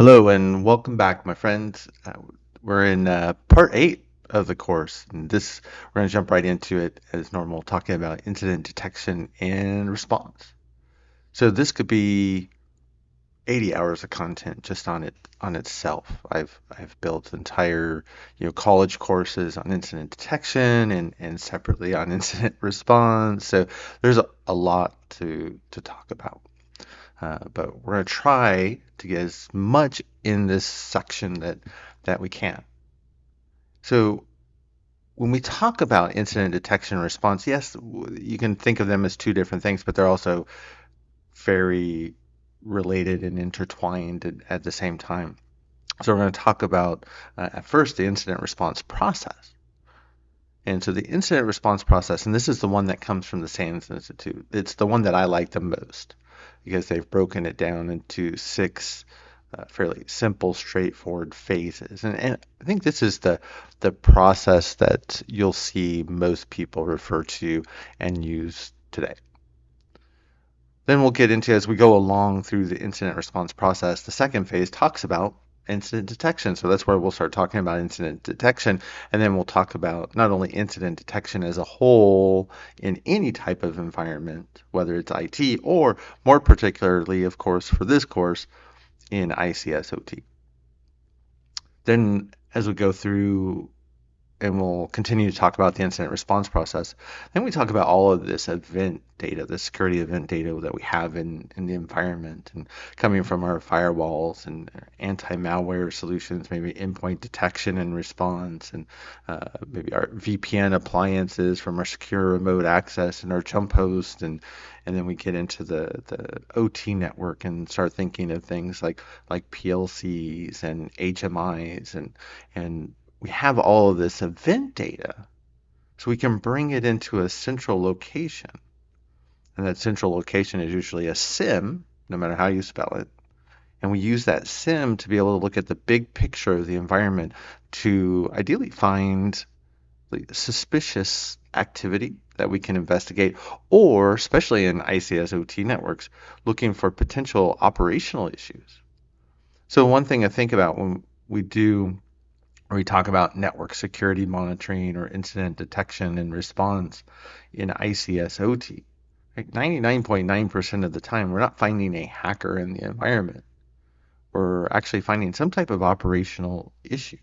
Hello and welcome back, my friends. We're in part 8 of the course, and this we're going to jump right into it as normal, talking about incident detection and response. So this could be 80 hours of content just on itself. I've built entire college courses on incident detection and separately on incident response. So there's a lot to talk about. But we're going to try to get as much in this section that we can. So when we talk about incident detection and response, yes, you can think of them as two different things, but they're also very related and intertwined at the same time. So we're going to talk about at first the incident response process. And so the incident response process, and this is the one that comes from the SANS Institute. It's the one that I like the most because they've broken it down into six fairly simple, straightforward phases. And I think this is the process that you'll see most people refer to and use today. Then we'll get into, as we go along through the incident response process, the second phase talks about incident detection. So that's where we'll start talking about incident detection. And then we'll talk about not only incident detection as a whole in any type of environment, whether it's IT or more particularly, of course, for this course, in ICS OT. Then as we go through and we'll continue to talk about the incident response process. Then we talk about all of this event data, the security event data that we have in the environment and coming from our firewalls and anti-malware solutions, maybe endpoint detection and response, and maybe our VPN appliances from our secure remote access and our jump host, and then we get into the OT network and start thinking of things like PLCs and HMIs and we have all of this event data, so we can bring it into a central location. And that central location is usually a SIM, no matter how you spell it. And we use that SIM to be able to look at the big picture of the environment to ideally find suspicious activity that we can investigate, or especially in ICS OT networks, looking for potential operational issues. So one thing I think about when we talk about network security monitoring or incident detection and response in ICS OT. Right? 99.9% of the time, we're not finding a hacker in the environment. We're actually finding some type of operational issue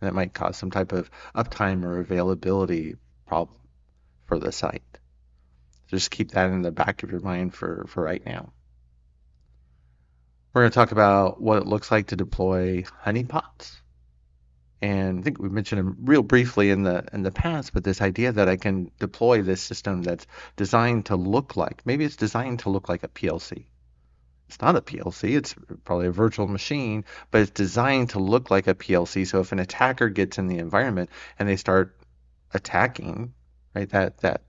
that might cause some type of uptime or availability problem for the site. Just keep that in the back of your mind for right now. We're going to talk about what it looks like to deploy honeypots. And I think we mentioned them real briefly in the past, but this idea that I can deploy this system that's designed to look like, maybe it's designed to look like a PLC. It's not a PLC, it's probably a virtual machine, but it's designed to look like a PLC. So if an attacker gets in the environment and they start attacking, right, that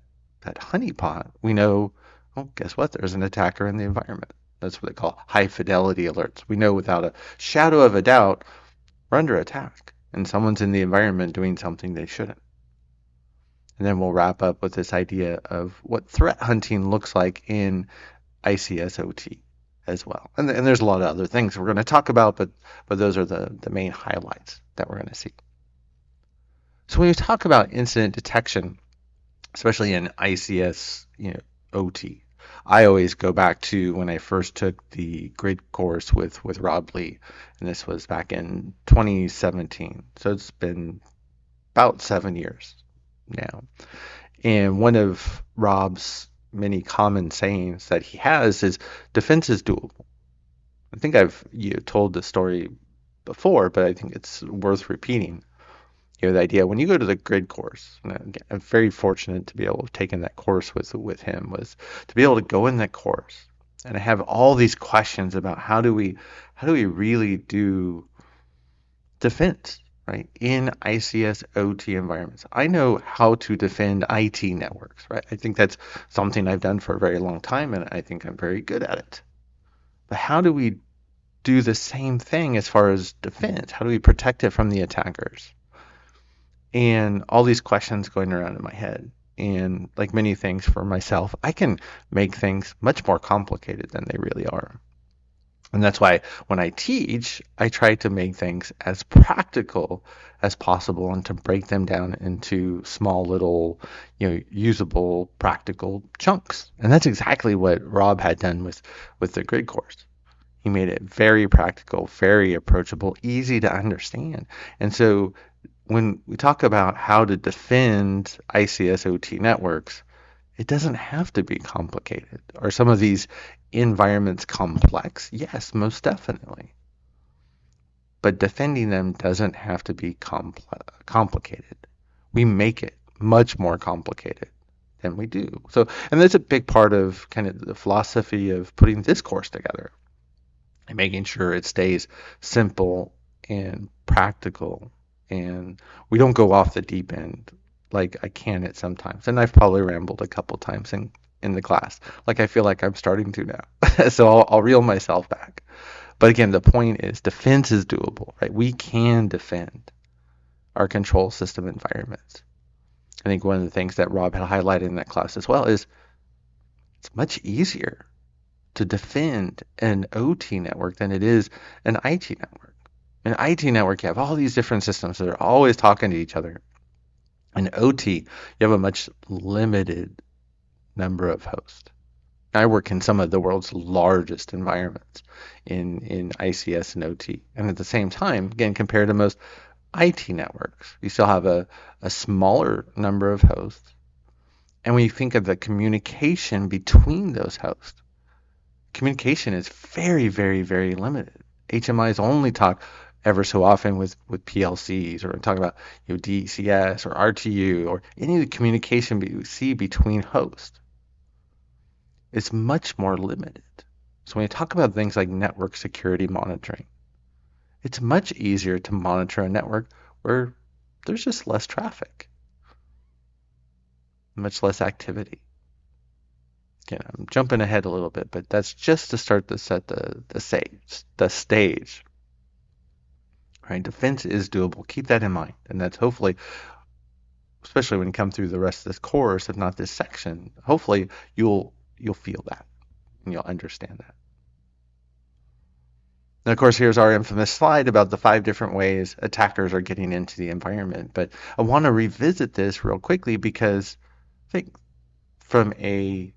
honeypot, we know, well, guess what? There's an attacker in the environment. That's what they call high fidelity alerts. We know without a shadow of a doubt we're under attack and someone's in the environment doing something they shouldn't. And then we'll wrap up with this idea of what threat hunting looks like in ICS OT as well. And there's a lot of other things we're going to talk about, but those are the main highlights that we're going to see. So when we talk about incident detection, especially in ICS OT, I always go back to when I first took the grid course with Rob Lee, and this was back in 2017. So it's been about 7 years now. And one of Rob's many common sayings that he has is defense is doable. I think I've told the story before, but I think it's worth repeating. The idea when you go to the grid course, and again, I'm very fortunate to be able to have taken that course with him, was to be able to go in that course and I have all these questions about how do we really do defense, right, in ICS OT environments. I know how to defend IT networks, right? I think that's something I've done for a very long time, and I think I'm very good at it. But how do we do the same thing as far as defense? How do we protect it from the attackers? And all these questions going around in my head. And like many things for myself, I can make things much more complicated than they really are. And that's why when I teach, I try to make things as practical as possible and to break them down into small little, usable, practical chunks. And that's exactly what Rob had done with the grid course. He made it very practical, very approachable, easy to understand. And so when we talk about how to defend ICS OT networks, it doesn't have to be complicated. Are some of these environments complex? Yes, most definitely. But defending them doesn't have to be complicated. We make it much more complicated than we do. So, and that's a big part of kind of the philosophy of putting this course together and making sure it stays simple and practical, and we don't go off the deep end like I can at sometimes. And I've probably rambled a couple times in the class, like I feel like I'm starting to now. So I'll reel myself back. But again, the point is defense is doable, right? We can defend our control system environments. I think one of the things that Rob had highlighted in that class as well is it's much easier to defend an OT network than it is an IT network. An IT network, you have all these different systems that are always talking to each other. In OT, you have a much limited number of hosts. I work in some of the world's largest environments in ICS and OT. And at the same time, again, compared to most IT networks, you still have a smaller number of hosts. And when you think of the communication between those hosts, communication is very, very, very limited. HMIs only talk ever so often with PLCs, or talk about DCS or RTU or any of the communication we see between hosts. It's much more limited. So when you talk about things like network security monitoring, it's much easier to monitor a network where there's just less traffic, much less activity. Again, I'm jumping ahead a little bit, but that's just to start to set the stage. Right? Defense is doable. Keep that in mind, and that's hopefully, especially when you come through the rest of this course, if not this section, hopefully you'll feel that and you'll understand that. And of course, here's our infamous slide about the 5 different ways attackers are getting into the environment. But I want to revisit this real quickly because I think from a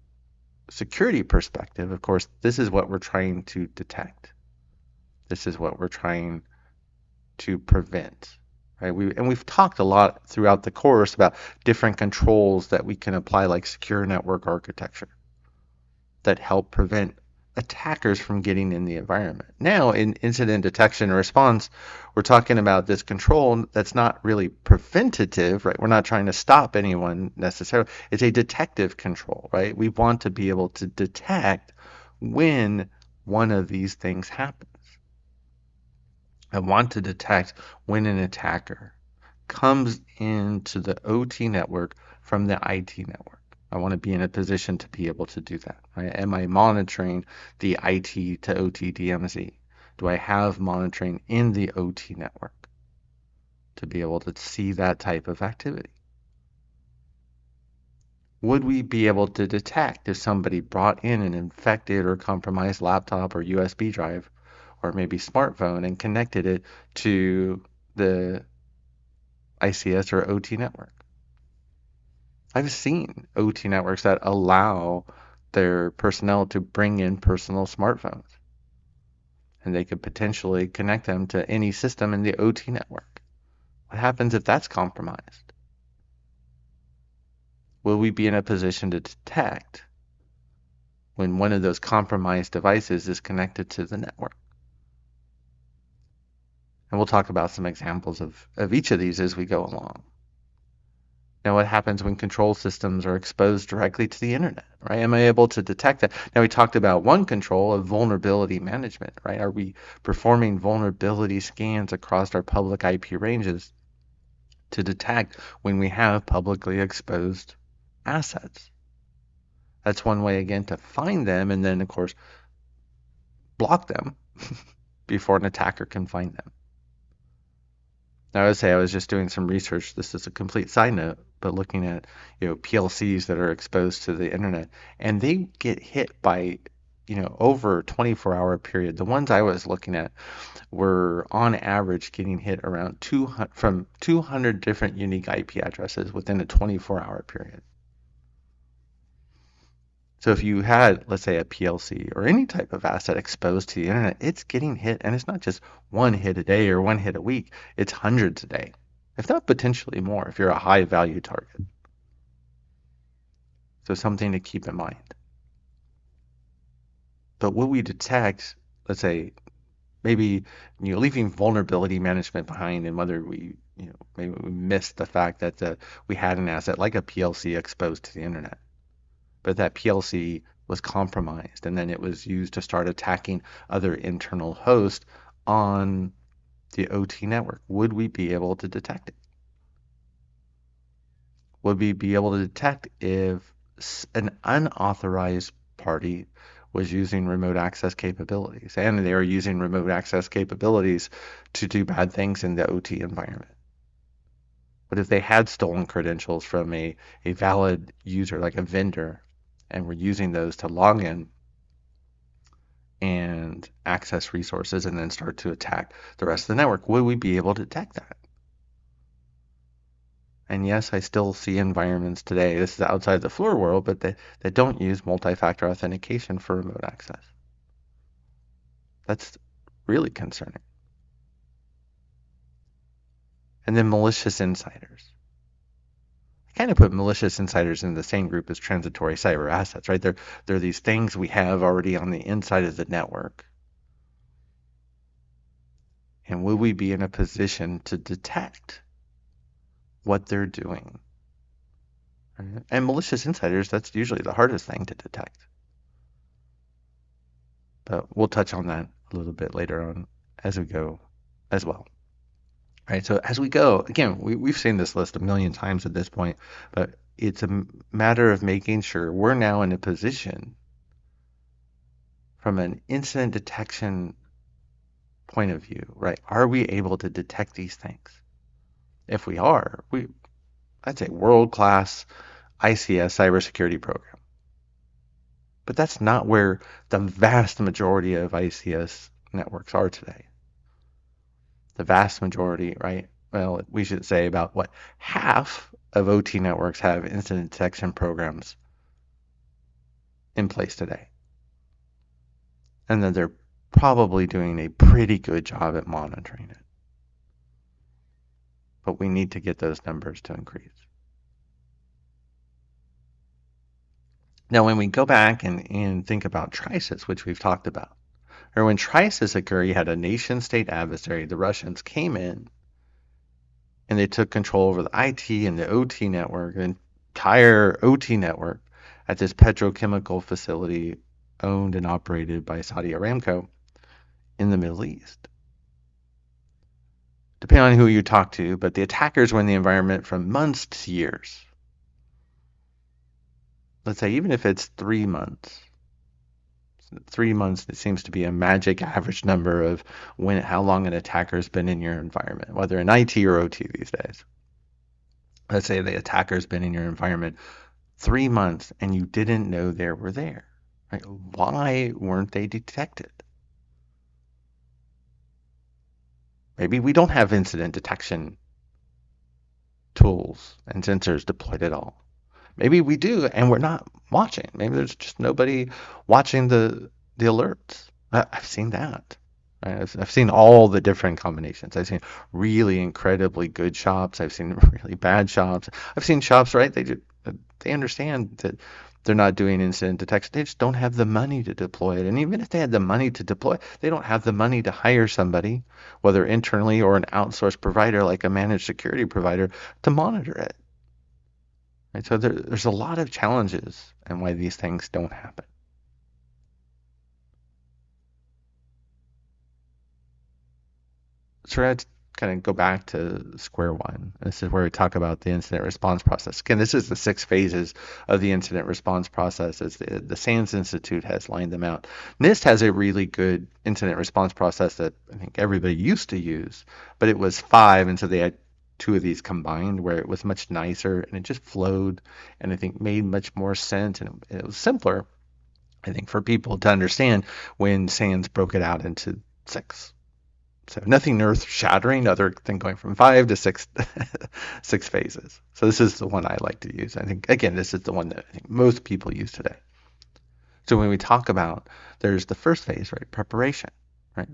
security perspective, of course, this is what we're trying to detect. This is what we're trying to prevent. Right? We've talked a lot throughout the course about different controls that we can apply, like secure network architecture, that help prevent attackers from getting in the environment. Now, in incident detection and response, we're talking about this control that's not really preventative, right? We're not trying to stop anyone necessarily. It's a detective control, right? We want to be able to detect when one of these things happens. I want to detect when an attacker comes into the OT network from the IT network. I want to be in a position to be able to do that. Right? Am I monitoring the IT to OT DMZ? Do I have monitoring in the OT network to be able to see that type of activity? Would we be able to detect if somebody brought in an infected or compromised laptop or USB drive or maybe smartphone and connected it to the ICS or OT network? I've seen OT networks that allow their personnel to bring in personal smartphones, and they could potentially connect them to any system in the OT network. What happens if that's compromised? Will we be in a position to detect when one of those compromised devices is connected to the network? And we'll talk about some examples of each of these as we go along. Now, what happens when control systems are exposed directly to the internet, right? Am I able to detect that? Now, we talked about one control of vulnerability management, right? Are we performing vulnerability scans across our public IP ranges to detect when we have publicly exposed assets? That's one way, again, to find them and then, of course, block them before an attacker can find them. Now, I would say I was just doing some research. This is a complete side note, but looking at PLCs that are exposed to the internet, and they get hit by over a 24-hour period, the ones I was looking at were on average getting hit around 200 from 200 different unique IP addresses within a 24-hour period. So if you had, let's say, a PLC or any type of asset exposed to the internet, it's getting hit, and it's not just one hit a day or one hit a week, it's hundreds a day, if not potentially more if you're a high value target. So something to keep in mind. But will we detect, let's say, maybe leaving vulnerability management behind, and whether we maybe we missed the fact that we had an asset like a PLC exposed to the internet, but that PLC was compromised and then it was used to start attacking other internal hosts on the OT network. Would we be able to detect it? Would we be able to detect if an unauthorized party was using remote access capabilities, and they are using remote access capabilities to do bad things in the OT environment? But if they had stolen credentials from a valid user like a vendor and were using those to log in and access resources and then start to attack the rest of the network, would we be able to detect that? And yes, I still see environments today, this is outside the Fluor world, but that don't use multi-factor authentication for remote access. That's really concerning. And then malicious insiders. I kind of put malicious insiders in the same group as transitory cyber assets, right? They're these things we have already on the inside of the network. And will we be in a position to detect what they're doing? And malicious insiders, that's usually the hardest thing to detect. But we'll touch on that a little bit later on as we go as well. All right, so as we go, again, we've seen this list a million times at this point, but it's a matter of making sure we're now in a position from an incident detection point of view, right? Are we able to detect these things? If we are, I'd say world-class ICS cybersecurity program. But that's not where the vast majority of ICS networks are today. The vast majority, right? Well, we should say about half of OT networks have incident detection programs in place today. And then they're probably doing a pretty good job at monitoring it. But we need to get those numbers to increase. Now, when we go back and think about crisis, which we've talked about, or when crisis occurred, you had a nation-state adversary. The Russians came in and they took control over the IT and the OT network, the entire OT network at this petrochemical facility owned and operated by Saudi Aramco in the Middle East. Depending on who you talk to, but the attackers were in the environment from months to years. Let's say even if it's 3 months. 3 months, it seems to be a magic average number of how long an attacker's been in your environment, whether in IT or OT these days. Let's say the attacker's been in your environment 3 months and you didn't know they were there. Right? Why weren't they detected? Maybe we don't have incident detection tools and sensors deployed at all. Maybe we do, and we're not watching. Maybe there's just nobody watching the alerts. I've seen that. Right? I've seen all the different combinations. I've seen really incredibly good shops. I've seen really bad shops. I've seen shops, right? They understand that they're not doing incident detection. They just don't have the money to deploy it. And even if they had the money to deploy, they don't have the money to hire somebody, whether internally or an outsourced provider like a managed security provider, to monitor it. Right? So there's a lot of challenges and why these things don't happen. So let's kind of go back to square one. This is where we talk about the incident response process. Again, this is the 6 phases of the incident response process as the SANS Institute has lined them out. NIST has a really good incident response process that I think everybody used to use, but it was 5, and so they had 2 of these combined where it was much nicer and it just flowed and I think made much more sense and it was simpler. I think for people to understand when SANS broke it out into six. So nothing earth shattering other than going from five to six, six phases. So this is the one I like to use. I think, again, this is the one that I think most people use today. So when we talk about, there's the first phase, right? Preparation, right?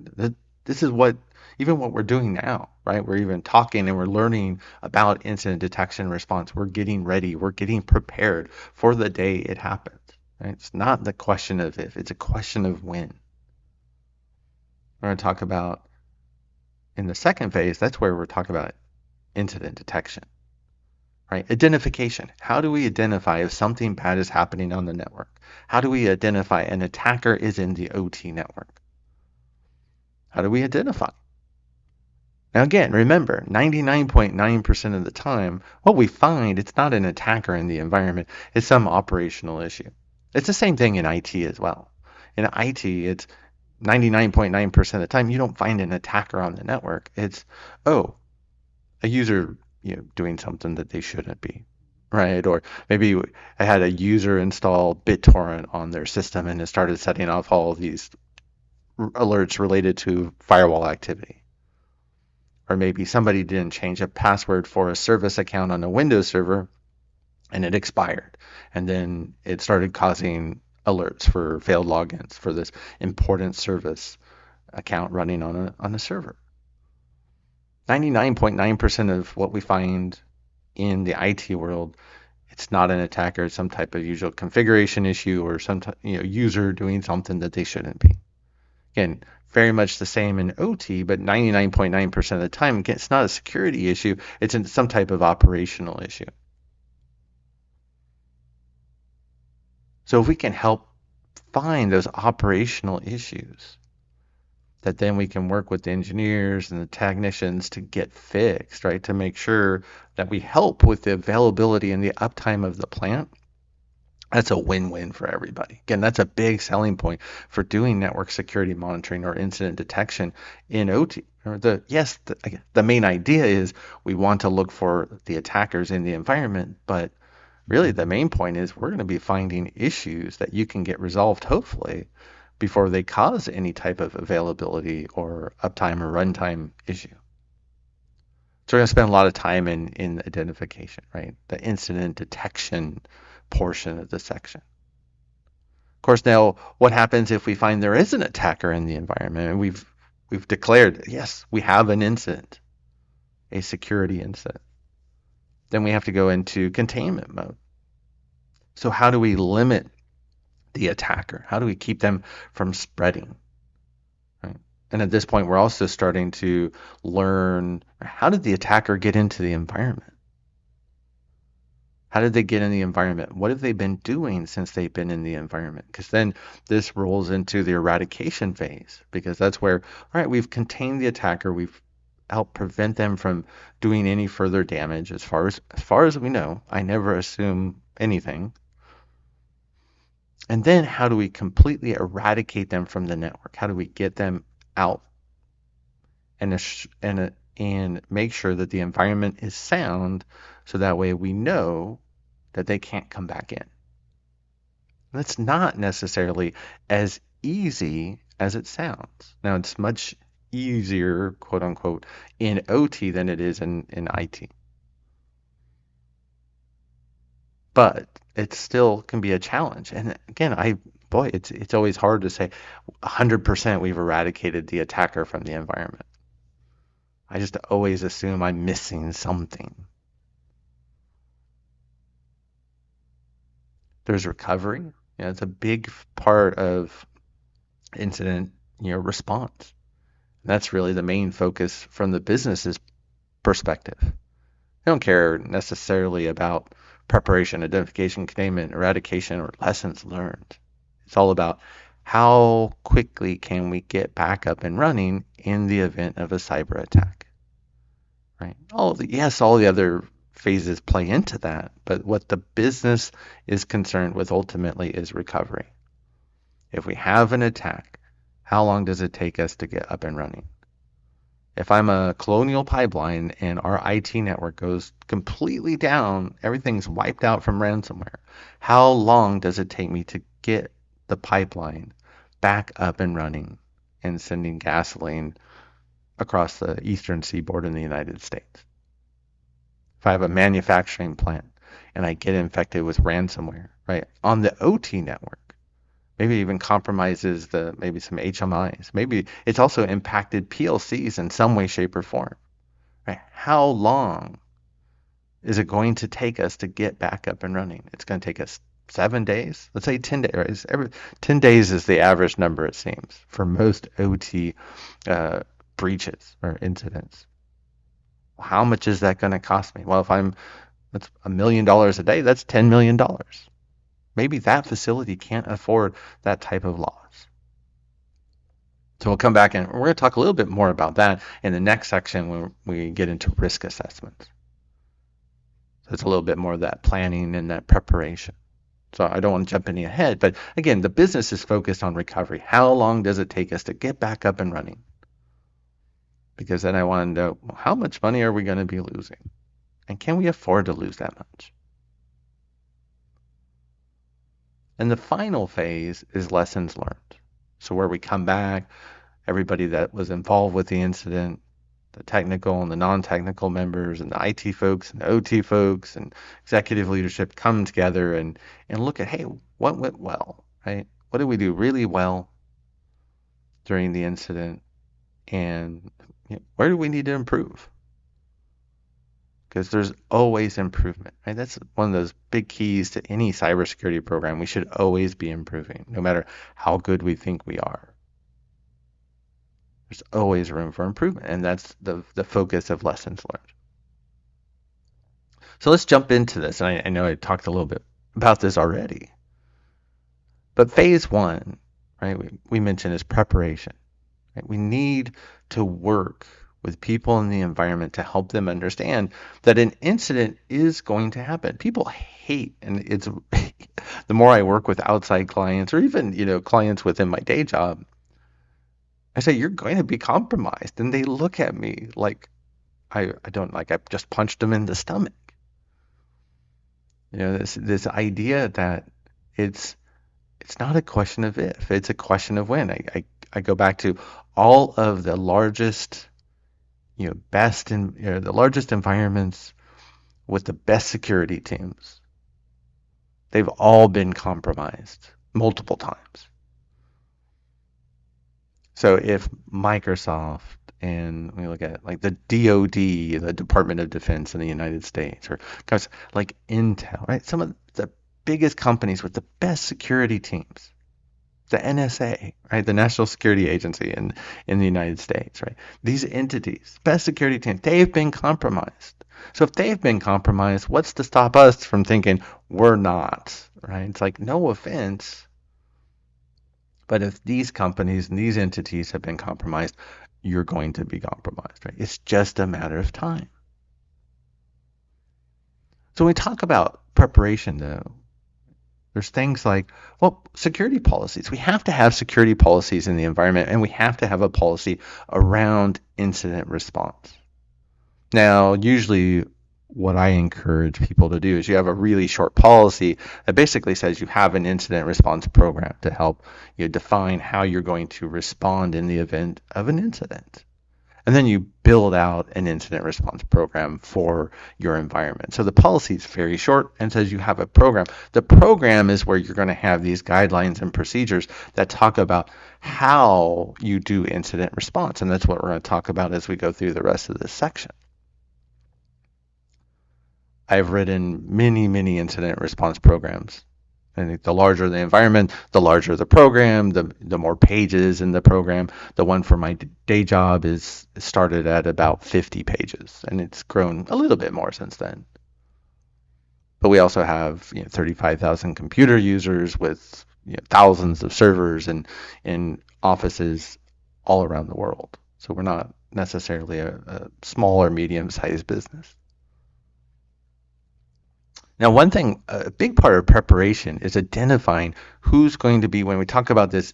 This is what, even what we're doing now, right? We're even talking and we're learning about incident detection and response. We're getting ready. We're getting prepared for the day it happens, right? It's not the question of if, it's a question of when. We're going to talk about in the second phase, that's where we're talking about incident detection, right? Identification. How do we identify if something bad is happening on the network? How do we identify an attacker is in the OT network? How do we identify? Now again, remember, 99.9% of the time, what we find, it's not an attacker in the environment, it's some operational issue. It's the same thing in IT as well. In IT, it's 99.9% of the time, you don't find an attacker on the network. It's, oh, a user, doing something that they shouldn't be, right? Or maybe I had a user install BitTorrent on their system and it started setting off all of these alerts related to firewall activity. Or maybe somebody didn't change a password for a service account on a Windows server and it expired. And then it started causing alerts for failed logins for this important service account running on a server. 99.9% of what we find in the IT world, it's not an attacker, it's some type of usual configuration issue or some user doing something that they shouldn't be. Again, very much the same in OT, but 99.9% of the time, it's not a security issue, it's some type of operational issue. So if we can help find those operational issues, that then we can work with the engineers and the technicians to get fixed, right? To make sure that we help with the availability and the uptime of the plant. That's a win-win for everybody. Again, that's a big selling point for doing network security monitoring or incident detection in OT. Or the main idea is we want to look for the attackers in the environment, but really the main point is we're going to be finding issues that you can get resolved, hopefully, before they cause any type of availability or uptime or runtime issue. So we're going to spend a lot of time in identification, right? The incident detection portion of the section. Of course, now what happens if we find there is an attacker in the environment and we've declared, yes, we have an incident, a security incident. Then we have to go into containment mode. So how do we limit the attacker? How do we keep them from spreading? Right? And at this point, we're also starting to learn, how did the attacker get into the environment? How did they get in the environment? What have they been doing since they've been in the environment? Because then this rolls into the eradication phase, because that's where, all right, we've contained the attacker, we've helped prevent them from doing any further damage as far as we know. I never assume anything. And then how do we completely eradicate them from the network? How do we get them out and make sure that the environment is sound so that way we know that they can't come back in? That's not necessarily as easy as it sounds. Now, it's much easier, quote unquote, in OT than it is in IT. But it still can be a challenge. And again, it's always hard to say 100% we've eradicated the attacker from the environment. I just always assume I'm missing something. There's recovery. It's a big part of incident, response. And that's really the main focus from the business's perspective. They don't care necessarily about preparation, identification, containment, eradication, or lessons learned. It's all about how quickly can we get back up and running in the event of a cyber attack, right? All the other phases play into that, but what the business is concerned with ultimately is recovery. If we have an attack, how long does it take us to get up and running? If I'm a Colonial Pipeline and our IT network goes completely down, everything's wiped out from ransomware, how long does it take me to get the pipeline back up and running and sending gasoline across the eastern seaboard in the United States. If I have a manufacturing plant and I get infected with ransomware, right, on the OT network, maybe even compromises maybe some HMIs. Maybe it's also impacted PLCs in some way, shape, or form. Right? How long is it going to take us to get back up and running? It's going to take us 7 days. Let's say 10 days. Right? 10 days is the average number, it seems, for most OT breaches or incidents. How much is that going to cost me? Well, that's $1 million a day, that's $10 million. Maybe that facility can't afford that type of loss. So we'll come back and we're going to talk a little bit more about that in the next section when we get into risk assessments. So it's a little bit more of that planning and that preparation. So I don't want to jump any ahead, but again, the business is focused on recovery. How long does it take us to get back up and running? Because then I want to know, how much money are we going to be losing? And can we afford to lose that much? And the final phase is lessons learned. So where we come back, everybody that was involved with the incident, the technical and the non-technical members and the IT folks and the OT folks and executive leadership come together and look at, hey, what went well, right? What did we do really well during the incident? And where do we need to improve? Because there's always improvement, right? That's one of those big keys to any cybersecurity program. We should always be improving, no matter how good we think we are. There's always room for improvement, and that's the focus of lessons learned. So let's jump into this. And I know I talked a little bit about this already. But phase one, right, we mentioned is preparation. Right? We need to work with people in the environment to help them understand that an incident is going to happen. People hate, and it's the more I work with outside clients or even clients within my day job, I say you're going to be compromised, and they look at me like I don't like I've just punched them in the stomach. This idea that it's not a question of if, it's a question of when. I go back to all of the largest best in the largest environments with the best security teams. They've all been compromised multiple times. So if Microsoft and we look at like the DoD, the Department of Defense in the United States, or guys like Intel, right? Some of the biggest companies with the best security teams, the NSA, right? The National Security Agency in the United States, right? These entities, best security teams, they've been compromised. So if they've been compromised, what's to stop us from thinking we're not, right? It's like, no offense, but if these companies and these entities have been compromised, you're going to be compromised, right? It's just a matter of time. So when we talk about preparation, though, there's things like, security policies. We have to have security policies in the environment, and we have to have a policy around incident response. Now, usually what I encourage people to do is you have a really short policy that basically says you have an incident response program to help you define how you're going to respond in the event of an incident. And then you build out an incident response program for your environment. So the policy is very short and says you have a program. The program is where you're going to have these guidelines and procedures that talk about how you do incident response. And that's what we're going to talk about as we go through the rest of this section. I've written many, many incident response programs. And the larger the environment, the larger the program, the more pages in the program. The one for my day job is started at about 50 pages, and it's grown a little bit more since then. But we also have 35,000 computer users with thousands of servers and in offices all around the world. So we're not necessarily a small or medium-sized business. Now, one thing, a big part of preparation is identifying who's going to be, when we talk about this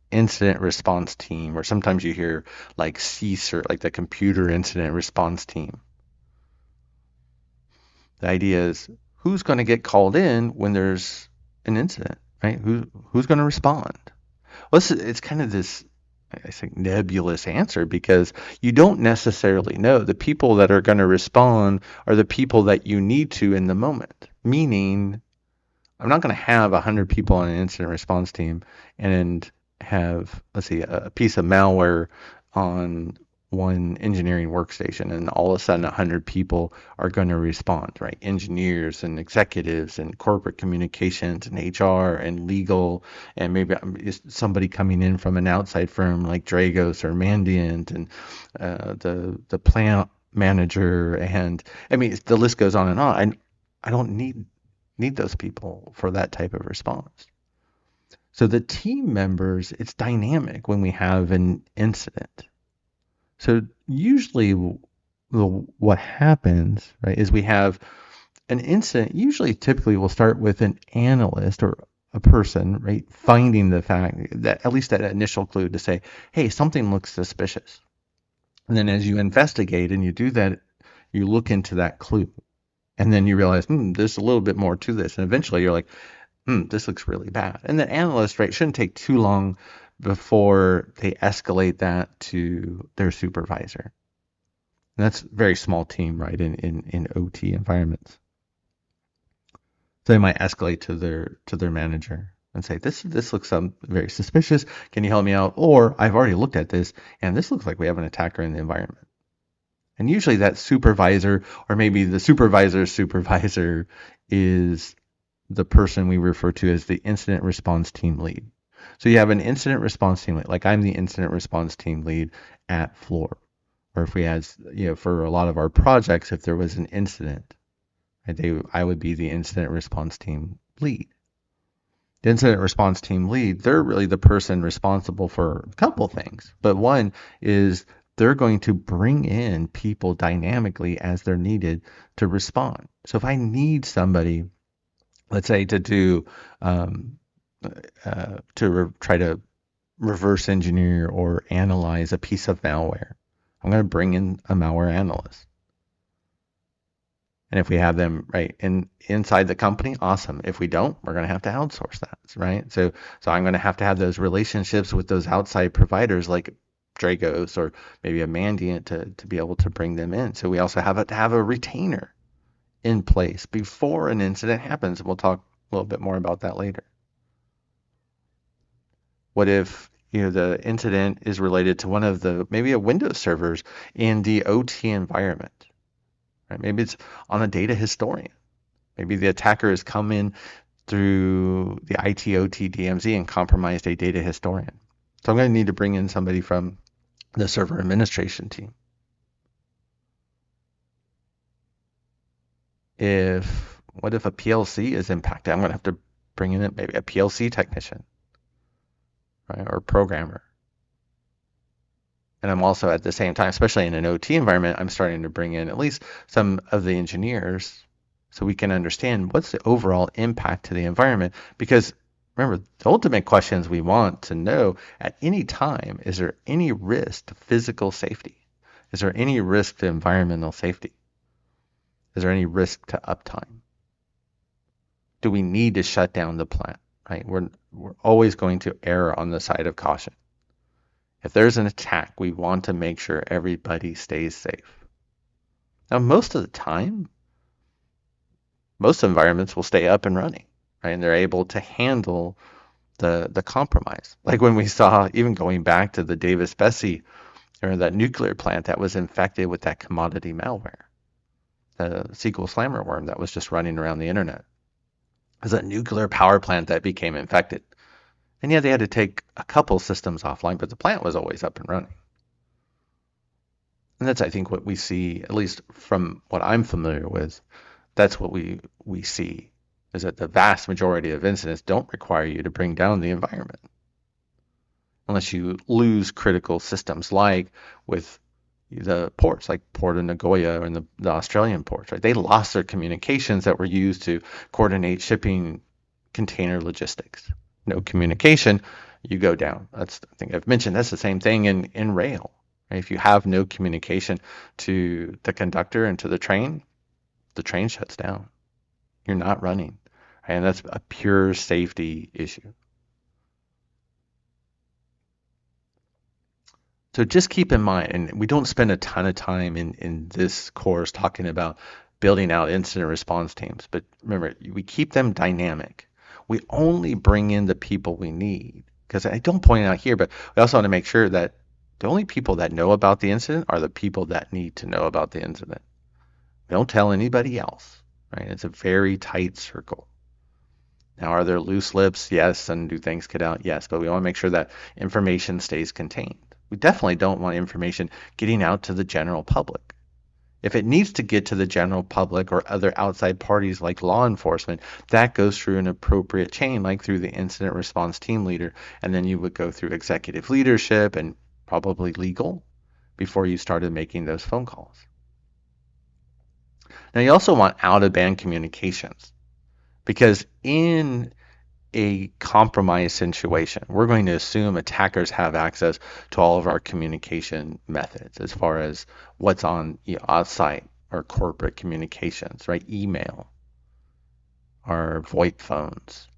incident response team, or sometimes you hear like CSIR, like the computer incident response team. The idea is who's going to get called in when there's an incident. right? Who's going to respond? Well, it's kind of this, I think, nebulous answer because you don't necessarily know. The people that are going to respond are the people that you need to in the moment. Meaning, I'm not going to have 100 people on an incident response team and have, let's see, a piece of malware on one engineering workstation, and all of a sudden 100 people are going to respond, right? Engineers and executives and corporate communications and HR and legal, and maybe somebody coming in from an outside firm like Dragos or Mandiant, and the plant manager, and I mean the list goes on and on. I don't need those people for that type of response. So the team members, it's dynamic when we have an incident. So usually what happens, right, is we have an incident. Usually, typically, we'll start with an analyst or a person, right, finding the fact that at least that initial clue to say, hey, something looks suspicious. And then as you investigate and you do that, you look into that clue. And then you realize, there's a little bit more to this. And eventually you're like, this looks really bad. And the analyst, right, shouldn't take too long before they escalate that to their supervisor. And that's a very small team, right, in OT environments. So they might escalate to their manager and say, this looks very suspicious. Can you help me out? Or I've already looked at this, and this looks like we have an attacker in the environment. And usually that supervisor, or maybe the supervisor's supervisor, is the person we refer to as the incident response team lead. So you have an incident response team lead, like I'm the incident response team lead at Floor. Or if we had, for a lot of our projects, if there was an incident, I would be the incident response team lead. The incident response team lead, they're really the person responsible for a couple things. But one is they're going to bring in people dynamically as they're needed to respond. So if I need somebody, let's say, to do try to reverse engineer or analyze a piece of malware, I'm going to bring in a malware analyst. And if we have them right inside the company, awesome. If we don't, we're going to have to outsource that, right? So I'm going to have those relationships with those outside providers like Dragos or maybe a Mandiant to be able to bring them in. So we also have to have a retainer in place before an incident happens. We'll talk a little bit more about that later. What if the incident is related to one of maybe a Windows servers in the OT environment? Right? Maybe it's on a data historian. Maybe the attacker has come in through the IT/OT DMZ and compromised a data historian. So I'm going to need to bring in somebody from the server administration team. What if a PLC is impacted? I'm going to have to bring in maybe a PLC technician, right, or programmer. And I'm also at the same time, especially in an OT environment, I'm starting to bring in at least some of the engineers so we can understand what's the overall impact to the environment. Because remember, the ultimate questions we want to know at any time, is there any risk to physical safety? Is there any risk to environmental safety? Is there any risk to uptime? Do we need to shut down the plant? Right? We're always going to err on the side of caution. If there's an attack, we want to make sure everybody stays safe. Now, most of the time, most environments will stay up and running, right? And they're able to handle the compromise. Like when we saw, even going back to the Davis-Besse, or that nuclear plant that was infected with that commodity malware, the SQL slammer worm that was just running around the internet. It was a nuclear power plant that became infected. And yeah, they had to take a couple systems offline, but the plant was always up and running. And that's, I think, what we see, at least from what I'm familiar with, that's what we see, is that the vast majority of incidents don't require you to bring down the environment. Unless you lose critical systems, like with the ports, like Port of Nagoya and the Australian ports, right? They lost their communications that were used to coordinate shipping container logistics. No communication, you go down. I think I've mentioned that's the same thing in rail. Right? If you have no communication to the conductor and to the train shuts down. You're not running. right? And that's a pure safety issue. So just keep in mind, and we don't spend a ton of time in this course talking about building out incident response teams, but remember, we keep them dynamic. We only bring in the people we need. Because I don't point it out here, but we also want to make sure that the only people that know about the incident are the people that need to know about the incident. Don't tell anybody else, right? It's a very tight circle. Now, are there loose lips? Yes. And do things get out? Yes. But we want to make sure that information stays contained. We definitely don't want information getting out to the general public. If it needs to get to the general public or other outside parties like law enforcement, that goes through an appropriate chain, like through the incident response team leader. And then you would go through executive leadership and probably legal before you started making those phone calls. Now, you also want out-of-band communications because in a compromised situation, we're going to assume attackers have access to all of our communication methods as far as what's on outside or corporate communications, right? Email, our VoIP phones,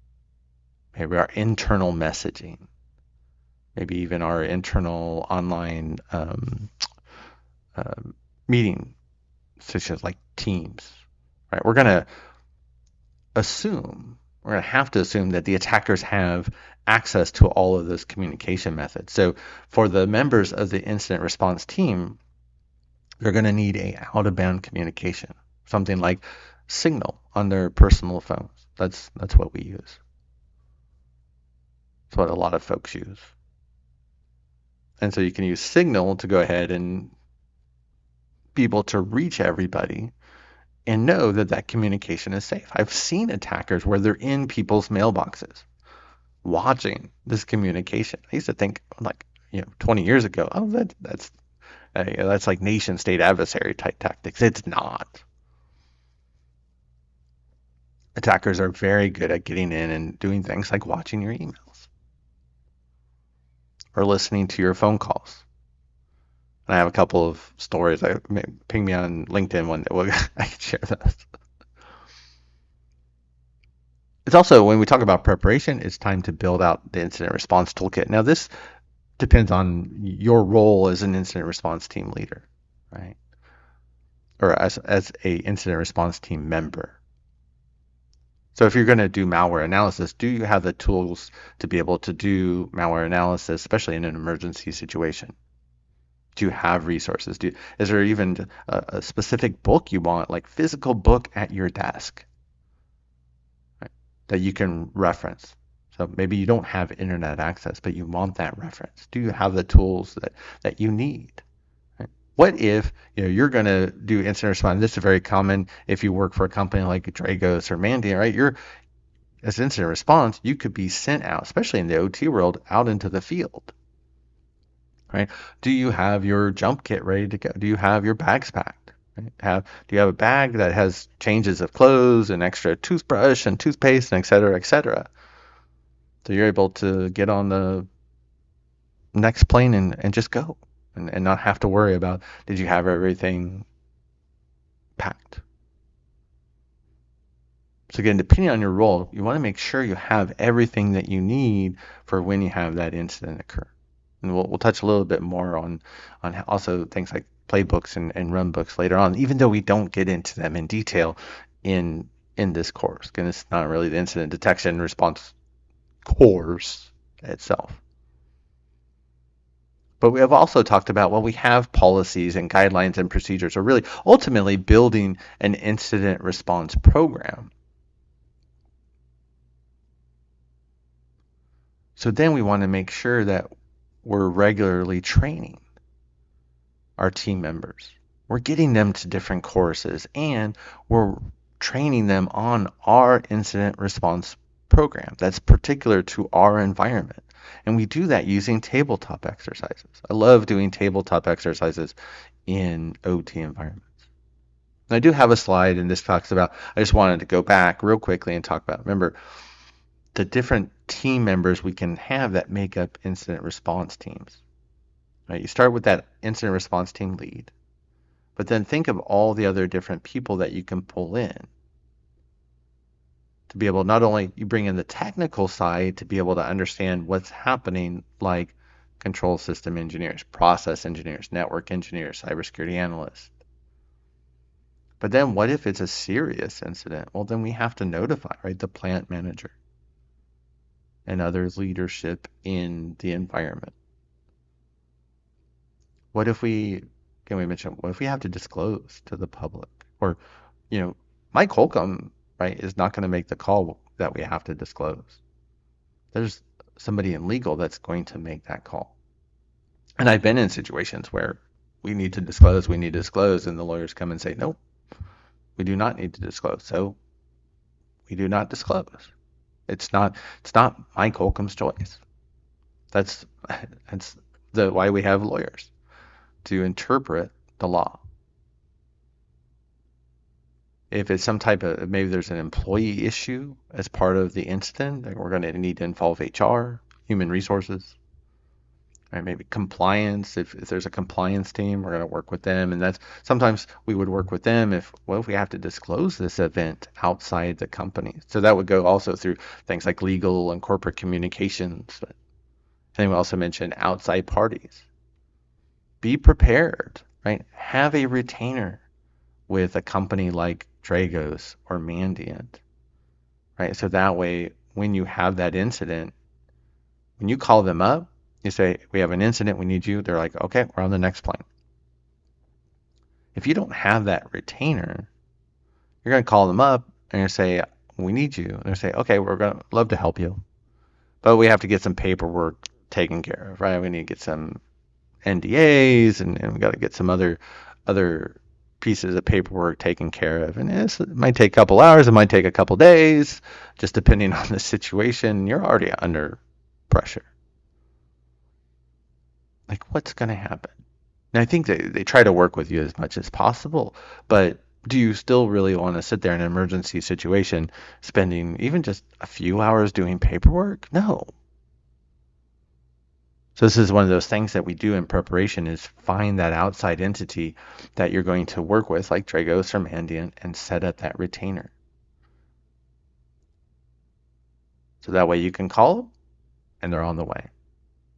maybe our internal messaging, maybe even our internal online meeting, such as like Teams, right? We're going to have to assume that the attackers have access to all of those communication methods. So for the members of the incident response team, they're going to need a out-of-band communication, something like Signal on their personal phones. That's what we use. It's what a lot of folks use. And so you can use Signal to go ahead and be able to reach everybody and know that that communication is safe. I've seen attackers where they're in people's mailboxes watching this communication. I used to think, like, 20 years ago, oh, that's like nation state adversary type tactics. It's not. Attackers are very good at getting in and doing things like watching your emails or listening to your phone calls. And I have a couple of stories. Ping me on LinkedIn one that I can share those. It's also, when we talk about preparation, it's time to build out the incident response toolkit. Now, this depends on your role as an incident response team leader, right? Or as a incident response team member. So if you're going to do malware analysis, do you have the tools to be able to do malware analysis, especially in an emergency situation? Do you have resources? Is there even a specific book you want, like physical book at your desk, right, that you can reference? So maybe you don't have internet access, but you want that reference. Do you have the tools that you need? Right? What if you're going to do incident response? This is very common if you work for a company like Dragos or Mandy, right? As incident response, you could be sent out, especially in the OT world, out into the field. Right? Do you have your jump kit ready to go? Do you have your bags packed? Right? Do you have a bag that has changes of clothes and extra toothbrush and toothpaste and et cetera, et cetera? So you're able to get on the next plane and just go and not have to worry about, did you have everything packed? So again, depending on your role, you want to make sure you have everything that you need for when you have that incident occur. And we'll touch a little bit more on also things like playbooks and run books later on, even though we don't get into them in detail in this course. Again, it's not really the incident detection and response course itself. But we have also talked about, well, we have policies and guidelines and procedures, or really ultimately building an incident response program. So then we want to make sure that we're regularly training our team members. We're getting them to different courses, and we're training them on our incident response program that's particular to our environment. And we do that using tabletop exercises. I love doing tabletop exercises in OT environments. And I do have a slide, and this talks about, I just wanted to go back real quickly and talk about, remember, the different team members we can have that make up incident response teams. Right? You start with that incident response team lead, but then think of all the other different people that you can pull in. to be able, not only you bring in the technical side to be able to understand what's happening, like control system engineers, process engineers, network engineers, cybersecurity analysts. But then what if it's a serious incident? Well, then we have to notify, right, the plant manager and other leadership in the environment. What if we, can we mention, what if we have to disclose to the public? Or, Mike Holcomb, right, is not going to make the call that we have to disclose. There's somebody in legal that's going to make that call. And I've been in situations where we need to disclose, and the lawyers come and say, nope, we do not need to disclose. So we do not disclose. It's not Mike Holcomb's choice. That's that's why we have lawyers, to interpret the law. If it's some type of, maybe there's an employee issue as part of the incident, like we're going to need to involve HR, human resources, right? Maybe compliance. If there's a compliance team, we're going to work with them. And that's sometimes we would work with them if we have to disclose this event outside the company. So that would go also through things like legal and corporate communications. But then we also mentioned outside parties. Be prepared, right? Have a retainer with a company like Dragos or Mandiant, right? So that way, when you have that incident, when you call them up, you say, we have an incident, we need you. They're like, okay, we're on the next plane. If you don't have that retainer, you're going to call them up and you say, we need you. And they say, okay, we're going to love to help you, but we have to get some paperwork taken care of, right? We need to get some NDAs and we got to get some other pieces of paperwork taken care of. And it might take a couple hours, it might take a couple days, just depending on the situation. You're already under pressure. Like, what's going to happen? And I think they try to work with you as much as possible, but do you still really want to sit there in an emergency situation spending even just a few hours doing paperwork? No. So this is one of those things that we do in preparation, is find that outside entity that you're going to work with, like Dragos or Mandiant, and set up that retainer. So that way you can call them and they're on the way.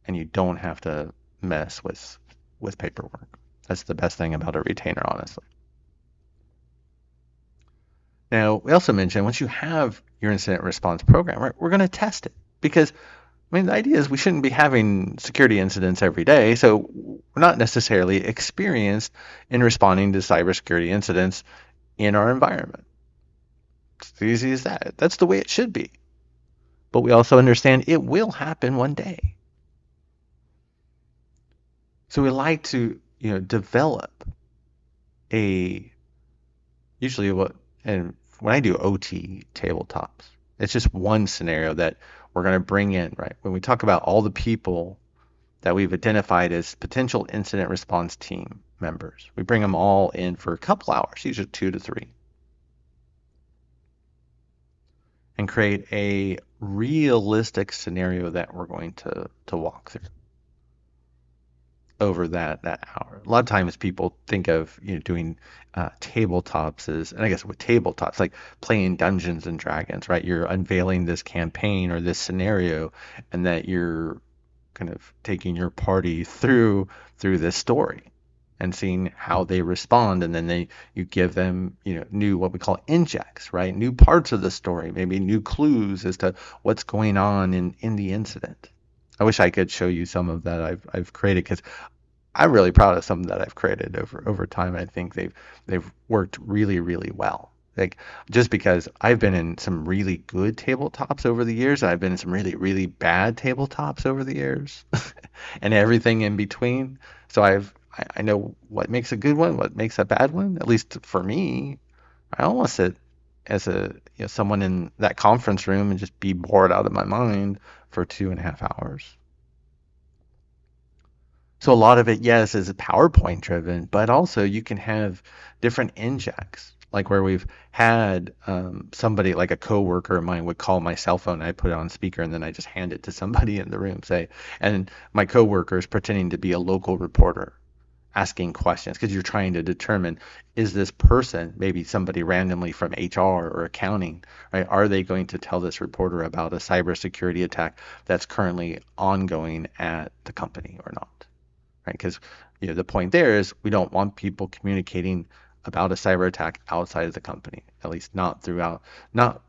And you don't have to mess with paperwork. That's the best thing about a retainer, honestly. Now, we also mentioned once you have your incident response program, right, we're going to test it, because the idea is we shouldn't be having security incidents every day, so we're not necessarily experienced in responding to cybersecurity incidents in our environment. It's as easy as that. That's the way it should be. But we also understand it will happen one day. So we like to, develop usually and when I do OT tabletops, it's just one scenario that we're going to bring in, right? When we talk about all the people that we've identified as potential incident response team members, we bring them all in for a couple hours, usually 2 to 3, and create a realistic scenario that we're going to walk through over that hour. A lot of times people think of doing tabletops as, and I guess with tabletops, like playing Dungeons and Dragons, right? You're unveiling this campaign or this scenario, and that you're kind of taking your party through this story and seeing how they respond, and then you give them new, what we call injects, right? New parts of the story, maybe new clues as to what's going on in the incident. I wish I could show you some of that I've created, because I'm really proud of some that I've created over time. I think they've worked really, really well. Like, just because I've been in some really good tabletops over the years, I've been in some really, really bad tabletops over the years, and everything in between. So I know what makes a good one, what makes a bad one. At least for me, I almost sit as someone in that conference room and just be bored out of my mind for 2.5 hours. So a lot of it, yes, is PowerPoint driven, but also you can have different injects, like where we've had somebody, like a coworker of mine, would call my cell phone. I put it on speaker, and then I just hand it to somebody in the room, and my coworker is pretending to be a local reporter, asking questions because you're trying to determine, is this person, maybe somebody randomly from HR or accounting, right? Are they going to tell this reporter about a cybersecurity attack that's currently ongoing at the company or not, right? Because the point there is we don't want people communicating about a cyber attack outside of the company, at least not throughout. Not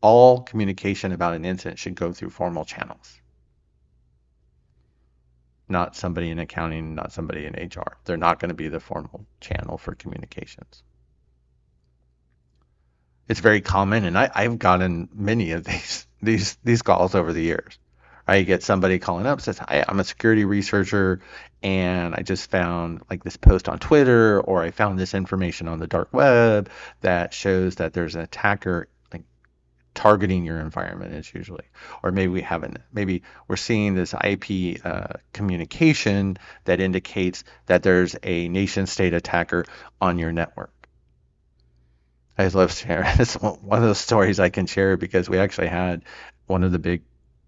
all communication about an incident should go through formal channels. Not somebody in accounting, not somebody in HR. They're not going to be the formal channel for communications. It's very common, and I've gotten many of these calls over the years. I get somebody calling up, says, "Hi, I'm a security researcher, and I just found like this post on Twitter, or I found this information on the dark web that shows that there's an attacker like targeting your environment." It's usually, or maybe we haven't, maybe we're seeing this IP communication that indicates that there's a nation state attacker on your network. I just love sharing. It's one of those stories I can share because we actually had one of the big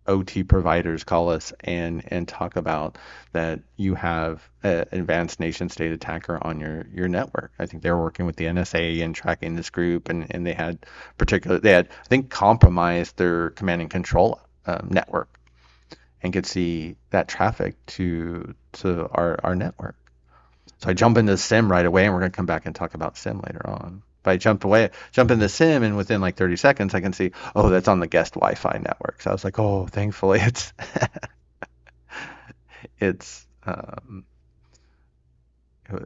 OT providers call us and talk about that you have an advanced nation state attacker on your network. I think they were working with the NSA and tracking this group, and they had I think compromised their command and control network and could see that traffic to our network. So I jump into SIM right away, and we're going to come back and talk about SIM later on. But I jump into SIM, and within like 30 seconds, I can see, oh, that's on the guest Wi-Fi network. So I was like, oh, thankfully it's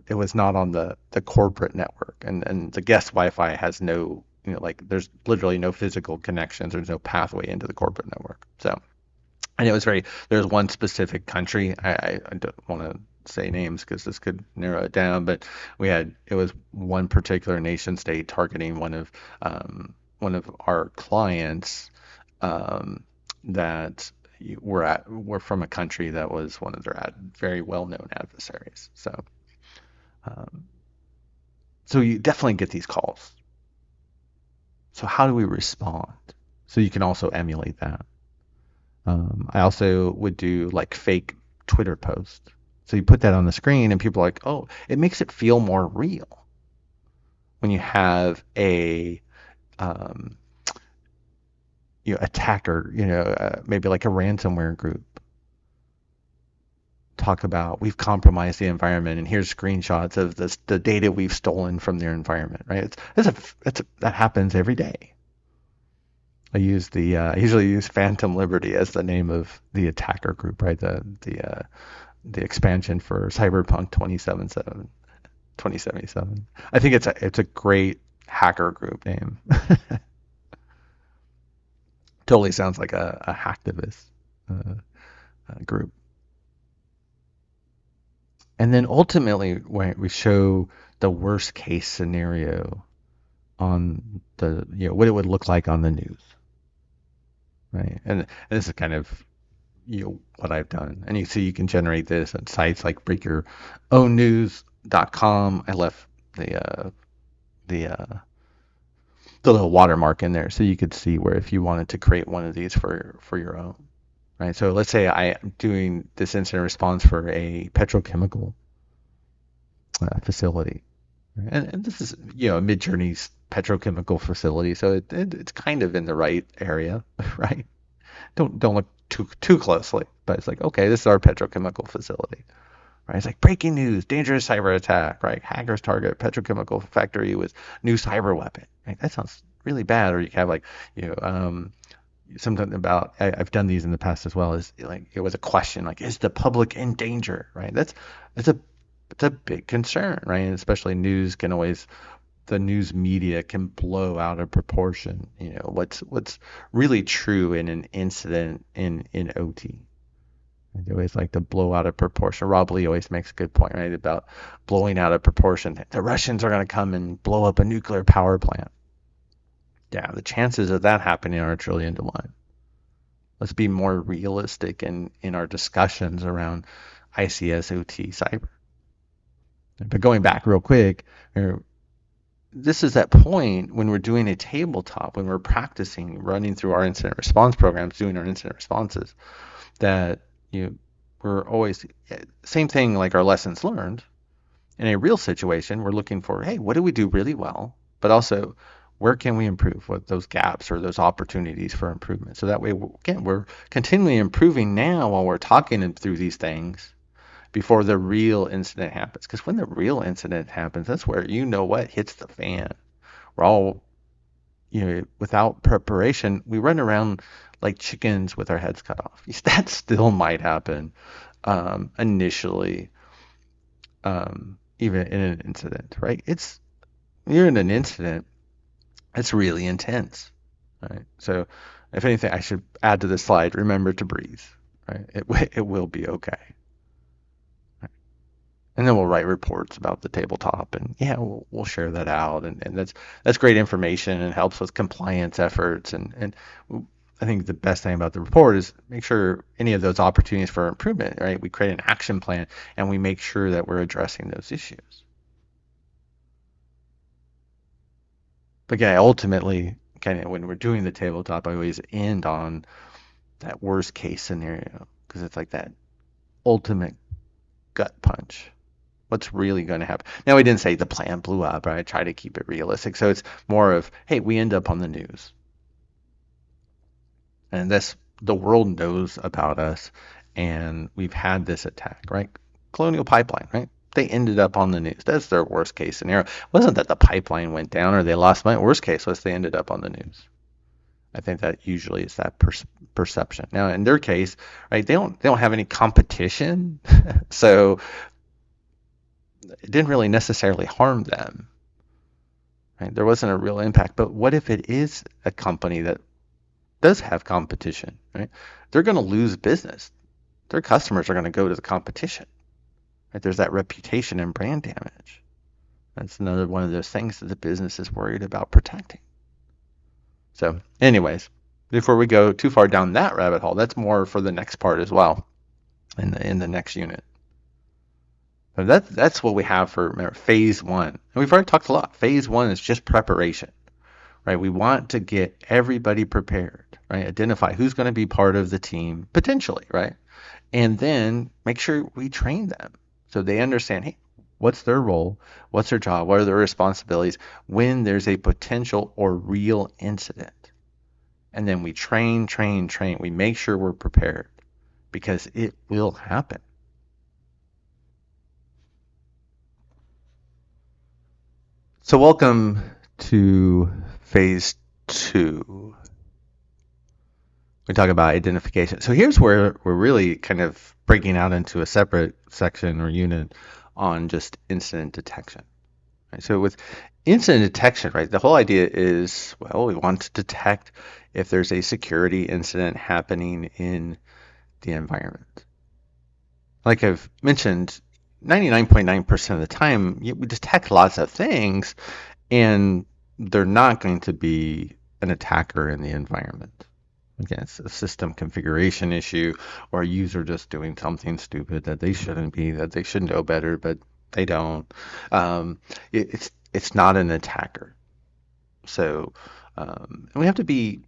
it was not on the corporate network, and the guest Wi-Fi has no, like there's literally no physical connections. There's no pathway into the corporate network. So, and it was there's one specific country. I don't want to say names because this could narrow it down, but it was one particular nation state targeting one of our clients that were from a country that was one of their very well-known adversaries. Um, so you definitely get these calls. So how do we respond? So you can also emulate that. I also would do like fake Twitter posts. So you put that on the screen, and people are like, oh, it makes it feel more real when you have a attacker, maybe like a ransomware group, talk about we've compromised the environment, and here's screenshots of the data we've stolen from their environment. Right? That happens every day. I usually use Phantom Liberty as the name of the attacker group, right? The expansion for Cyberpunk 2077. I think it's a great hacker group name. Totally sounds like a hacktivist group. And then ultimately, when we show the worst case scenario on what it would look like on the news, right? And this is kind of what I've done. And you can generate this at sites like breakyourownnews.com. I left the little watermark in there so you could see where if you wanted to create one of these for your own. Right. So let's say I'm doing this incident response for a petrochemical facility, right? And this is Midjourney's petrochemical facility, so it's kind of in the right area, right? Don't look too closely, but it's like, okay, this is our petrochemical facility, right? It's like breaking news, dangerous cyber attack, right? Hackers target petrochemical factory with new cyber weapon. Right? That sounds really bad. Or you can have like something about, I've done these in the past as well, is like it was a question like, is the public in danger, right? It's a big concern, right? And especially the news media can blow out of proportion, what's really true in an incident in OT. They always like to blow out of proportion. Rob Lee always makes a good point, right, about blowing out of proportion. The Russians are going to come and blow up a nuclear power plant. Yeah, the chances of that happening are 1 trillion to 1. Let's be more realistic in our discussions around ICS, OT, cyber. But going back real quick, this is that point when we're doing a tabletop, when we're practicing running through our incident response programs, doing our incident responses, that we're always, same thing like our lessons learned. In a real situation, we're looking for, hey, what do we do really well? But also, where can we improve? What those gaps or those opportunities for improvement? So that way, again, we're continually improving now while we're talking through these things before the real incident happens. Because when the real incident happens, that's where you know what hits the fan. We're all, without preparation, we run around like chickens with our heads cut off. That still might happen initially, even in an incident, right? You're in an incident, it's really intense, right? So, if anything, I should add to this slide, remember to breathe, right? It will be okay. And then we'll write reports about the tabletop, and yeah, we'll share that out, and that's great information and helps with compliance efforts. And I think the best thing about the report is make sure any of those opportunities for improvement, right? We create an action plan and we make sure that we're addressing those issues. But yeah, ultimately, kind of when we're doing the tabletop, I always end on that worst case scenario because it's like that ultimate gut punch. What's really going to happen? Now, we didn't say the plant blew up, right? I try to keep it realistic. So it's more of, hey, we end up on the news. And the world knows about us. And we've had this attack, right? Colonial Pipeline, right? They ended up on the news. That's their worst case scenario. It wasn't that the pipeline went down or they lost money. Worst case was they ended up on the news. I think that usually is that perception. Now, in their case, right, they don't have any competition, so it didn't really necessarily harm them. Right? There wasn't a real impact. But what if it is a company that does have competition? Right? They're going to lose business. Their customers are going to go to the competition. Right? There's that reputation and brand damage. That's another one of those things that the business is worried about protecting. So, anyways, before we go too far down that rabbit hole, that's more for the next part as well, in the next unit. So that's what we have for phase one. And we've already talked a lot. Phase one is just preparation, right? We want to get everybody prepared, right? Identify who's going to be part of the team potentially, right? And then make sure we train them so they understand, hey, what's their role? What's their job? What are their responsibilities when there's a potential or real incident? And then we train. We make sure we're prepared because it will happen. So welcome to phase two. We talk about identification. So here's where we're really kind of breaking out into a separate section or unit on just incident detection. Right? So with incident detection, right, the whole idea is, well, we want to detect if there's a security incident happening in the environment. Like I've mentioned, 99.9% of the time, we detect lots of things, and they're not going to be an attacker in the environment. Again, it's a system configuration issue or a user just doing something stupid that they shouldn't be, that they should know better, but they don't. It's not an attacker. So and we have to be,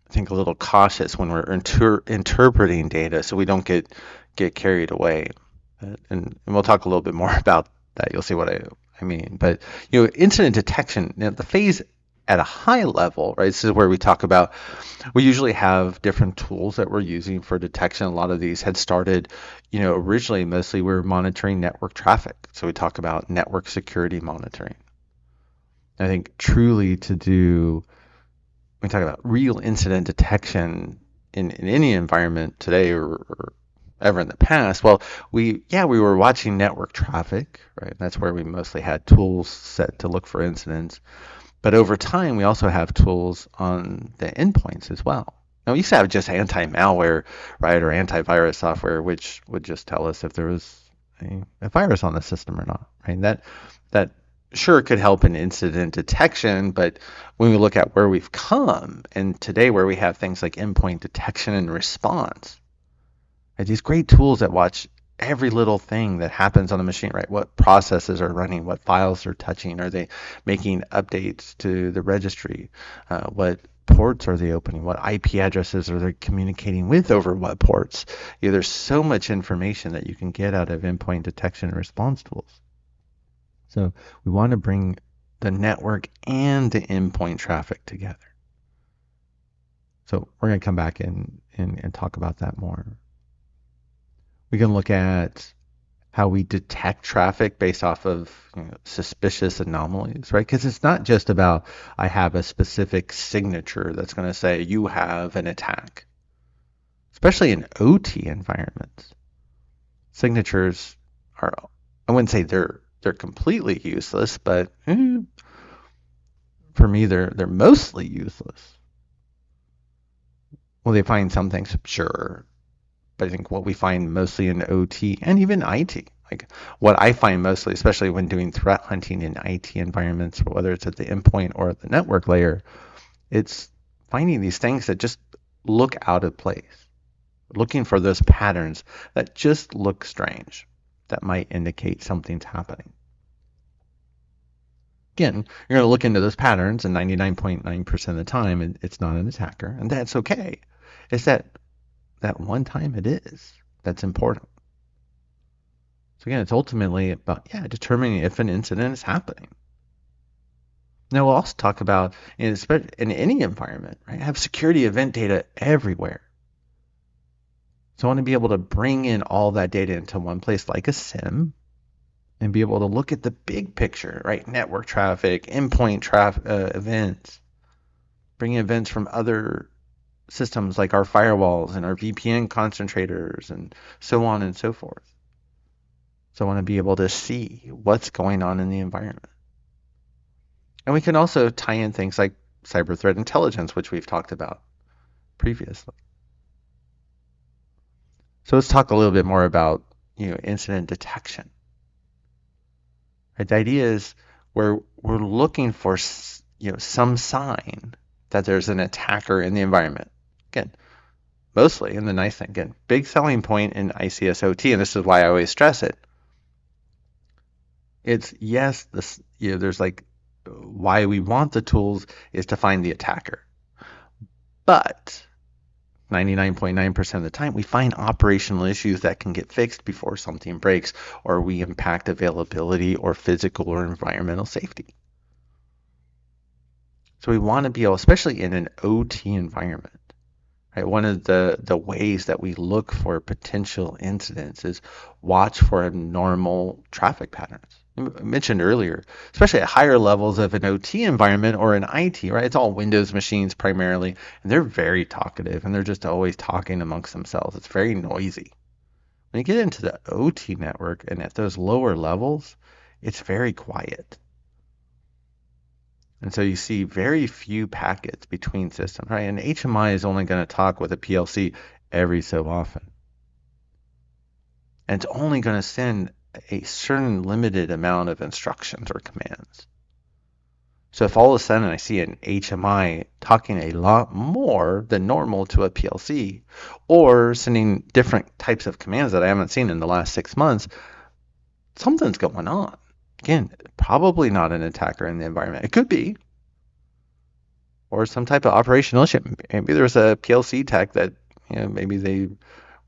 I think, a little cautious when we're interpreting data so we don't get carried away. And we'll talk a little bit more about that. You'll see what I mean. But incident detection, the phase at a high level, right? This is where we talk about, we usually have different tools that we're using for detection. A lot of these had started, originally mostly we were monitoring network traffic. So we talk about network security monitoring. I think truly we talk about real incident detection in any environment today or ever in the past. Well, we were watching network traffic, right? That's where we mostly had tools set to look for incidents. But over time, we also have tools on the endpoints as well. Now, we used to have just anti-malware, right, or antivirus software, which would just tell us if there was a virus on the system or not, right? That sure could help in incident detection, but when we look at where we've come, and today where we have things like endpoint detection and response, right, these great tools that watch every little thing that happens on the machine, right? What processes are running, what files are touching, are they making updates to the registry, what ports are they opening? What IP addresses are they communicating with over what ports? There's so much information that you can get out of endpoint detection and response tools. So we want to bring the network and the endpoint traffic together. So we're going to come back and talk about that more. We can look at how we detect traffic based off of suspicious anomalies, right? Because it's not just about I have a specific signature that's going to say you have an attack. Especially in OT environments, signatures are, I wouldn't say they're completely useless, but for me they're mostly useless. Well, they find some things, sure, but I think what we find mostly in OT and even IT, like what I find mostly, especially when doing threat hunting in IT environments, whether it's at the endpoint or at the network layer, it's finding these things that just look out of place, looking for those patterns that just look strange, that might indicate something's happening. Again, you're going to look into those patterns, and 99.9% of the time, it's not an attacker, and that's okay. It's that one time it is that's important. So again, it's ultimately about determining if an incident is happening. Now we'll also talk about in any environment, right? Have security event data everywhere. So I want to be able to bring in all that data into one place like a SIM and be able to look at the big picture, right? Network traffic, endpoint events, bring events from other systems like our firewalls and our VPN concentrators and so on and so forth. So I want to be able to see what's going on in the environment. And we can also tie in things like cyber threat intelligence, which we've talked about previously. So let's talk a little bit more about incident detection. Right? The idea is we're looking for some sign that there's an attacker in the environment. Again, mostly, and the nice thing, again, big selling point in ICS OT, and this is why I always stress it. It's there's like why we want the tools is to find the attacker, but 99.9% of the time, we find operational issues that can get fixed before something breaks, or we impact availability or physical or environmental safety. So we want to be able, especially in an OT environment, right? One of the ways that we look for potential incidents is watch for abnormal traffic patterns. I mentioned earlier, especially at higher levels of an OT environment or an IT, right? It's all Windows machines primarily, and they're very talkative, and they're just always talking amongst themselves. It's very noisy. When you get into the OT network and at those lower levels, it's very quiet. And so you see very few packets between systems, right? And HMI is only going to talk with a PLC every so often. And it's only going to send a certain limited amount of instructions or commands. So if all of a sudden I see an HMI talking a lot more than normal to a PLC, or sending different types of commands that I haven't seen in the last 6 months, something's going on. Again, probably not an attacker in the environment. It could be, or some type of operational issue. Maybe there's a PLC tech that maybe they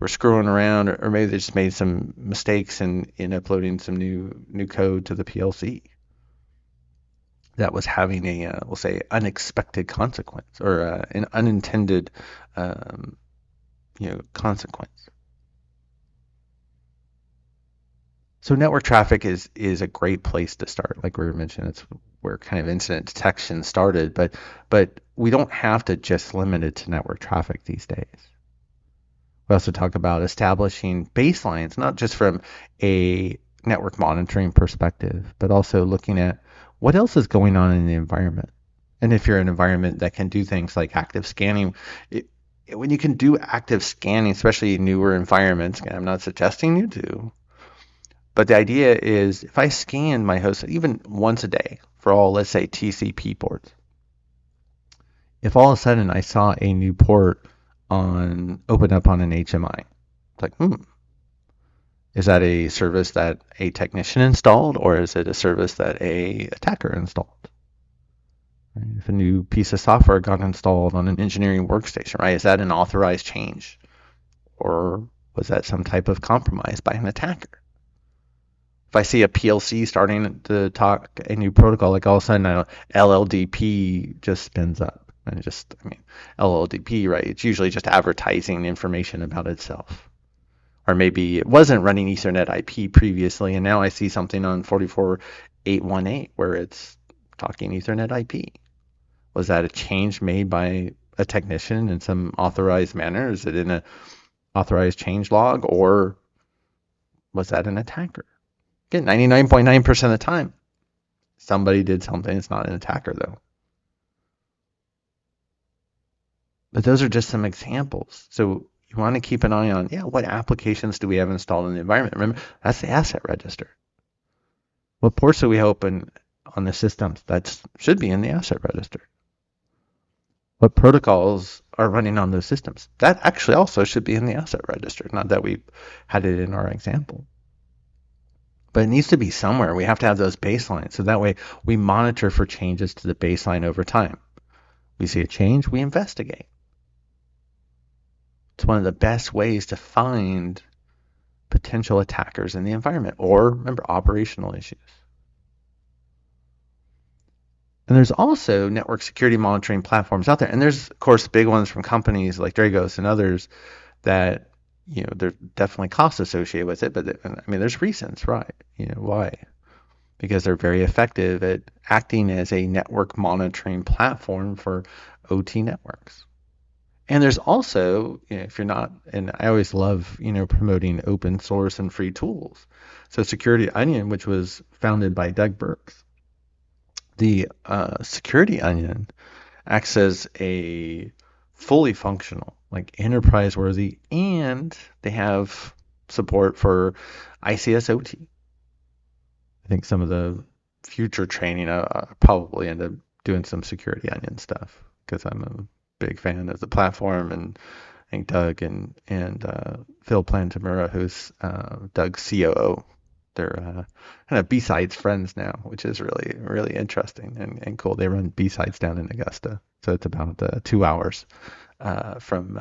were screwing around, or maybe they just made some mistakes in uploading some new code to the PLC that was having a we'll say unexpected consequence, or an unintended consequence. So network traffic is a great place to start. Like we were mentioning, it's where kind of incident detection started, but we don't have to just limit it to network traffic these days. We also talk about establishing baselines, not just from a network monitoring perspective, but also looking at what else is going on in the environment. And if you're an environment that can do things like active scanning, when you can do active scanning, especially in newer environments, and I'm not suggesting you do, but the idea is if I scan my host even once a day for all, let's say, TCP ports, if all of a sudden I saw a new port open up on an HMI, it's like, is that a service that a technician installed, or is it a service that a attacker installed? Right? If a new piece of software got installed on an engineering workstation, right? Is that an authorized change? Or was that some type of compromise by an attacker? If I see a PLC starting to talk a new protocol, like all of a sudden LLDP just spins up. And just, I mean, LLDP, right? It's usually just advertising information about itself. Or maybe it wasn't running Ethernet IP previously, and now I see something on 44818 where it's talking Ethernet IP. Was that a change made by a technician in some authorized manner? Is it in an authorized change log, or was that an attacker? Again, 99.9% of the time, somebody did something. It's not an attacker, though. But those are just some examples. So you want to keep an eye on, what applications do we have installed in the environment? Remember, that's the asset register. What ports do we open on the systems? That should be in the asset register. What protocols are running on those systems? That actually also should be in the asset register. Not that we had it in our example. But it needs to be somewhere. We have to have those baselines. So that way we monitor for changes to the baseline over time. We see a change, we investigate. It's one of the best ways to find potential attackers in the environment, or remember, operational issues. And there's also network security monitoring platforms out there. And there's, of course, big ones from companies like Dragos and others that, there's definitely costs associated with it. But I mean, there's reasons, right? Why? Because they're very effective at acting as a network monitoring platform for OT networks. And there's also, if you're not, and I always love, promoting open source and free tools. So Security Onion, which was founded by Doug Burks, the Security Onion acts as a fully functional, like enterprise worthy, and they have support for ICS OT. I think some of the future training, I'll probably end up doing some Security Onion stuff because I'm a big fan of the platform, and I think Doug and Phil Plantamura, who's Doug's COO, they're kind of B-Sides friends now, which is really, really interesting and cool. They run B-Sides down in Augusta, so it's about 2 hours from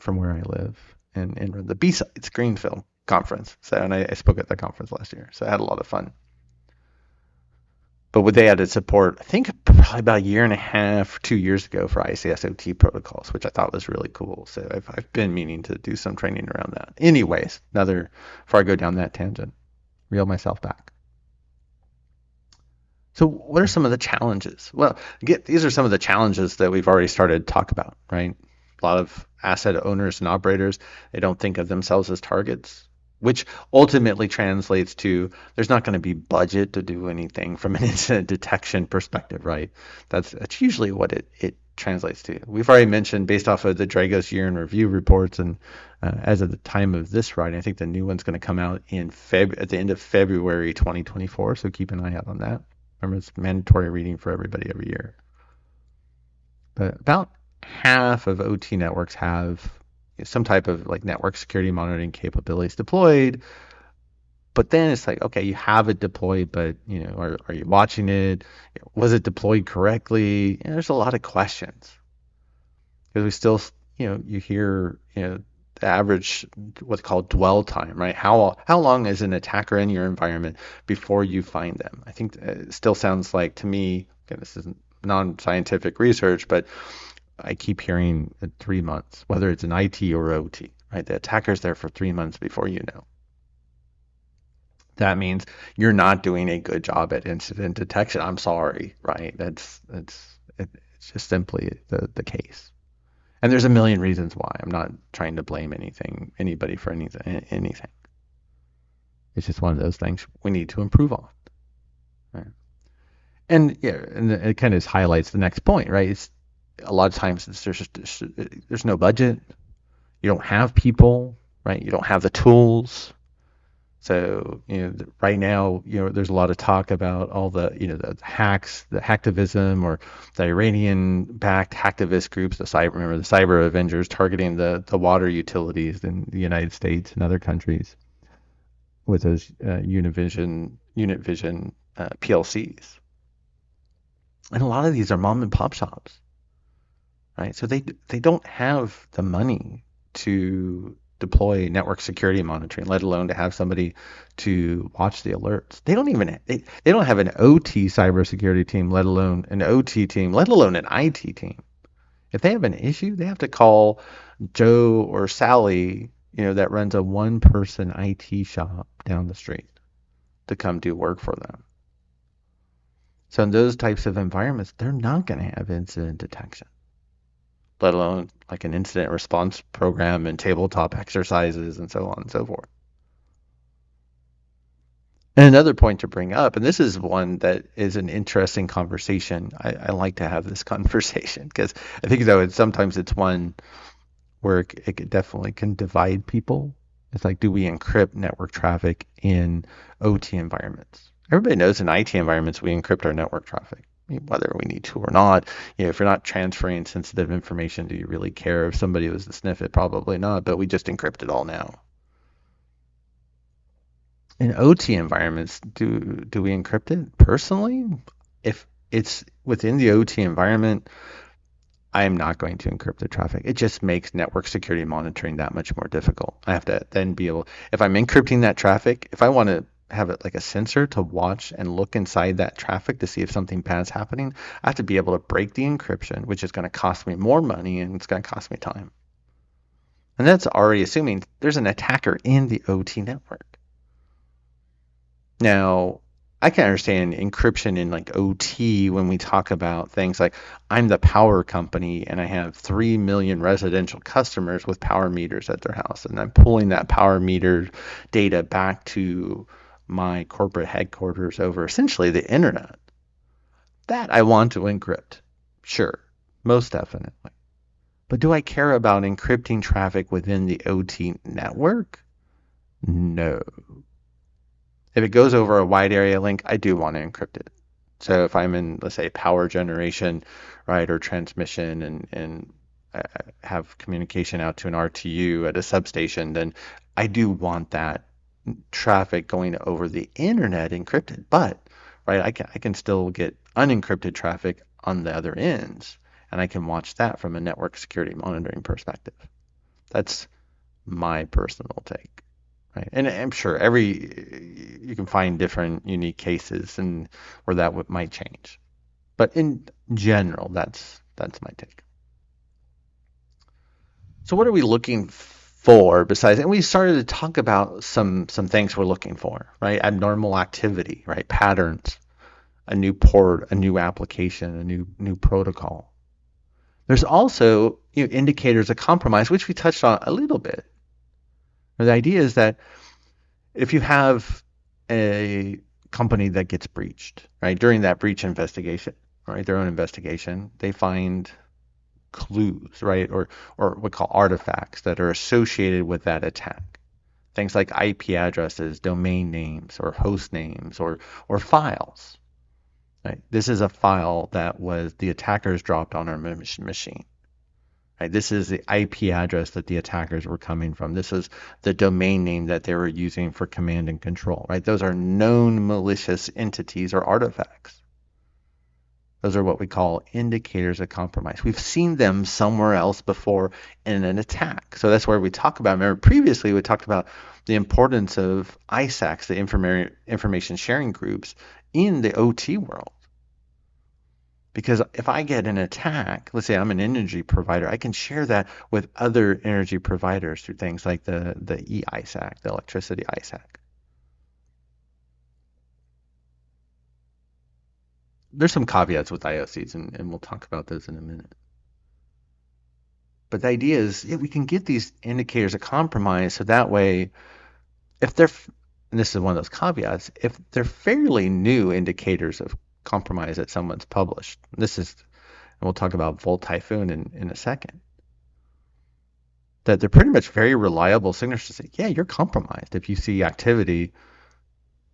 where I live, and run the B-Sides Green Film Conference. So, and I spoke at the conference last year, so I had a lot of fun. But what they had to support, I think probably about a year and a half, 2 years ago for ICS OT protocols, which I thought was really cool. So I've been meaning to do some training around that. Anyways, before I go down that tangent, reel myself back. So what are some of the challenges? Well, these are some of the challenges that we've already started to talk about, right? A lot of asset owners and operators, they don't think of themselves as targets, which ultimately translates to there's not going to be budget to do anything from an incident detection perspective, right? That's usually what it translates to. We've already mentioned, based off of the Dragos year in review reports, and as of the time of this writing, I think the new one's going to come out at the end of February 2024, so keep an eye out on that. Remember, it's mandatory reading for everybody every year. But about half of OT networks have some type of like network security monitoring capabilities deployed. But then it's like, okay, you have it deployed, but are you watching it? Was it deployed correctly? There's a lot of questions because we still, you hear, the average what's called dwell time, right? How long is an attacker in your environment before you find them? I think it still sounds like to me, again, this isn't non-scientific research, but I keep hearing 3 months, whether it's an IT or OT, right? The attacker's there for 3 months before you know. That means you're not doing a good job at incident detection. I'm sorry, right? It's just simply the case. And there's a million reasons why. I'm not trying to blame anybody for anything. It's just one of those things we need to improve on. Right? And it kind of highlights the next point, right? It's a lot of times there's no budget. You don't have people, right? You don't have the tools. So, right now, there's a lot of talk about all the, the hacks, the hacktivism, or the Iranian-backed hacktivist groups, the cyber Avengers targeting the water utilities in the United States and other countries with those unit vision PLCs. And a lot of these are mom and pop shops, right? So they don't have the money to deploy network security monitoring, let alone to have somebody to watch the alerts. They don't have an OT cybersecurity team, let alone an OT team, let alone an IT team. If they have an issue, they have to call Joe or Sally, that runs a one person IT shop down the street to come do work for them. So in those types of environments, they're not going to have incident detection, let alone like an incident response program and tabletop exercises and so on and so forth. And another point to bring up, and this is one that is an interesting conversation. I like to have this conversation because I think though sometimes it's one where it definitely can divide people. It's like, do we encrypt network traffic in OT environments? Everybody knows in IT environments we encrypt our network traffic, whether we need to or not. If you're not transferring sensitive information, do you really care if somebody was to sniff it? Probably not, but we just encrypt it all now. In OT environments, do we encrypt it? Personally, if it's within the OT environment, I am not going to encrypt the traffic. It just makes network security monitoring that much more difficult. I have to then be able, if I'm encrypting that traffic, if I want to have it like a sensor to watch and look inside that traffic to see if something bad's happening, I have to be able to break the encryption, which is going to cost me more money and it's going to cost me time. And that's already assuming there's an attacker in the OT network. Now, I can understand encryption in like OT when we talk about things like I'm the power company and I have 3 million residential customers with power meters at their house, and I'm pulling that power meter data back to my corporate headquarters over essentially the internet. That I want to encrypt. Sure, most definitely. But do I care about encrypting traffic within the OT network? No. If it goes over a wide area link, I do want to encrypt it. So if I'm in, let's say, power generation, right, or transmission and have communication out to an RTU at a substation, then I do want that traffic going over the internet encrypted. But right, I can still get unencrypted traffic on the other ends, and I can watch that from a network security monitoring perspective. That's my personal take. Right. And I'm sure you can find different unique cases and where that might change. But in general, that's my take. So what are we looking for besides, and we started to talk about some things we're looking for, right? Abnormal activity, right? Patterns, a new port, a new application, a new protocol. There's also indicators of compromise, which we touched on a little bit. The idea is that if you have a company that gets breached, right, during that breach investigation, right, their own investigation, they find clues, right, or what we call artifacts that are associated with that attack. Things like IP addresses, domain names, or host names, or files. Right? This is a file that was the attackers dropped on our machine. Right? This is the IP address that the attackers were coming from. This is the domain name that they were using for command and control. Right? Those are known malicious entities or artifacts. Those are what we call indicators of compromise. We've seen them somewhere else before in an attack. So that's where we talk about. Remember, previously we talked about the importance of ISACs, the information sharing groups, in the OT world. Because if I get an attack, let's say I'm an energy provider, I can share that with other energy providers through things like the e-ISAC, the electricity ISAC. There's some caveats with IOCs, and we'll talk about those in a minute. But the idea is, we can get these indicators of compromise so that way, if they're, and this is one of those caveats, if they're fairly new indicators of compromise that someone's published, and we'll talk about Volt Typhoon in a second, that they're pretty much very reliable signatures to say, yeah, you're compromised if you see activity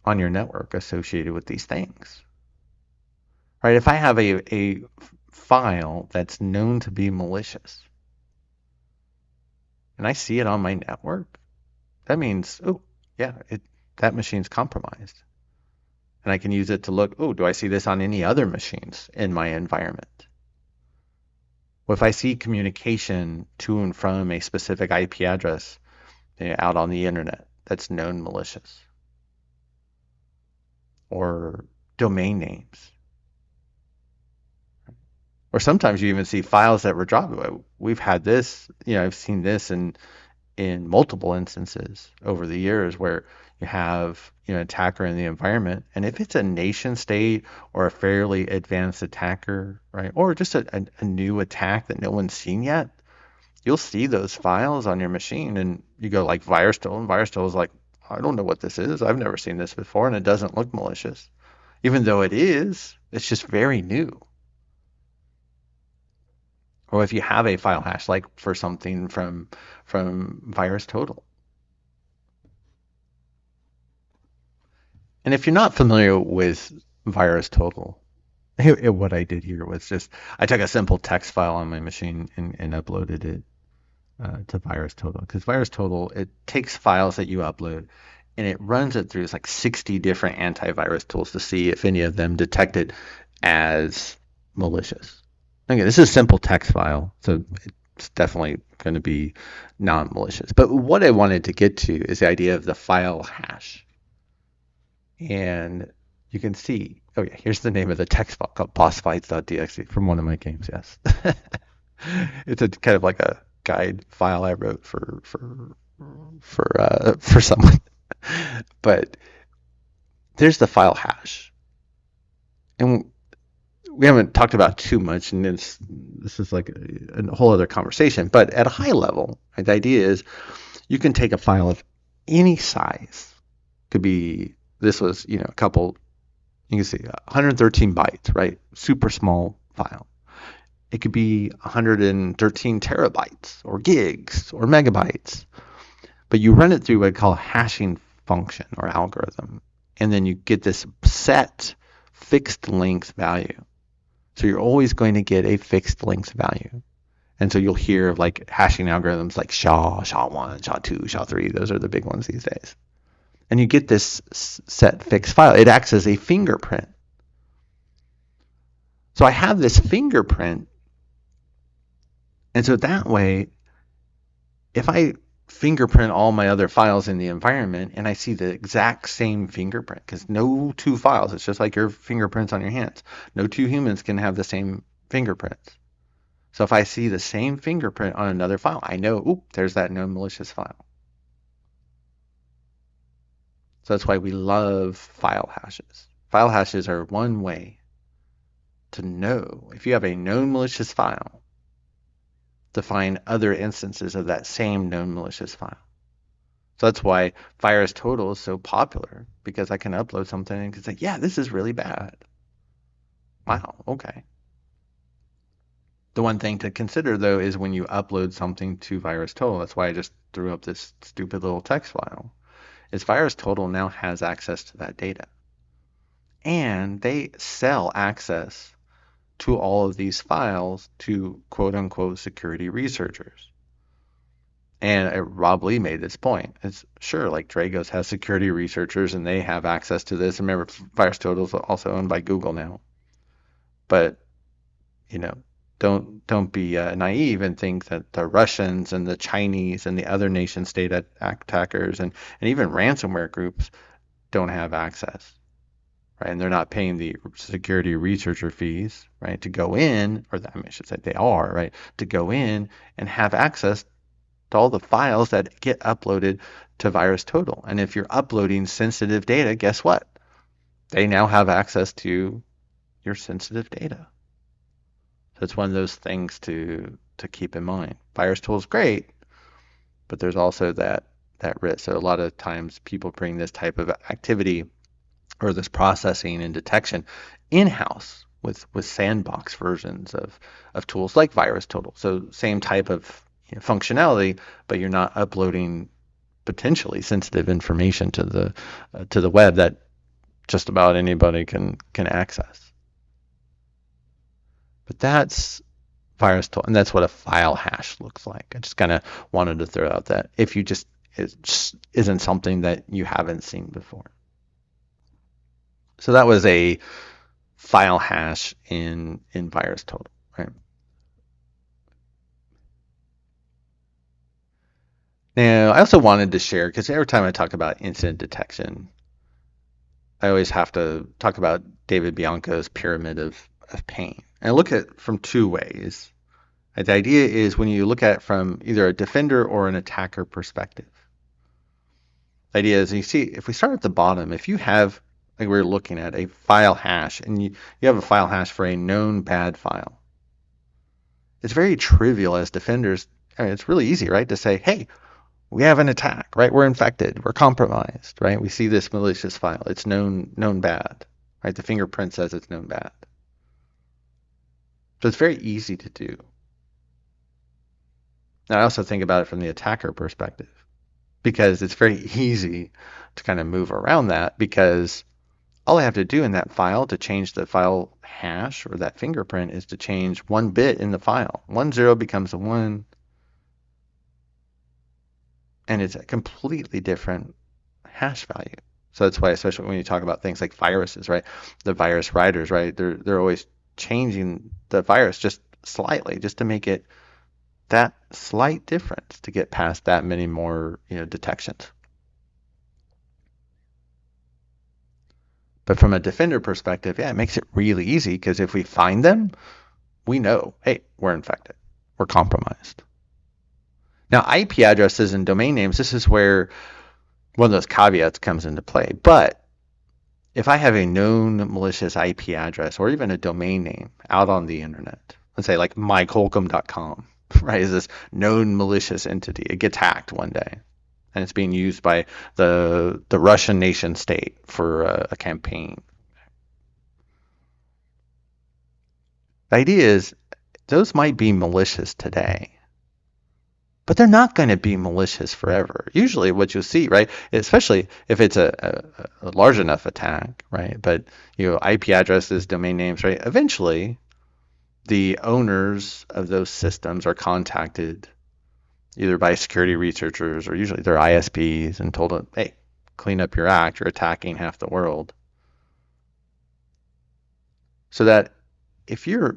on your network associated with these things. Right? If I have a file that's known to be malicious and I see it on my network, that means, oh, yeah, that machine's compromised. And I can use it to look, oh, do I see this on any other machines in my environment? Well, if I see communication to and from a specific IP address out on the internet that's known malicious, or domain names, or sometimes you even see files that were dropped. We've had this, I've seen this in multiple instances over the years where you have attacker in the environment, and if it's a nation state or a fairly advanced attacker, right, or just a new attack that no one's seen yet, you'll see those files on your machine, and you go like VirusTotal, and VirusTotal is like, I don't know what this is. I've never seen this before, and it doesn't look malicious, even though it is. It's just very new. Or if you have a file hash, like for something from VirusTotal. And if you're not familiar with VirusTotal, what I did here was just I took a simple text file on my machine and uploaded it to VirusTotal, because VirusTotal, it takes files that you upload and it runs it through like 60 different antivirus tools to see if any of them detect it as malicious. Okay, this is a simple text file, so it's definitely going to be non-malicious. But what I wanted to get to is the idea of the file hash. And you can see, oh yeah, here's the name of the text file called bossfights.txt from one of my games, yes. It's a kind of like a guide file I wrote for someone. But there's the file hash. And we haven't talked about too much, and this is like a whole other conversation. But at a high level, right, the idea is you can take a file of any size. Could be, this was, a couple, you can see 113 bytes, right? Super small file. It could be 113 terabytes or gigs or megabytes. But you run it through what I call a hashing function or algorithm. And then you get this set fixed length value. So you're always going to get a fixed length value. And so you'll hear of like hashing algorithms like SHA-1, SHA-2, SHA-3. Those are the big ones these days. And you get this set fixed file. It acts as a fingerprint. So I have this fingerprint. And so that way, if I fingerprint all my other files in the environment and I see the exact same fingerprint, because no two files, it's just like your fingerprints on your hands. No two humans can have the same fingerprints. So if I see the same fingerprint on another file, I know, oop, there's that known malicious file. So that's why we love file hashes. File hashes are one way to know if you have a known malicious file, to find other instances of that same known malicious file. So that's why VirusTotal is so popular, because I can upload something and can say, yeah, this is really bad. Wow, okay. The one thing to consider, though, is when you upload something to VirusTotal, that's why I just threw up this stupid little text file, is VirusTotal now has access to that data. And they sell access to all of these files to quote-unquote security researchers. And Rob Lee made this point. It's sure, like Dragos has security researchers and they have access to this. Remember, VirusTotal is also owned by Google now. But, don't be naive and think that the Russians and the Chinese and the other nation state attackers and even ransomware groups don't have access, right? And they're not paying the security researcher fees, right, to go in, or I should say they are, right, to go in and have access to all the files that get uploaded to VirusTotal. And if you're uploading sensitive data, guess what? They now have access to your sensitive data. So it's one of those things to keep in mind. VirusTotal is great, but there's also that risk. So a lot of times people bring this type of activity or this processing and detection in-house with sandbox versions of tools like VirusTotal. So same type of functionality, but you're not uploading potentially sensitive information to the web that just about anybody can access. But that's VirusTotal, and that's what a file hash looks like. I just kind of wanted to throw out that if you it just isn't something that you haven't seen before. So that was a file hash in VirusTotal, right? Now, I also wanted to share, because every time I talk about incident detection, I always have to talk about David Bianco's pyramid of pain. And I look at it from two ways. The idea is when you look at it from either a defender or an attacker perspective. The idea is, you see, if we start at the bottom, if you have, like we're looking at, a file hash, and you have a file hash for a known bad file, it's very trivial as defenders. I mean, it's really easy, right, to say, hey, we have an attack, right? We're infected, we're compromised, right? We see this malicious file, it's known bad, right? The fingerprint says it's known bad. So it's very easy to do. Now, I also think about it from the attacker perspective, because it's very easy to kind of move around that, because all I have to do in that file to change the file hash or that fingerprint is to change one bit in the file. 1 0 becomes a 1, and it's a completely different hash value. So that's why, especially when you talk about things like viruses, right? The virus writers, right? They're always changing the virus just slightly, just to make it that slight difference to get past that many more, detections. But from a defender perspective, yeah, it makes it really easy, because if we find them, we know, hey, we're infected, we're compromised. Now, IP addresses and domain names, this is where one of those caveats comes into play. But if I have a known malicious IP address or even a domain name out on the internet, let's say like mycolcom.com, right, is this known malicious entity. It gets hacked one day, and it's being used by the Russian nation state for a campaign. The idea is those might be malicious today, but they're not going to be malicious forever. Usually what you'll see, right, especially if it's a large enough attack, right, but IP addresses, domain names, right, eventually the owners of those systems are contacted either by security researchers or usually they're ISPs and told them, hey, clean up your act, you're attacking half the world. So that if you're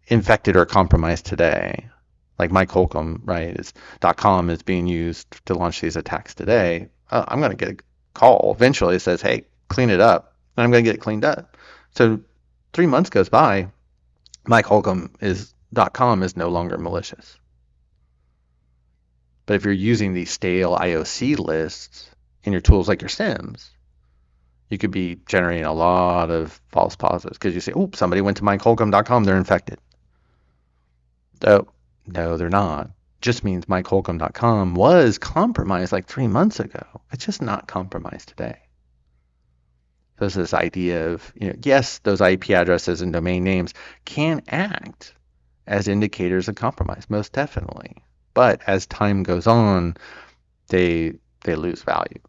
infected or compromised today, like mycolcom, right, .com is being used to launch these attacks today, I'm going to get a call eventually that says, hey, clean it up, and I'm going to get it cleaned up. So 3 months goes by, mycolcom.com is no longer malicious. But if you're using these stale IOC lists in your tools like your SIMs, you could be generating a lot of false positives, because you say, oh, somebody went to mycolcom.com, they're infected. Oh, no, they're not. Just means mycolcom.com was compromised like 3 months ago. It's just not compromised today. So there's this idea of, yes, those IP addresses and domain names can act as indicators of compromise, most definitely. But as time goes on, they lose value.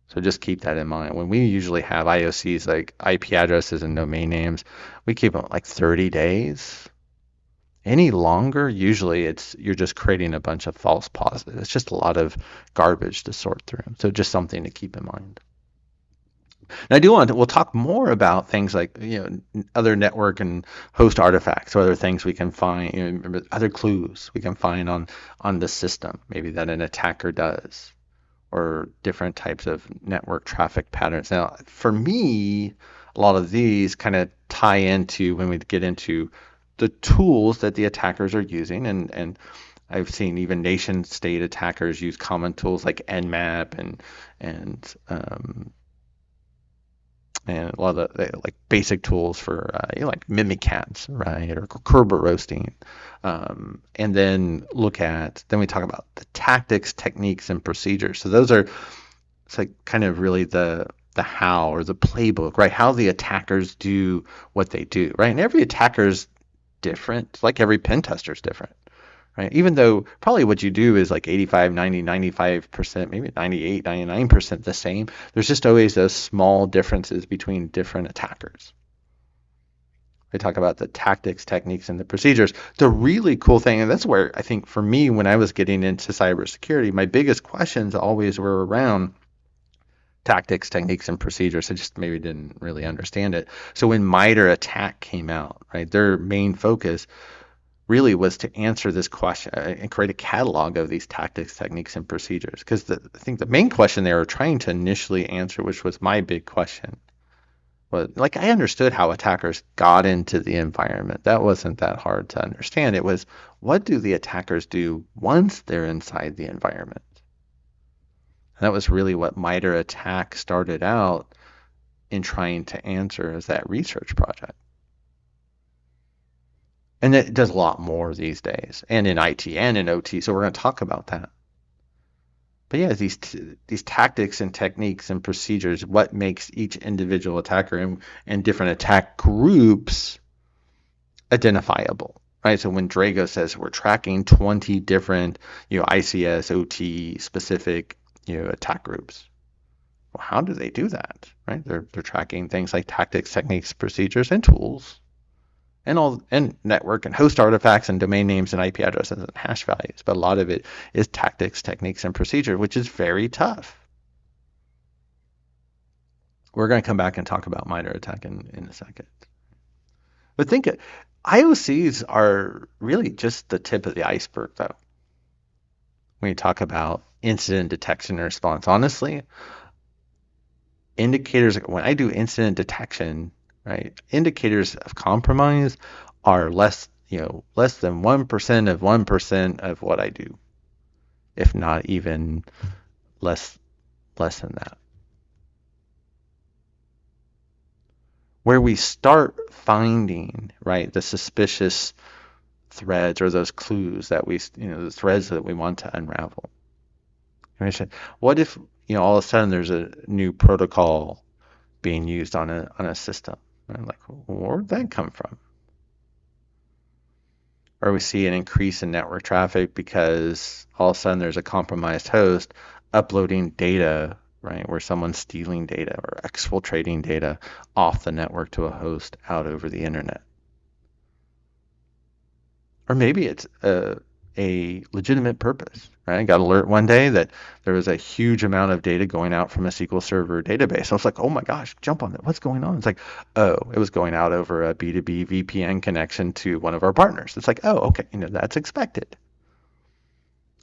So just keep that in mind. When we usually have IOCs like IP addresses and domain names, we keep them like 30 days. Any longer, usually you're just creating a bunch of false positives. It's just a lot of garbage to sort through. So just something to keep in mind. And we'll talk more about things like, other network and host artifacts, or other things we can find, other clues we can find on the system, maybe that an attacker does, or different types of network traffic patterns. Now, for me, a lot of these kind of tie into when we get into the tools that the attackers are using, and I've seen even nation state attackers use common tools like Nmap and a lot of the like basic tools for like Mimikatz, right, or Kerber roasting, and then we talk about the tactics, techniques, and procedures. So it's like kind of really the how, or the playbook, right? How the attackers do what they do, right? And every attacker's different, like every pen tester's different, right? Even though probably what you do is like 85, 90, 95%, maybe 98, 99% the same, there's just always those small differences between different attackers. I talk about the tactics, techniques, and the procedures. The really cool thing, and that's where I think for me, when I was getting into cybersecurity, my biggest questions always were around tactics, techniques, and procedures. I just maybe didn't really understand it. So when MITRE attack came out, right, their main focus really was to answer this question and create a catalog of these tactics, techniques, and procedures. Because I think the main question they were trying to initially answer, which was my big question, was like I understood how attackers got into the environment. That wasn't that hard to understand. It was what do the attackers do once they're inside the environment? And that was really what MITRE attack started out in trying to answer as that research project. And it does a lot more these days, and in IT and in OT. So we're going to talk about that. But yeah, these tactics and techniques and procedures, what makes each individual attacker and different attack groups identifiable, right? So when Drago says we're tracking 20 different, ICS, OT specific, attack groups, well, how do they do that, right? They're tracking things like tactics, techniques, procedures, and tools, and network and host artifacts and domain names and IP addresses and hash values. But a lot of it is tactics, techniques, and procedure, which is very tough. We're going to come back and talk about MITRE attack in a second. But think IOCs are really just the tip of the iceberg, though. When you talk about incident detection and response, honestly, indicators, when I do incident detection, right, indicators of compromise are less than 1% of 1% of what I do, if not even less than that. Where we start finding, right, the suspicious threads or those clues that the threads that we want to unravel. What if, all of a sudden there's a new protocol being used on a system? Right? Like, where'd that come from? Or we see an increase in network traffic because all of a sudden there's a compromised host uploading data, right, where someone's stealing data or exfiltrating data off the network to a host out over the internet. Or maybe it's a legitimate purpose, right? I got an alert one day that there was a huge amount of data going out from a SQL Server database. I was like, oh my gosh, jump on that. What's going on? It's like, oh, it was going out over a B2B VPN connection to one of our partners. It's like, oh, okay, that's expected.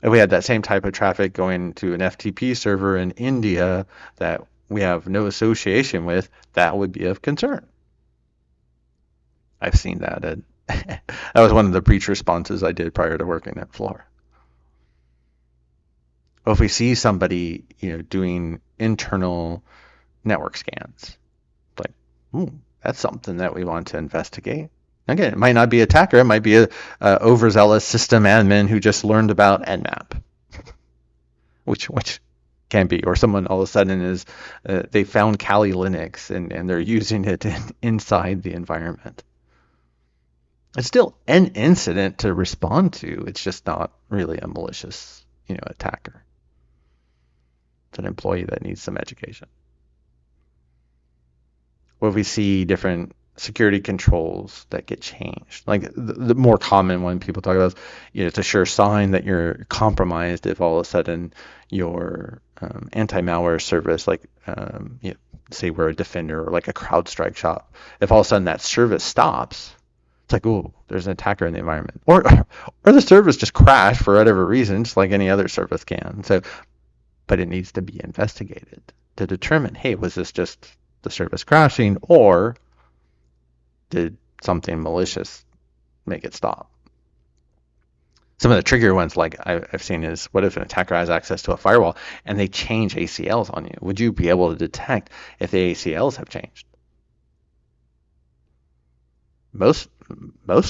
If we had that same type of traffic going to an FTP server in India that we have no association with, that would be of concern. I've seen that. That was one of the breach responses I did prior to working at Floor. Well, if we see somebody, doing internal network scans, like, that's something that we want to investigate. Again, it might not be an attacker. It might be a overzealous system admin who just learned about Nmap, which can be, or someone all of a sudden is they found Kali Linux and they're using it inside the environment. It's still an incident to respond to. It's just not really a malicious, attacker. It's an employee that needs some education. Where we see different security controls that get changed. Like the more common one people talk about is, it's a sure sign that you're compromised if all of a sudden your anti-malware service, like say we're a defender or like a CrowdStrike shop, if all of a sudden that service stops, it's like, oh, there's an attacker in the environment, or the service just crashed for whatever reason, just like any other service can. So, but it needs to be investigated to determine, hey, was this just the service crashing, or did something malicious make it stop? Some of the trigger ones, like I've seen, is what if an attacker has access to a firewall and they change ACLs on you? Would you be able to detect if the ACLs have changed? Most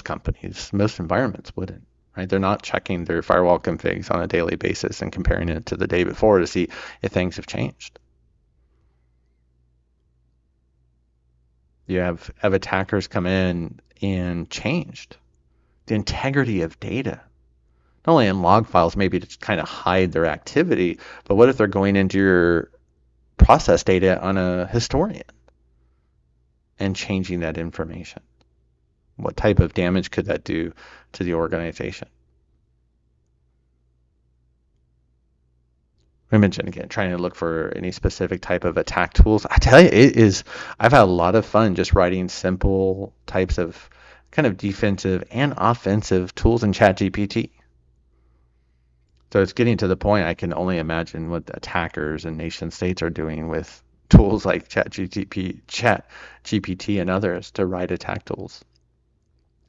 companies, most environments wouldn't, right? They're not checking their firewall configs on a daily basis and comparing it to the day before to see if things have changed. You have attackers come in and changed the integrity of data. Not only in log files, maybe to kind of hide their activity, but what if they're going into your process data on a historian and changing that information? What type of damage could that do to the organization? We mentioned again trying to look for any specific type of attack tools. I tell you, I've had a lot of fun just writing simple types of kind of defensive and offensive tools in ChatGPT. So it's getting to the point I can only imagine what attackers and nation states are doing with tools like ChatGPT and others to write attack tools.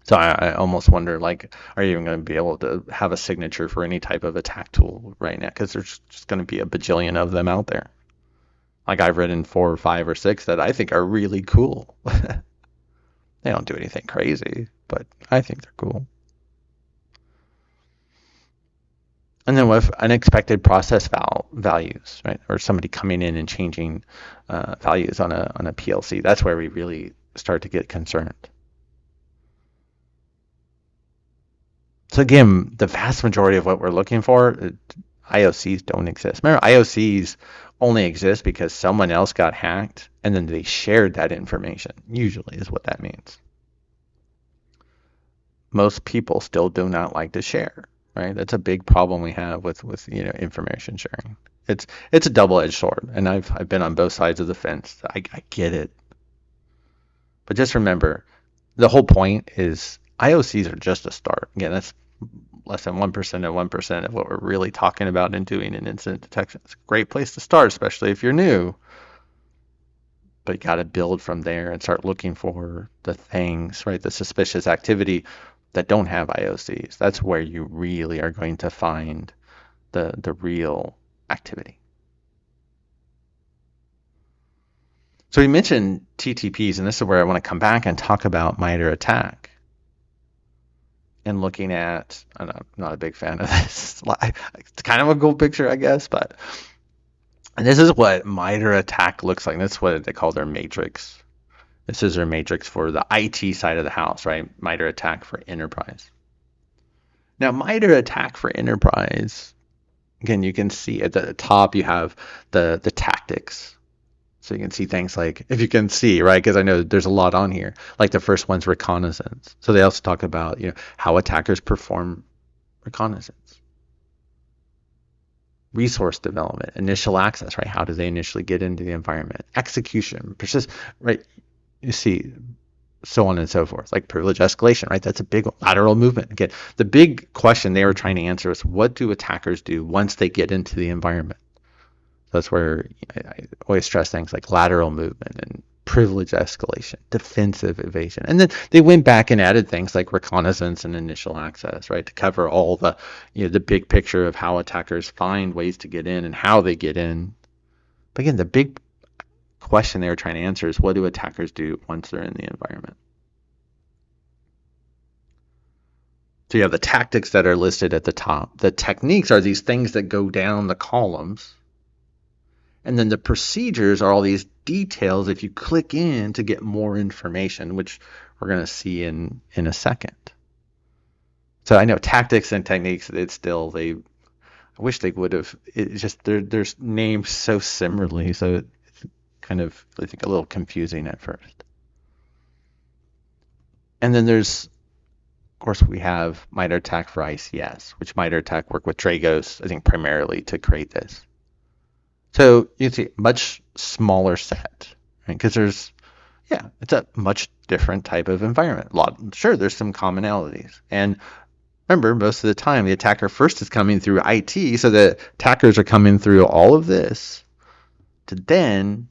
So I almost wonder, like, are you even going to be able to have a signature for any type of attack tool right now? Because there's just going to be a bajillion of them out there. Like I've written 4 or 5 or 6 that I think are really cool. They don't do anything crazy, but I think they're cool. And then with unexpected process values, right? Or somebody coming in and changing values on a PLC. That's where we really start to get concerned. So again, the vast majority of what we're looking for, IOCs don't exist. Remember, IOCs only exist because someone else got hacked and then they shared that information, usually is what that means. Most people still do not like to share, right? That's a big problem we have with information sharing. It's a double-edged sword, and I've been on both sides of the fence. I get it. But just remember, the whole point is IOCs are just a start. Again, that's less than 1% of 1% of what we're really talking about in doing an incident detection. It's a great place to start, especially if you're new. But you got to build from there and start looking for the things, right? The suspicious activity that don't have IOCs. That's where you really are going to find the real activity. So we mentioned TTPs, and this is where I want to come back and talk about MITRE ATT&CK. And looking at, I'm not a big fan of this. It's kind of a cool picture, I guess, but and this is what MITRE ATT&CK looks like. That's what they call their matrix. This is their matrix for the IT side of the house, right? MITRE ATT&CK for enterprise. Now, MITRE ATT&CK for enterprise, again, you can see at the top you have the tactics. So you can see things like, if you can see, right? Because I know there's a lot on here. Like the first one's reconnaissance. So they also talk about, how attackers perform reconnaissance. Resource development, initial access, right? How do they initially get into the environment? Execution, persist, right? You see, so on and so forth, like privilege escalation, right? That's a big lateral movement. Again, the big question they were trying to answer is, what do attackers do once they get into the environment? That's where I always stress things like lateral movement and privilege escalation, defensive evasion. And then they went back and added things like reconnaissance and initial access, right, to cover all the, the big picture of how attackers find ways to get in and how they get in. But again, the big question they were trying to answer is, what do attackers do once they're in the environment? So you have the tactics that are listed at the top. The techniques are these things that go down the columns. And then the procedures are all these details if you click in to get more information, which we're going to see in a second. So I know tactics and techniques, I wish they would have, it's just, there's names so similarly, so it's kind of, I think, a little confusing at first. And then there's, of course, we have MITRE ATT&CK for ICS, which MITRE ATT&CK work with Dragos, I think, primarily to create this. So you can see much smaller set, right? Because it's a much different type of environment. Sure, there's some commonalities. And remember, most of the time, the attacker first is coming through IT, so the attackers are coming through all of this to then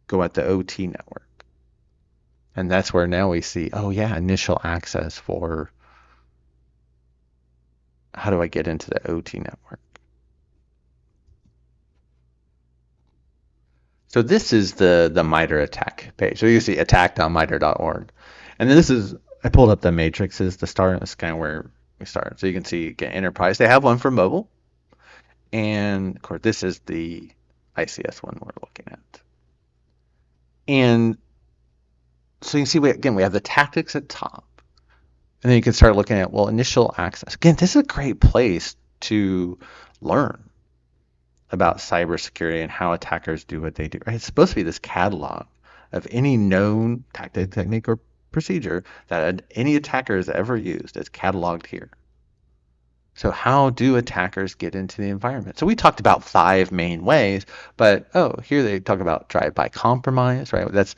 go at the OT network. And that's where now we see, initial access for how do I get into the OT network? So this is the MITRE ATT&CK page. So you see attack.mitre.org. And then I pulled up the matrices to start. That's kind of where we start. So you can see, again, enterprise. They have one for mobile. And of course, this is the ICS one we're looking at. And so you can see, we have the tactics at top. And then you can start looking at, initial access. Again, this is a great place to learn about cybersecurity and how attackers do what they do. Right? It's supposed to be this catalog of any known tactic, technique, or procedure that any attacker has ever used. It's cataloged here. So how do attackers get into the environment? So we talked about 5 main ways, but here they talk about drive-by compromise, right? That's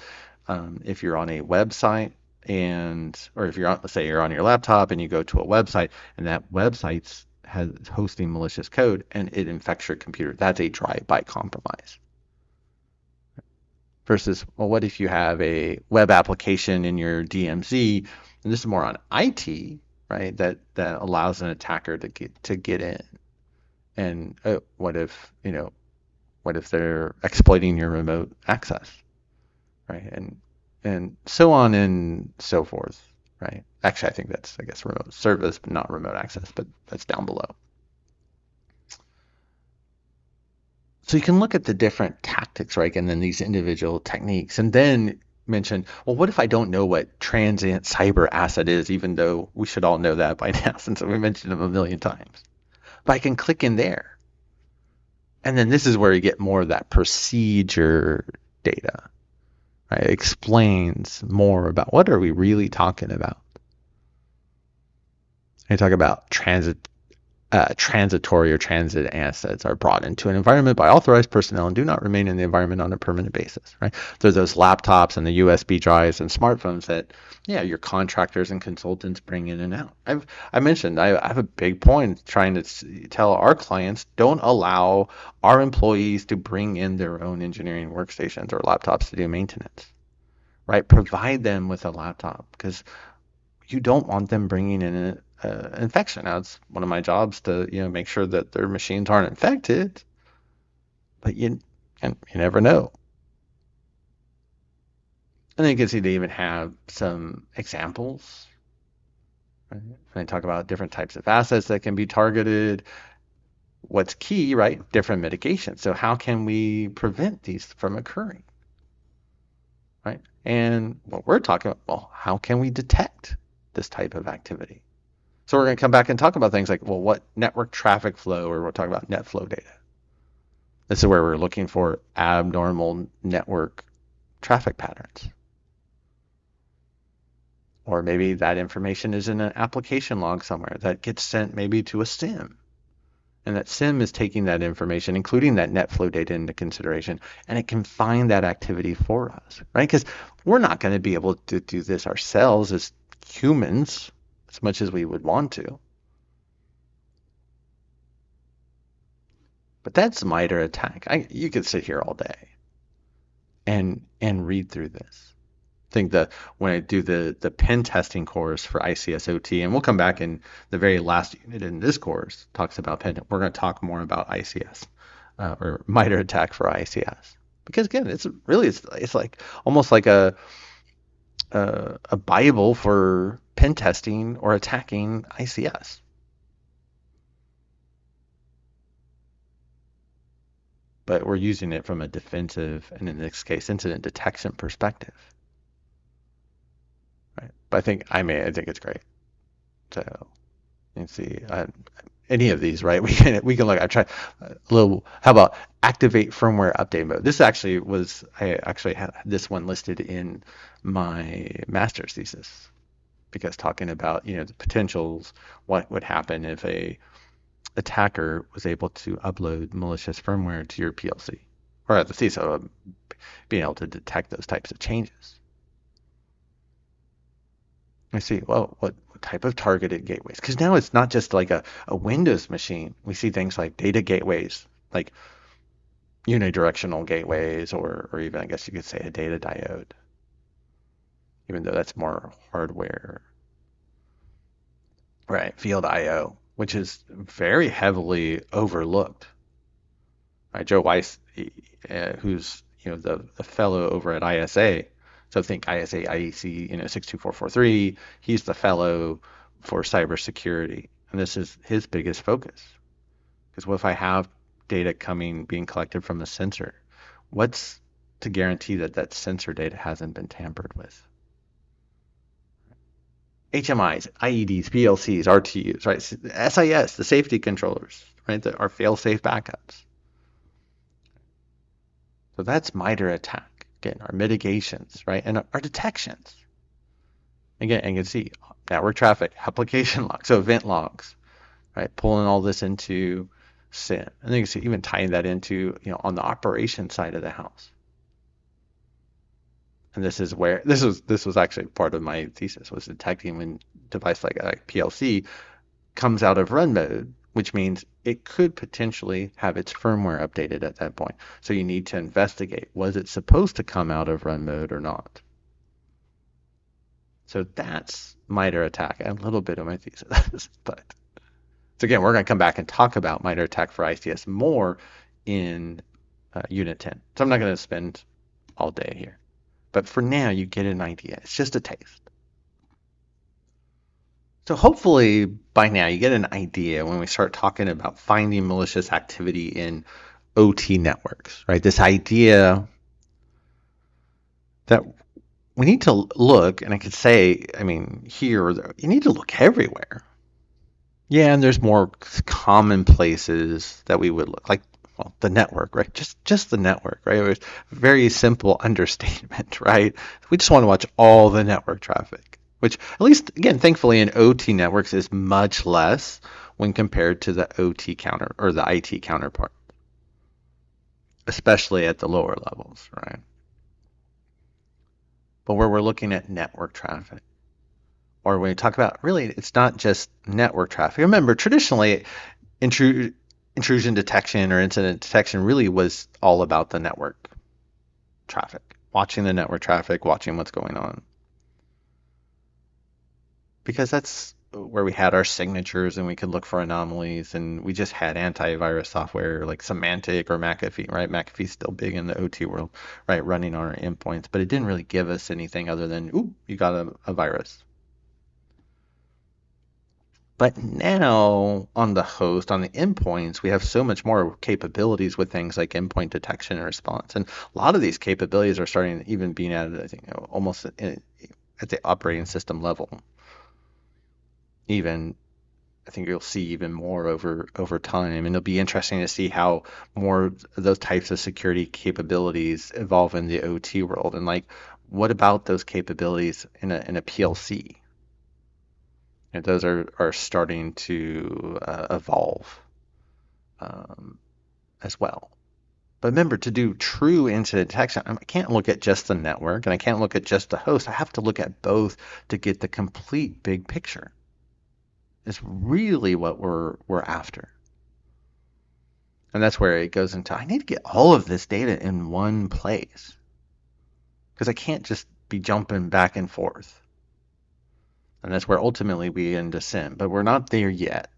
if you're on a website or if you're on, let's say you're on your laptop and you go to a website and that website's has hosting malicious code and it infects your computer. That's a drive-by compromise. Versus, well, what if you have a web application in your DMZ, and this is more on IT, right? That allows an attacker to get in. And what if they're exploiting your remote access, right? And so on and so forth, right? Actually, I think that's, I guess, remote service, but not remote access, but that's down below. So you can look at the different tactics, right? And then these individual techniques, and then mention, well, what if I don't know what transient cyber asset is, even though we should all know that by now since we mentioned them a million times. But I can click in there. And then this is where you get more of that procedure data, right? It explains more about what are we really talking about. I talk about transitory or transit assets are brought into an environment by authorized personnel and do not remain in the environment on a permanent basis, right? There's those laptops and the USB drives and smartphones that, your contractors and consultants bring in and out. I mentioned I have a big point trying to tell our clients, don't allow our employees to bring in their own engineering workstations or laptops to do maintenance, right? Provide them with a laptop because you don't want them bringing in infection. Now, it's one of my jobs to make sure that their machines aren't infected, but you never know. And then you can see they even have some examples. Right? When I talk about different types of assets that can be targeted, what's key, right? Different mitigation. So how can we prevent these from occurring, right? And what we're talking about, well, how can we detect this type of activity? So we're going to come back and talk about things like, well, what network traffic flow, or we'll talk about net flow data. This is where we're looking for abnormal network traffic patterns. Or maybe that information is in an application log somewhere that gets sent maybe to a SIM. And that SIM is taking that information, including that net flow data, into consideration, and it can find that activity for us, right? Because we're not going to be able to do this ourselves as humans as much as we would want to. But that's MITRE attack. You could sit here all day and read through this. I think that when I do the pen testing course for ICS OT, and we'll come back in the very last unit in this course, talks about pen. We're going to talk more about ICS or MITRE attack for ICS, because again, it's like almost like a Bible for pen testing or attacking ICS. But we're using it from a defensive, and in this case, incident detection perspective. Right? But I think it's great. So you can see any of these, right? We can look. I try a little. How about activate firmware update mode? This actually was, I actually had this one listed in my master's thesis, because talking about the potentials, what would happen if a attacker was able to upload malicious firmware to your PLC, or at the CISO being able to detect those types of changes. I see, well, what type of targeted gateways? Because now it's not just like a Windows machine. We see things like data gateways, like unidirectional gateways, or even, I guess you could say, a data diode, even though that's more hardware. Right, field IO, which is very heavily overlooked. Right, Joe Weiss, who's the fellow over at ISA. So think ISA IEC 62443. He's the fellow for cybersecurity, and this is his biggest focus. Because what if I have data being collected from a sensor? What's to guarantee that that sensor data hasn't been tampered with? HMIs, IEDs, PLCs, RTUs, right? SIS, the safety controllers, right? Our fail-safe backups. So that's MITRE attack. Again, our mitigations, right? And our detections. Again, and you can see network traffic, application logs, so event logs, right? Pulling all this into SIM. And then you can see even tying that into, on the operation side of the house. And this is where this was actually part of my thesis, was detecting when device like a PLC comes out of run mode, which means it could potentially have its firmware updated at that point. So you need to investigate, was it supposed to come out of run mode or not? So that's MITRE attack, a little bit of my thesis. But so again, we're going to come back and talk about MITRE attack for ICS more in Unit 10. So I'm not going to spend all day here. But for now, you get an idea. It's just a taste. So hopefully by now you get an idea when we start talking about finding malicious activity in OT networks, right? This idea that we need to look, and I could say, here or there, you need to look everywhere. Yeah, and there's more common places that we would look, like, well, the network, right? Just the network, right? It was a very simple understatement, right? We just want to watch all the network traffic, which at least, again, thankfully in OT networks is much less when compared to the OT counter or the IT counterpart, especially at the lower levels, right? But where we're looking at network traffic, or when we talk about, really, it's not just network traffic. Remember, traditionally, intrusion detection or incident detection really was all about the network traffic, watching the network traffic, watching what's going on. Because that's where we had our signatures and we could look for anomalies, and we just had antivirus software like Symantec or McAfee, right? McAfee's still big in the OT world, right? Running on our endpoints, but it didn't really give us anything other than, ooh, you got a virus. But now on the host, on the endpoints, we have so much more capabilities with things like endpoint detection and response. And a lot of these capabilities are starting even being added, I think, almost at the operating system level. Even, I think you'll see even more over time. And it'll be interesting to see how more of those types of security capabilities evolve in the OT world. And like, what about those capabilities in a PLC? And those are starting to evolve as well. But remember, to do true incident detection, I can't look at just the network and I can't look at just the host. I have to look at both to get the complete big picture. It's really what we're after. And that's where it goes into, I need to get all of this data in one place, because I can't just be jumping back and forth. And that's where ultimately we end a SIM, but we're not there yet.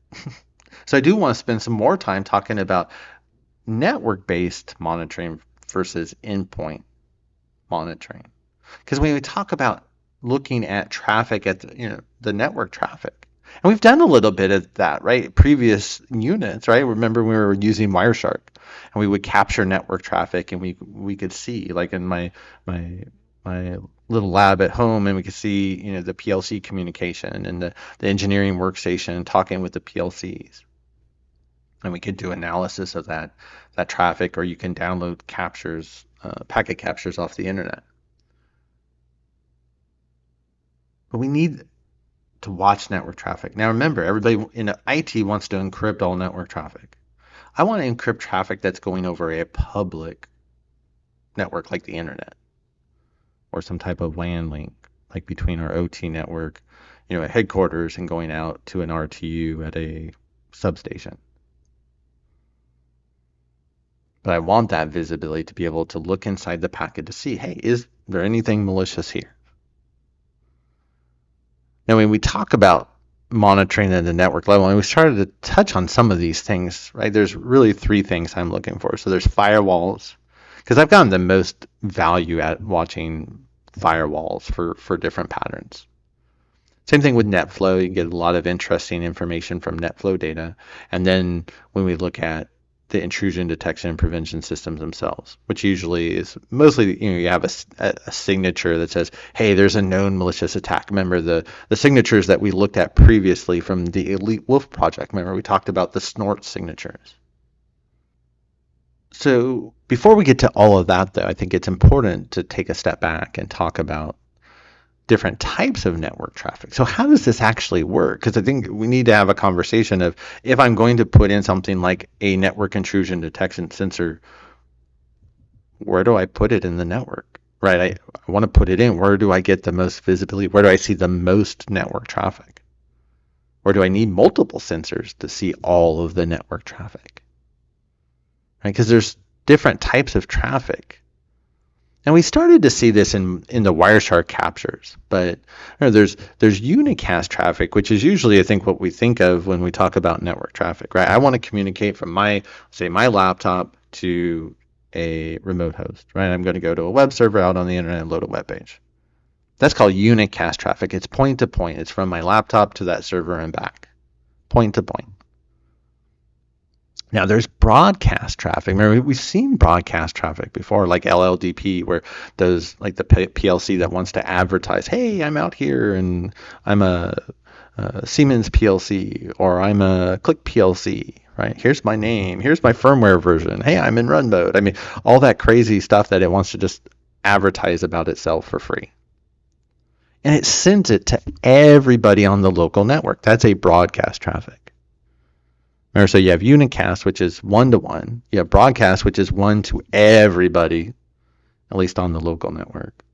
So I do want to spend some more time talking about network-based monitoring versus endpoint monitoring. Because when we talk about looking at traffic at the network traffic, and we've done a little bit of that, right? Previous units, right? Remember we were using Wireshark, and we would capture network traffic, and we could see, like in my little lab at home, and we could see the PLC communication and the engineering workstation talking with the PLCs, and we could do analysis of that traffic, or you can download captures, packet captures off the internet. But we need to watch network traffic. Now remember, everybody in IT wants to encrypt all network traffic. I want to encrypt traffic that's going over a public network like the internet, or some type of LAN link, like between our OT network, at headquarters, and going out to an RTU at a substation. But I want that visibility to be able to look inside the packet to see, hey, is there anything malicious here? Now, when we talk about monitoring at the network level, and we started to touch on some of these things, right? There's really three things I'm looking for. So there's firewalls, because I've gotten the most value at watching firewalls for different patterns. Same thing with NetFlow. You get a lot of interesting information from NetFlow data. And then when we look at the intrusion detection and prevention systems themselves, which usually is mostly, you have a signature that says, hey, there's a known malicious attack. Remember the signatures that we looked at previously from the Elite Wolf project. Remember we talked about the snort signatures. So before we get to all of that, though, I think it's important to take a step back and talk about different types of network traffic. So how does this actually work? Because I think we need to have a conversation of, if I'm going to put in something like a network intrusion detection sensor, where do I put it in the network? Right? I want to put it in. Where do I get the most visibility? Where do I see the most network traffic? Or do I need multiple sensors to see all of the network traffic? Right? Because there's different types of traffic. And we started to see this in the Wireshark captures, but there's unicast traffic, which is usually, I think, what we think of when we talk about network traffic, right? I want to communicate from my laptop to a remote host, right? I'm going to go to a web server out on the internet and load a web page. That's called unicast traffic. It's point to point. It's from my laptop to that server and back, point to point. Now there's broadcast traffic. Remember, we've seen broadcast traffic before, like LLDP, where those, like the PLC that wants to advertise, hey, I'm out here and I'm a Siemens PLC, or I'm a Click PLC, right? Here's my name. Here's my firmware version. Hey, I'm in run mode. I mean, all that crazy stuff that it wants to just advertise about itself for free. And it sends it to everybody on the local network. That's a broadcast traffic. Remember, so you have unicast, which is one-to-one. You have broadcast, which is one to everybody, at least on the local network.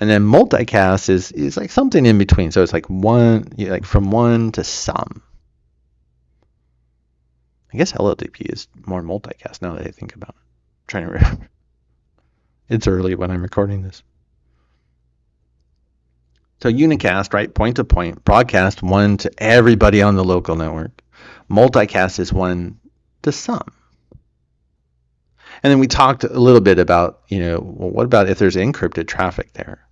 And then multicast is like something in between. So it's like one, like from one to some. I guess LLDP is more multicast now that I think about it. I'm trying to remember. It's early when I'm recording this. So unicast, right, point to point. Broadcast, one to everybody on the local network. Multicast is one to some. And then we talked a little bit about, well, what about if there's encrypted traffic there?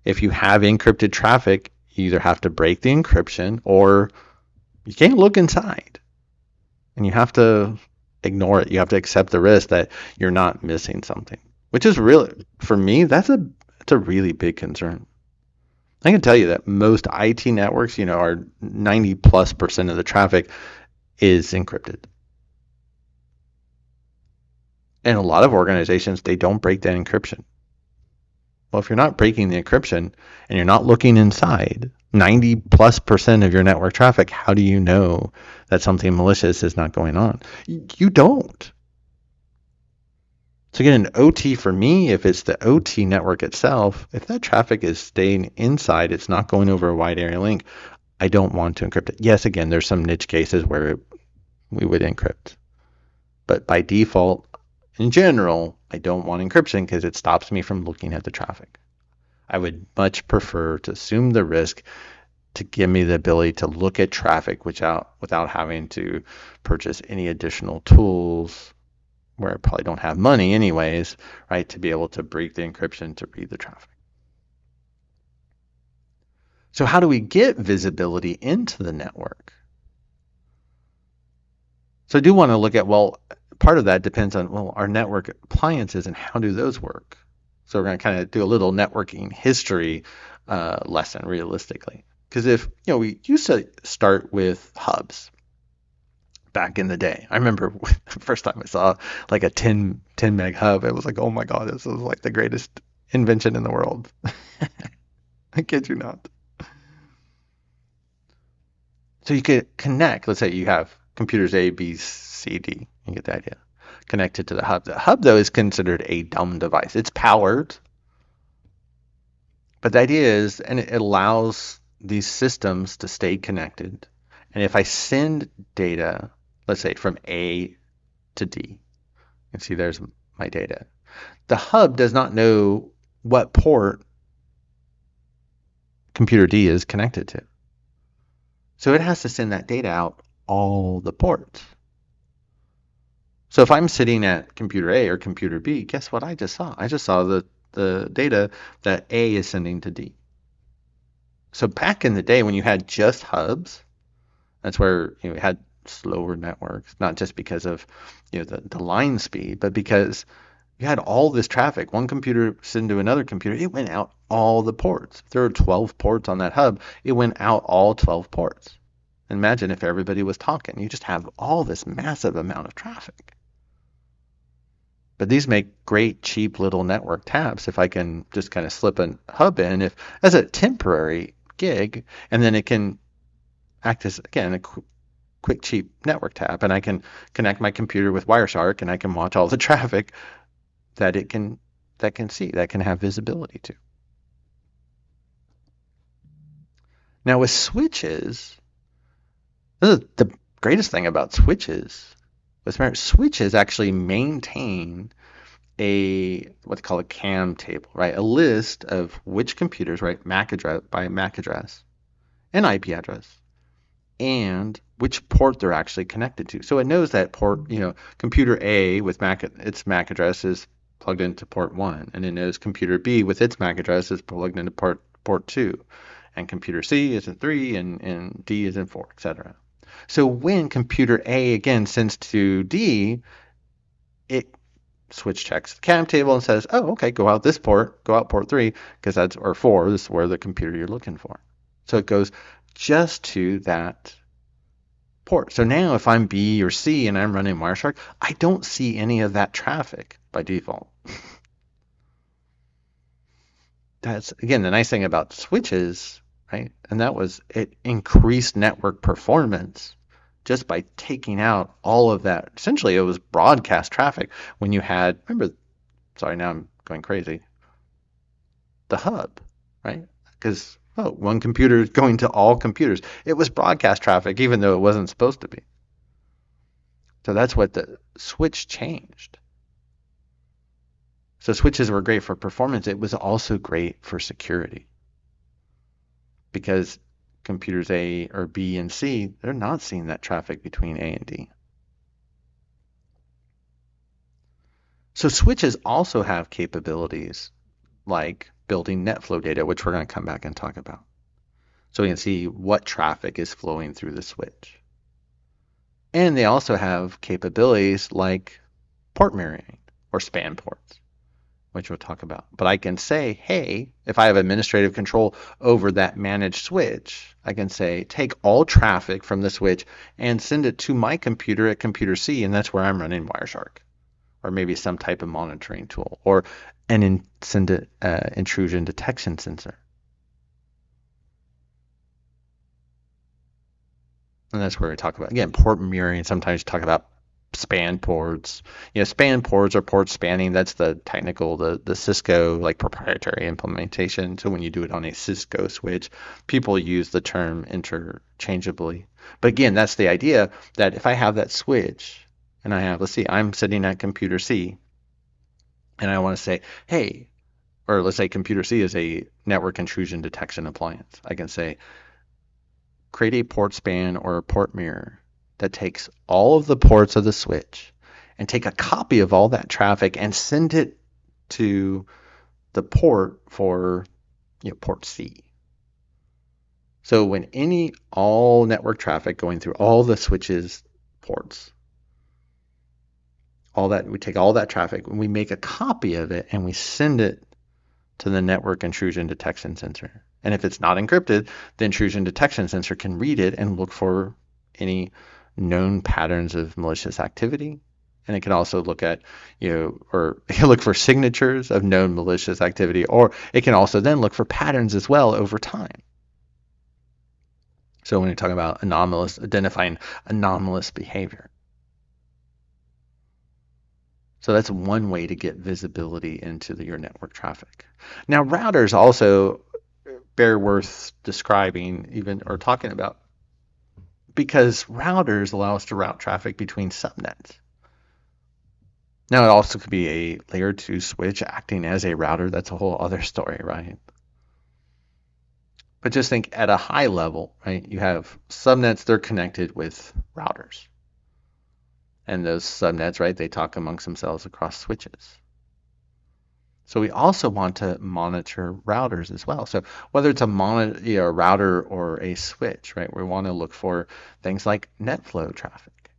If you have encrypted traffic, you either have to break the encryption or you can't look inside. And you have to ignore it. You have to accept the risk that you're not missing something, which is really, for me, that's a really big concern. I can tell you that most IT networks, are 90+% of the traffic is encrypted. And a lot of organizations, they don't break that encryption. Well, if you're not breaking the encryption and you're not looking inside 90+% of your network traffic, how do you know that something malicious is not going on? You don't. So again, an OT for me, if it's the OT network itself, if that traffic is staying inside, it's not going over a wide area link, I don't want to encrypt it. Yes, again, there's some niche cases where we would encrypt. But by default, in general, I don't want encryption because it stops me from looking at the traffic. I would much prefer to assume the risk to give me the ability to look at traffic without having to purchase any additional tools where I probably don't have money anyways, right, to be able to break the encryption to read the traffic. So how do we get visibility into the network? So I do want to look at, part of that depends on, our network appliances and how do those work? So we're going to kind of do a little networking history lesson realistically. Because if, we used to start with hubs back in the day. I remember the first time I saw like a 10 meg hub, it was like, oh my God, this is like the greatest invention in the world. I kid you not. So you could connect, let's say you have computers A, B, C, D, you get the idea, connected to the hub. The hub, though, is considered a dumb device. It's powered, but the idea is, and it allows these systems to stay connected. And if I send data, let's say from A to D, you can see there's my data. The hub does not know what port computer D is connected to. So it has to send that data out all the ports. So if I'm sitting at computer A or computer B, guess what I just saw? I just saw the data that A is sending to D. So back in the day when you had just hubs, that's where you had slower networks, not just because of the line speed, but because you had all this traffic. One computer sent to another computer, it went out all the ports. If there were 12 ports on that hub, it went out all 12 ports. Imagine if everybody was talking. You just have all this massive amount of traffic. But these make great, cheap little network taps if I can just kind of slip a hub in if as a temporary gig, and then it can act as, again, a quick, cheap network tap, and I can connect my computer with Wireshark, and I can watch all the traffic that it can see, that can have visibility to. Now with switches, this is the greatest thing about switches. Switches actually maintain what they call a CAM table, right? A list of which computers, right, MAC address by MAC address and IP address, and which port they're actually connected to. So it knows that port, computer A with its MAC address is plugged into port 1, and it knows computer B with its MAC address is plugged into port 2, and computer C is in 3, and D is in 4, etc. So when computer A again sends to D, it switch checks the CAM table and says, oh, okay, go out port 3, because that's, or 4, this is where the computer you're looking for. So it goes just to that port. So now if I'm B or C and I'm running Wireshark, I don't see any of that traffic by default. That's, again, the nice thing about switches, right? And that was, it increased network performance just by taking out all of that. Essentially, it was broadcast traffic when you had, remember, sorry, now I'm going crazy, the hub, right? Because, one computer is going to all computers. It was broadcast traffic, even though it wasn't supposed to be. So that's what the switch changed. So switches were great for performance. It was also great for security, because computers A or B and C, they're not seeing that traffic between A and D. So switches also have capabilities like building NetFlow data, which we're going to come back and talk about. So we can see what traffic is flowing through the switch. And they also have capabilities like port mirroring or span ports, which we'll talk about. But I can say, hey, if I have administrative control over that managed switch, I can say, take all traffic from the switch and send it to my computer at computer C, and that's where I'm running Wireshark, or maybe some type of monitoring tool, or send it intrusion detection sensor. And that's where we talk about, again, port mirroring. Sometimes you talk about span ports. Span ports or port spanning, that's the technical, the Cisco like proprietary implementation. So when you do it on a Cisco switch, people use the term interchangeably. But again, that's the idea that if I have that switch and let's see, I'm sitting at computer C and I want to say, hey, or let's say computer C is a network intrusion detection appliance. I can say, create a port span or a port mirror that takes all of the ports of the switch and take a copy of all that traffic and send it to the port for port C. So when all network traffic going through all the switches ports, we take all that traffic and we make a copy of it and we send it to the network intrusion detection sensor. And if it's not encrypted, the intrusion detection sensor can read it and look for any known patterns of malicious activity. And it can also look at, or it can look for signatures of known malicious activity, or it can also then look for patterns as well over time. So when you're talking about identifying anomalous behavior. So that's one way to get visibility into your network traffic. Now, routers also bear worth describing even or talking about, because routers allow us to route traffic between subnets. Now, it also could be a layer 2 switch acting as a router. That's a whole other story, right? But just think at a high level, right? You have subnets, they're connected with routers. And those subnets, right, they talk amongst themselves across switches. So we also want to monitor routers as well. So whether it's a router or a switch, right, we want to look for things like NetFlow traffic.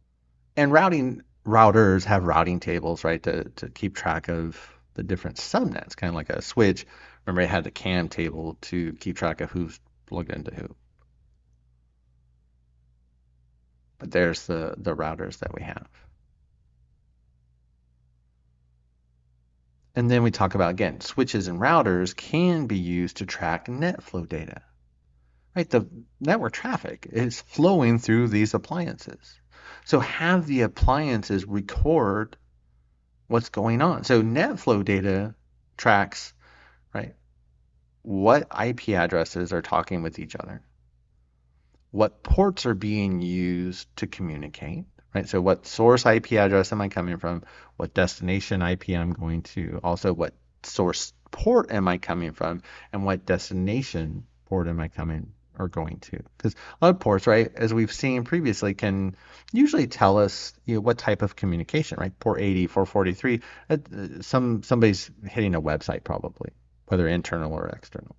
And routers have routing tables, right, to keep track of the different subnets, kind of like a switch. Remember, it had the CAM table to keep track of who's plugged into who. But there's the routers that we have. And then we talk about, again, switches and routers can be used to track net flow data, right? The network traffic is flowing through these appliances. So have the appliances record what's going on. So net flow data tracks, right, what IP addresses are talking with each other, what ports are being used to communicate, right? So what source IP address am I coming from? What destination IP I'm going to? Also, what source port am I coming from? And what destination port am I coming or going to? Because a lot of ports, right, as we've seen previously, can usually tell us, what type of communication, right? Port 80, 443, somebody's hitting a website probably, whether internal or external.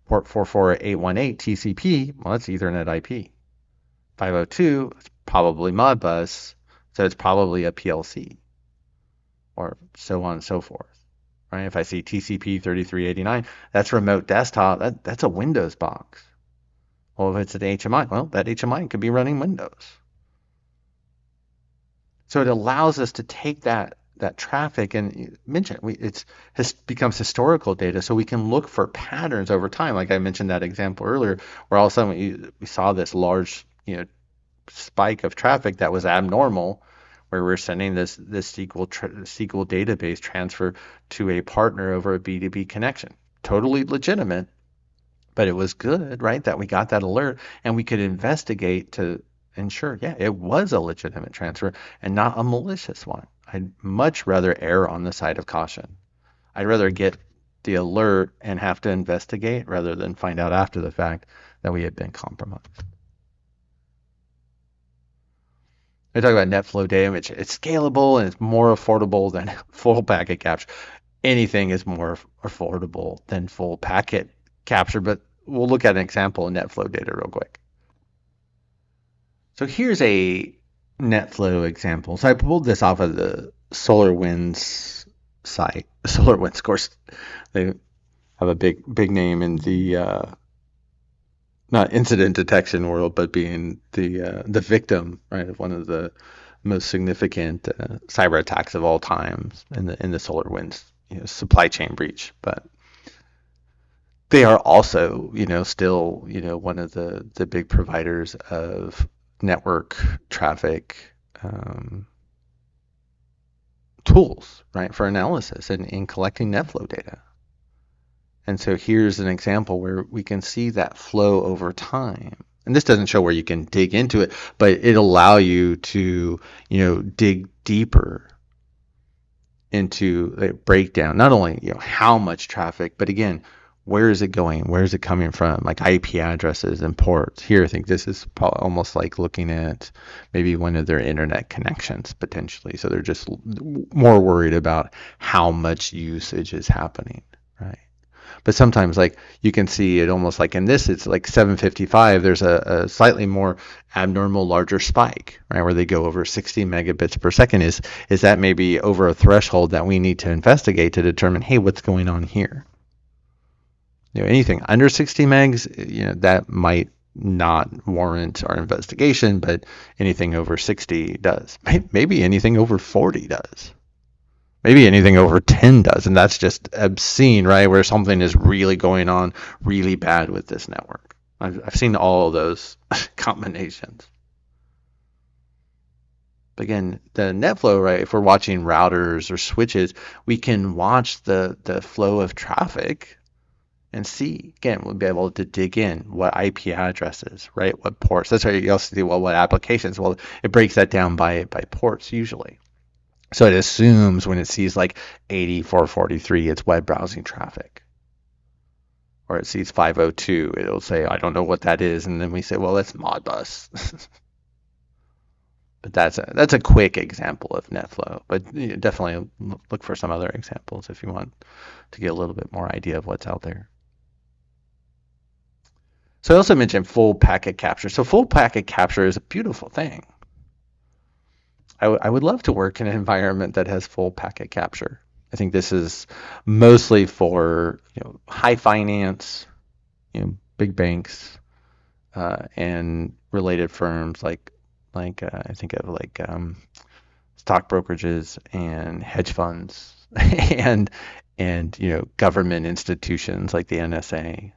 Port 44818 TCP, well, that's Ethernet IP. 502, it's probably Modbus, so it's probably a PLC, or so on and so forth. Right? If I see TCP 3389, that's remote desktop. That's a Windows box. Well, if it's an HMI, well, that HMI could be running Windows. So it allows us to take that traffic and mention it becomes historical data, so we can look for patterns over time. Like I mentioned that example earlier, where all of a sudden we saw this large spike of traffic that was abnormal, where we're sending this SQL database transfer to a partner over a B2B connection. Totally legitimate, but it was good, right, that we got that alert and we could investigate to ensure, yeah, it was a legitimate transfer and not a malicious one. I'd much rather err on the side of caution. I'd rather get the alert and have to investigate rather than find out after the fact that we had been compromised. I talk about net flow data, which it's scalable and it's more affordable than full packet capture. Anything is more affordable than full packet capture, but we'll look at an example of net flow data real quick. So here's a net flow example. So I pulled this off of the SolarWinds site. SolarWinds, of course, they have a big name in the not incident detection world, but being the victim, right, of one of the most significant cyber attacks of all times in the SolarWinds supply chain breach. But they are also, still, one of the big providers of network traffic tools, right, for analysis and in collecting net flow data. And so here's an example where we can see that flow over time. And this doesn't show where you can dig into it, but it'll allow you to, dig deeper into the breakdown, not only, how much traffic, but again, where is it going? Where is it coming from? Like IP addresses and ports. Here, I think this is almost like looking at maybe one of their internet connections potentially. So they're just more worried about how much usage is happening, right? But sometimes, like, you can see it almost like in this, it's like 755. There's a slightly more abnormal, larger spike, right, where they go over 60 megabits per second. Is that maybe over a threshold that we need to investigate to determine, hey, what's going on here? Anything under 60 megs, that might not warrant our investigation, but anything over 60 does. Maybe anything over 40 does. Maybe anything over 10 does, and that's just obscene, right? Where something is really going on really bad with this network. I've seen all of those combinations. But again, the net flow, right? If we're watching routers or switches, we can watch the flow of traffic and see. Again, we'll be able to dig in what IP addresses, right? What ports. That's why you also see, well, what applications. Well, it breaks that down by ports usually. So it assumes when it sees like 8443, it's web browsing traffic. Or it sees 502, it'll say, I don't know what that is. And then we say, well, that's Modbus. But that's a quick example of NetFlow. But definitely look for some other examples if you want to get a little bit more idea of what's out there. So I also mentioned full packet capture. So full packet capture is a beautiful thing. I would love to work in an environment that has full packet capture. I think this is mostly for high finance, big banks, and related firms like I think of like stock brokerages and hedge funds and government institutions like the NSA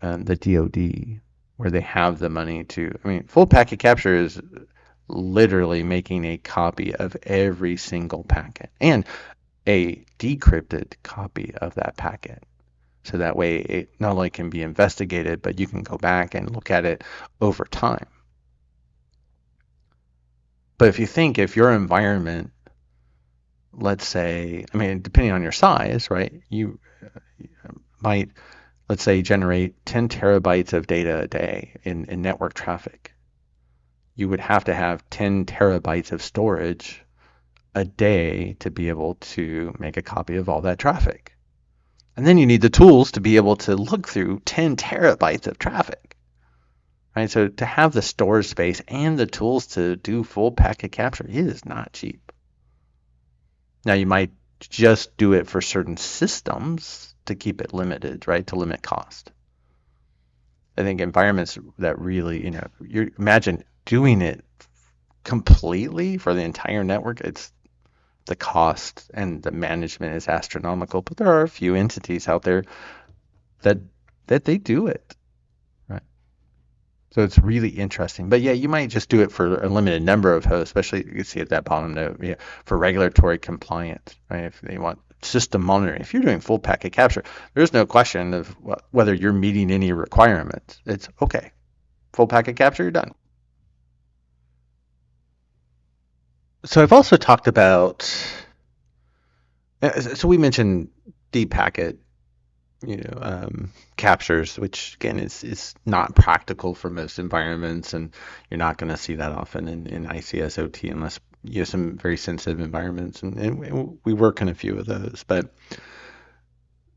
and the DoD, where they have the money to. I mean, full packet capture is literally making a copy of every single packet and a decrypted copy of that packet. So that way it not only can be investigated, but you can go back and look at it over time. But if your environment, let's say, I mean, depending on your size, right, you might, let's say, generate 10 terabytes of data a day in network traffic. You would have to have 10 terabytes of storage a day to be able to make a copy of all that traffic. And then you need the tools to be able to look through 10 terabytes of traffic, right? So to have the storage space and the tools to do full packet capture is not cheap. Now you might just do it for certain systems to keep it limited, right? To limit cost. I think environments that really, you imagine doing it completely for the entire network, it's the cost and the management is astronomical, but there are a few entities out there that they do it, right? So it's really interesting. But yeah, you might just do it for a limited number of hosts, especially you can see at that bottom note, yeah, for regulatory compliance, right? If they want system monitoring. If you're doing full packet capture, there's no question of whether you're meeting any requirements. It's okay. Full packet capture, you're done. So I've also talked about, so we mentioned deep packet, captures, which again is not practical for most environments, and you're not going to see that often in ICS OT unless you have some very sensitive environments, and we work in a few of those. But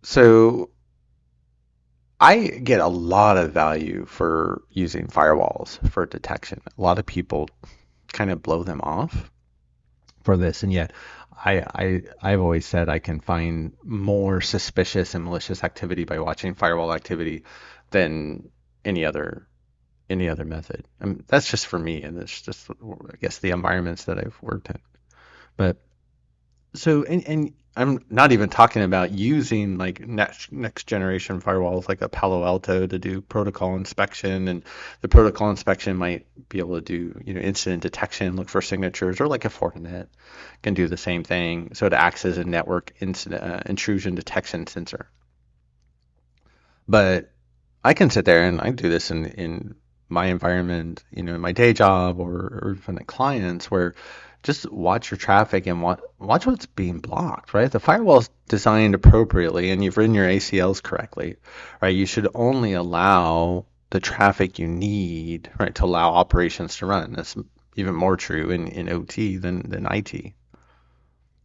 so I get a lot of value for using firewalls for detection. A lot of people kind of blow them off for this, and yet I've always said I can find more suspicious and malicious activity by watching firewall activity than any other any other method. That's just for me, and it's just, I guess, the environments that I've worked in. But so, and I'm not even talking about using like next generation firewalls like a Palo Alto to do protocol inspection, and the protocol inspection might be able to do incident detection, look for signatures, or like a Fortinet can do the same thing. So it acts as a network incident intrusion detection sensor. But I can sit there and I do this in my environment, in my day job or even at clients, where just watch your traffic and watch what's being blocked, right? The firewall's designed appropriately and you've written your ACLs correctly, right? You should only allow the traffic you need, right, to allow operations to run. That's even more true in OT than IT.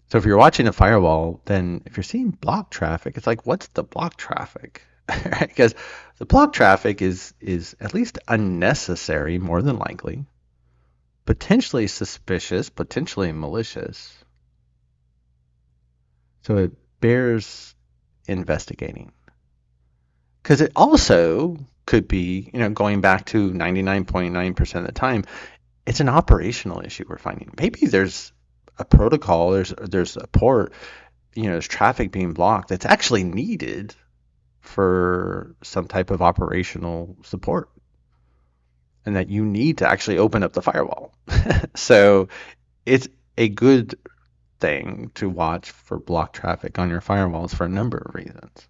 So if you're watching a firewall, then if you're seeing block traffic, it's like, what's the block traffic? Right? Because the block traffic is at least unnecessary, more than likely, potentially suspicious, potentially malicious. So it bears investigating. Because it also could be, going back to 99.9% of the time, it's an operational issue we're finding. Maybe there's a protocol, there's a port, there's traffic being blocked that's actually needed for some type of operational support, and that you need to actually open up the firewall. So it's a good thing to watch for block traffic on your firewalls for a number of reasons.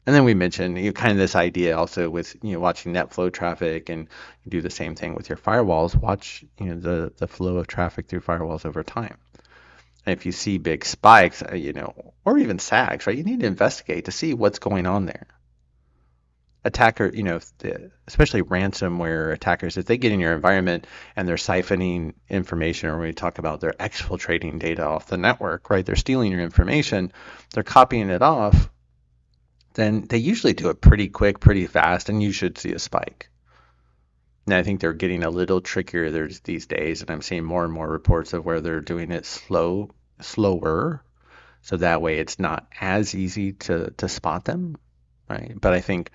And then we mentioned kind of this idea also with watching net flow traffic, and you do the same thing with your firewalls. Watch the flow of traffic through firewalls over time. And if you see big spikes, or even sags, right, you need to investigate to see what's going on there. Attacker, especially ransomware attackers, if they get in your environment and they're siphoning information, or when we talk about they're exfiltrating data off the network, right, they're stealing your information, they're copying it off, then they usually do it pretty quick, pretty fast, and you should see a spike. And I think they're getting a little trickier these days, and I'm seeing more and more reports of where they're doing it slower, so that way it's not as easy to spot them, right? But I think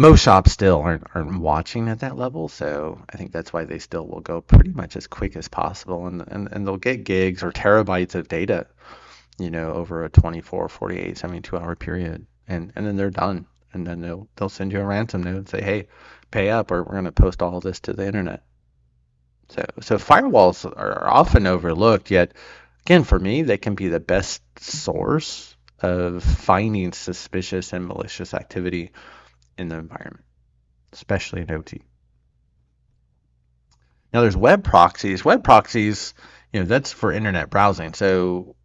Most shops still aren't watching at that level, so I think that's why they still will go pretty much as quick as possible, and they'll get gigs or terabytes of data, over a 24, 48, 72 hour period, and then they're done, and then they'll send you a ransom note and say, hey, pay up, or we're going to post all this to the internet. So firewalls are often overlooked, yet again, for me, they can be the best source of finding suspicious and malicious activity in the environment, especially in OT. Now there's web proxies. Web proxies, that's for internet browsing. So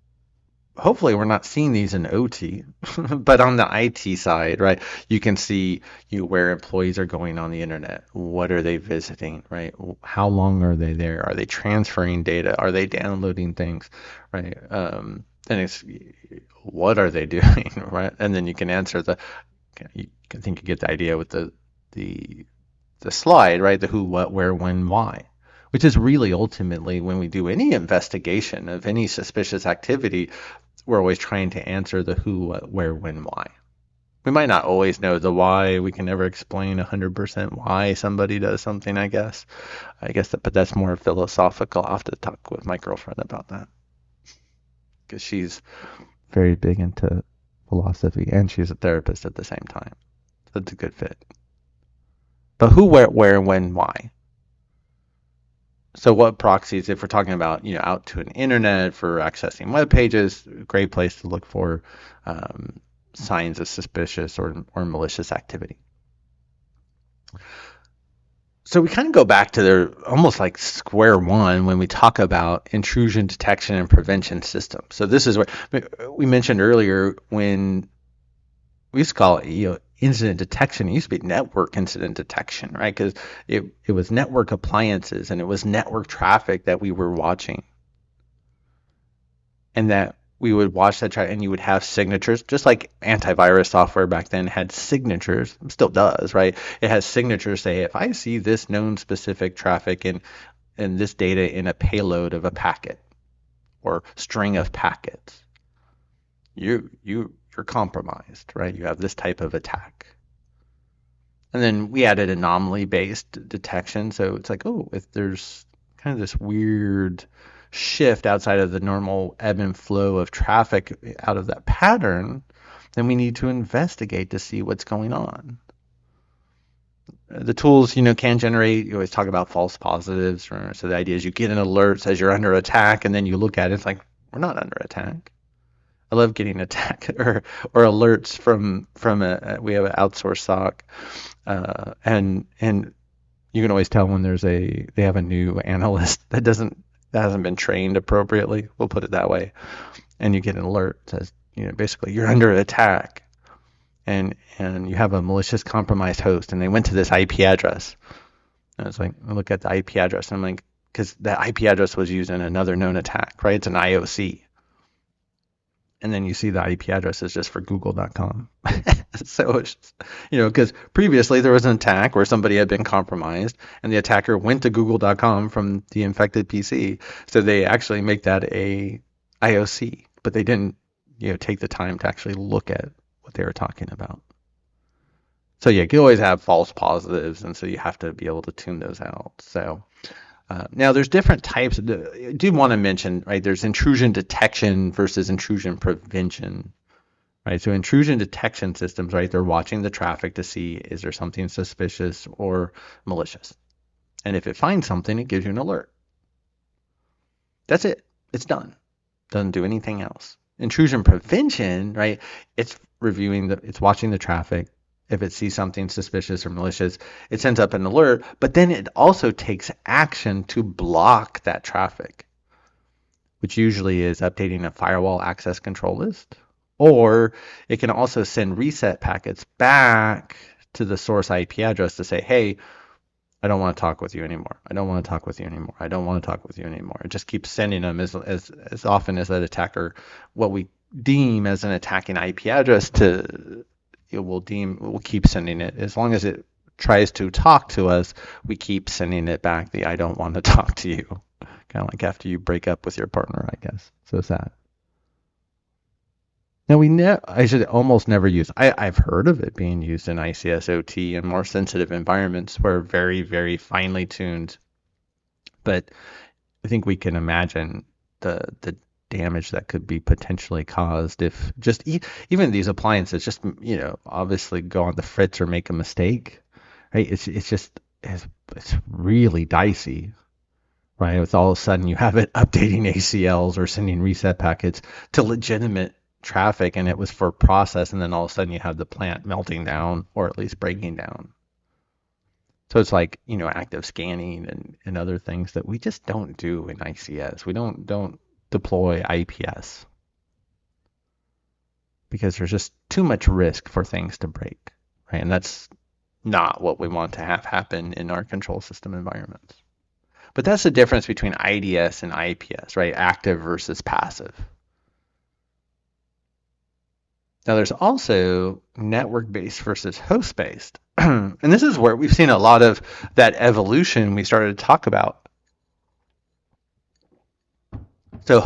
hopefully we're not seeing these in OT, but on the IT side, right? You can see where employees are going on the internet. What are they visiting, right? How long are they there? Are they transferring data? Are they downloading things, right? And it's what are they doing, right? And then you can answer you can think you get the idea with the slide, right? The who, what, where, when, why. Which is really ultimately when we do any investigation of any suspicious activity, we're always trying to answer the who, what, where, when, why. We might not always know the why. We can never explain 100% why somebody does something, I guess. But that's more philosophical. I'll have to talk with my girlfriend about that because she's very big into philosophy and she's a therapist at the same time. So it's a good fit. But who, where, when, why? So what proxies, if we're talking about, out to an internet for accessing web pages, great place to look for signs of suspicious or malicious activity. So we kind of go back to their almost like square one when we talk about intrusion detection and prevention systems. So this is what we mentioned earlier when we used to call it, incident detection. It used to be network incident detection, right? Because it was network appliances and it was network traffic that we were watching. And that we would watch that traffic and you would have signatures, just like antivirus software back then had signatures, still does, right? It has signatures say, if I see this known specific traffic and this data in a payload of a packet or string of packets, you're compromised, right? You have this type of attack. And then we added anomaly-based detection. So it's like, oh, if there's kind of this weird shift outside of the normal ebb and flow of traffic out of that pattern, then we need to investigate to see what's going on. The tools, can generate, you always talk about false positives. So the idea is you get an alert, says you're under attack, and then you look at it, it's like, we're not under attack. I love getting attack or alerts from we have an outsourced SOC, and you can always tell when they have a new analyst that hasn't been trained appropriately. We'll put it that way, and you get an alert that says basically you're under attack, and you have a malicious compromised host, and they went to this IP address. And it's like I look at the IP address, and I'm like, because that IP address was used in another known attack, right? It's an IOC. And then you see the IP address is just for google.com. So it's because previously there was an attack where somebody had been compromised and the attacker went to google.com from the infected PC. So they actually make that a IOC, but they didn't take the time to actually look at what they were talking about. So you can always have false positives, and so you have to be able to tune those out. So now there's different types. I do want to mention, right, there's intrusion detection versus intrusion prevention, right? So intrusion detection systems, right, they're watching the traffic to see is there something suspicious or malicious. And if it finds something, it gives you an alert. That's it. It's done. Doesn't do anything else. Intrusion prevention, right, it's watching the traffic. If it sees something suspicious or malicious, it sends up an alert, but then it also takes action to block that traffic, which usually is updating a firewall access control list, or it can also send reset packets back to the source IP address to say, hey, I don't want to talk with you anymore. I don't want to talk with you anymore. I don't want to talk with you anymore. It just keeps sending them as often as that attacker, what we deem as an attacking IP address we'll keep sending it. As long as it tries to talk to us, we keep sending it back the I don't want to talk to you. Kind of like after you break up with your partner, I guess. So sad. Now I should almost never use. I've heard of it being used in ICS OT and more sensitive environments where very, very finely tuned. But I think we can imagine the damage that could be potentially caused if just even these appliances just obviously go on the fritz or make a mistake, right? It's really dicey, right? With all of a sudden you have it updating ACLs or sending reset packets to legitimate traffic, and it was for process, and then all of a sudden you have the plant melting down or at least breaking down. So it's like, active scanning and other things that we just don't do in ICS. We don't deploy IPS because there's just too much risk for things to break, right? And that's not what we want to have happen in our control system environments. But that's the difference between IDS and IPS, right? Active versus passive. Now there's also network-based versus host-based. And this is where we've seen a lot of that evolution we started to talk about. So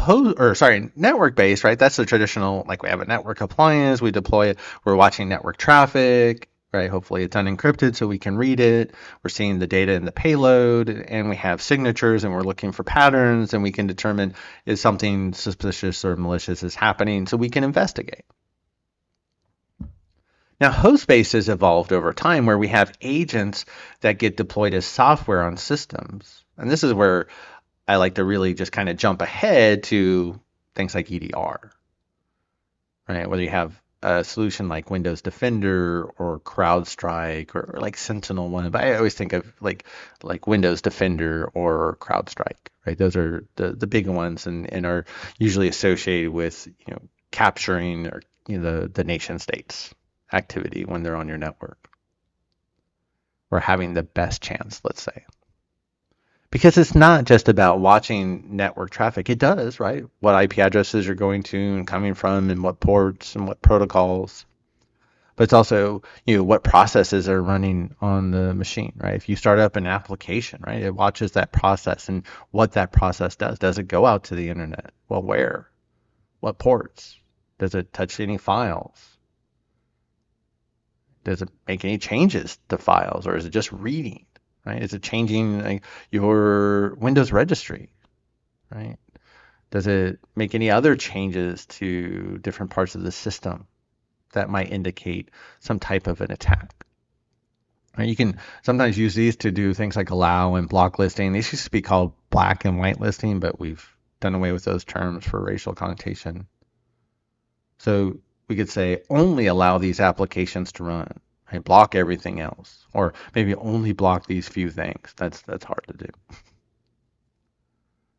network-based, right? That's the traditional, like we have a network appliance, we deploy it, we're watching network traffic, right? Hopefully it's unencrypted so we can read it. We're seeing the data in the payload, and we have signatures, and we're looking for patterns, and we can determine if something suspicious or malicious is happening so we can investigate. Now, host-based has evolved over time where we have agents that get deployed as software on systems. And this is where I like to really just kind of jump ahead to things like EDR, right? Whether you have a solution like Windows Defender or CrowdStrike or like SentinelOne, but I always think of like Windows Defender or CrowdStrike, right? Those are the big ones and are usually associated with capturing or the nation states activity when they're on your network, or having the best chance, let's say. Because it's not just about watching network traffic. It does, right? What IP addresses you're going to and coming from and what ports and what protocols. But it's also, what processes are running on the machine, right? If you start up an application, right, it watches that process and what that process does. Does it go out to the internet? Well, where? What ports? Does it touch any files? Does it make any changes to files, or is it just reading, right? Is it changing your Windows registry, right? Does it make any other changes to different parts of the system that might indicate some type of an attack? Right? You can sometimes use these to do things like allow and block listing. These used to be called black and white listing, but we've done away with those terms for racial connotation. So we could say only allow these applications to run, right? Block everything else, or maybe only block these few things. That's hard to do.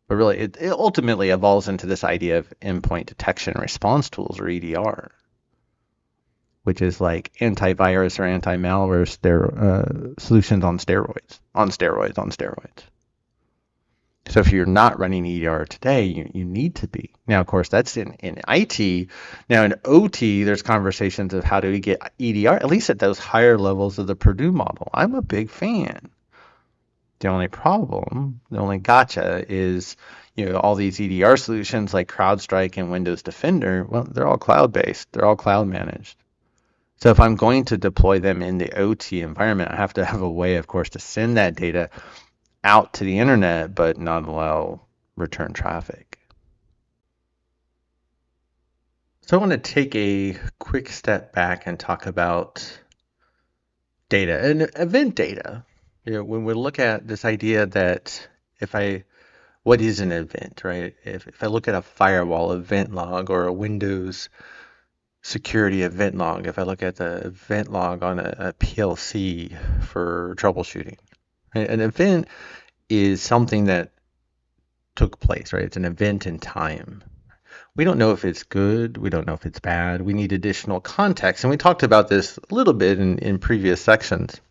But really, it ultimately evolves into this idea of endpoint detection and response tools, or EDR, which is like antivirus or anti-malware solutions on steroids, on steroids, on steroids. So if you're not running EDR today, you need to be. Now, of course, that's in IT. Now, in OT, there's conversations of how do we get EDR, at least at those higher levels of the Purdue model. I'm a big fan. The only problem, the only gotcha is, all these EDR solutions like CrowdStrike and Windows Defender, well, they're all cloud-based. They're all cloud managed. So if I'm going to deploy them in the OT environment, I have to have a way, of course, to send that data out to the internet, but not allow return traffic. So I want to take a quick step back and talk about data and event data. When we look at this idea that what is an event, right? If I look at a firewall event log or a Windows security event log, if I look at the event log on a PLC for troubleshooting, right? An event is something that took place, right? It's an event in time. We don't know if it's good. We don't know if it's bad. We need additional context. And we talked about this a little bit in previous sections.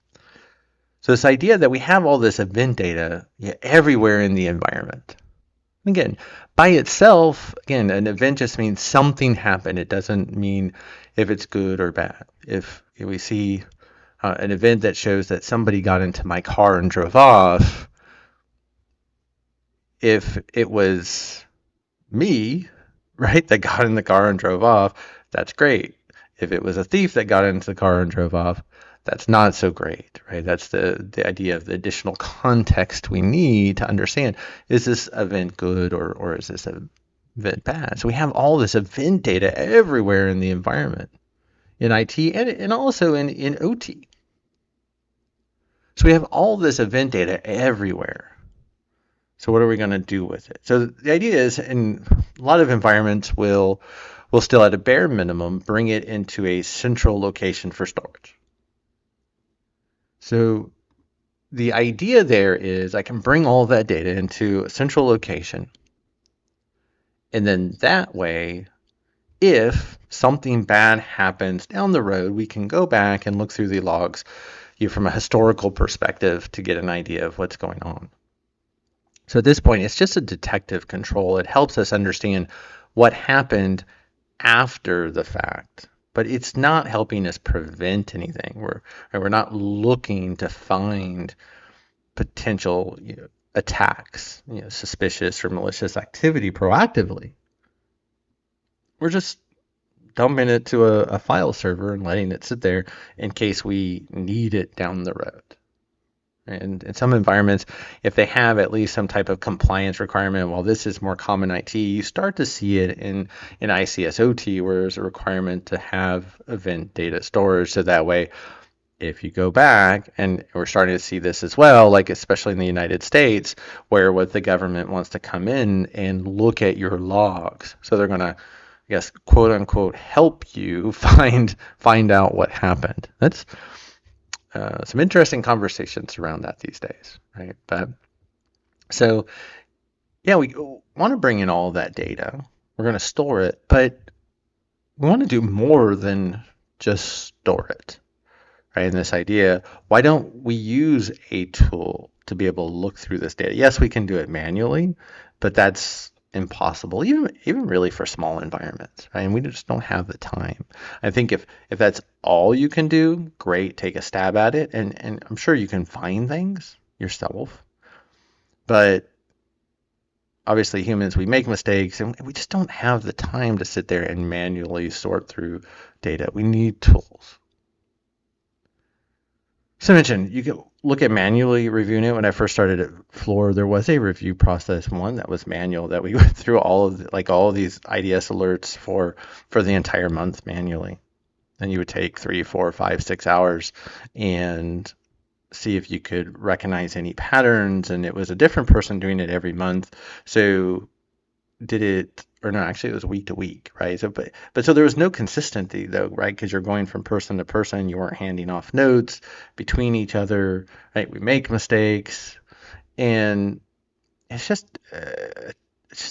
So this idea that we have all this event data everywhere in the environment. Again, by itself, an event just means something happened. It doesn't mean if it's good or bad. If we see an event that shows that somebody got into my car and drove off, if it was me, right, that got in the car and drove off, that's great. If it was a thief that got into the car and drove off, that's not so great, right? That's the idea of the additional context we need to understand, is this event good or is this event bad? So we have all this event data everywhere in the environment, in IT and also in OT. So we have all this event data everywhere. So what are we going to do with it? So the idea is, in a lot of environments, we'll still at a bare minimum bring it into a central location for storage. So the idea there is I can bring all of that data into a central location. And then that way, if something bad happens down the road, we can go back and look through the logs from a historical perspective to get an idea of what's going on. So at this point, it's just a detective control. It helps us understand what happened after the fact, but it's not helping us prevent anything. We're not looking to find potential attacks, suspicious or malicious activity proactively. We're just dumping it to a file server and letting it sit there in case we need it down the road. And in some environments, if they have at least some type of compliance requirement, while this is more common IT, you start to see it in ICS OT, where there's a requirement to have event data storage. So that way, if you go back, and we're starting to see this as well, like especially in the United States, where what the government wants to come in and look at your logs. So they're going to, I guess, quote unquote, help you find out what happened. That's some interesting conversations around that these days, right? But so, yeah, we want to bring in all of that data. We're going to store it, but we want to do more than just store it, right? And this idea, why don't we use a tool to be able to look through this data? Yes, we can do it manually, but that's impossible, even really for small environments, right? And we just don't have the time. I think if that's all you can do, great, take a stab at it, and I'm sure you can find things yourself. But obviously humans, we make mistakes, and we just don't have the time to sit there and manually sort through data. We need tools. So I mentioned you can look at manually reviewing it. When I first started at Floor, there was a review process, one that was manual, that we went through all of these IDS alerts for the entire month manually. And you would take 3, 4, 5, 6 hours and see if you could recognize any patterns. And it was a different person doing it every month. So did it, or no, actually it was week to week, right? So, but so there was no consistency though, right? Because you're going from person to person, you weren't handing off notes between each other, right? We make mistakes, and it's just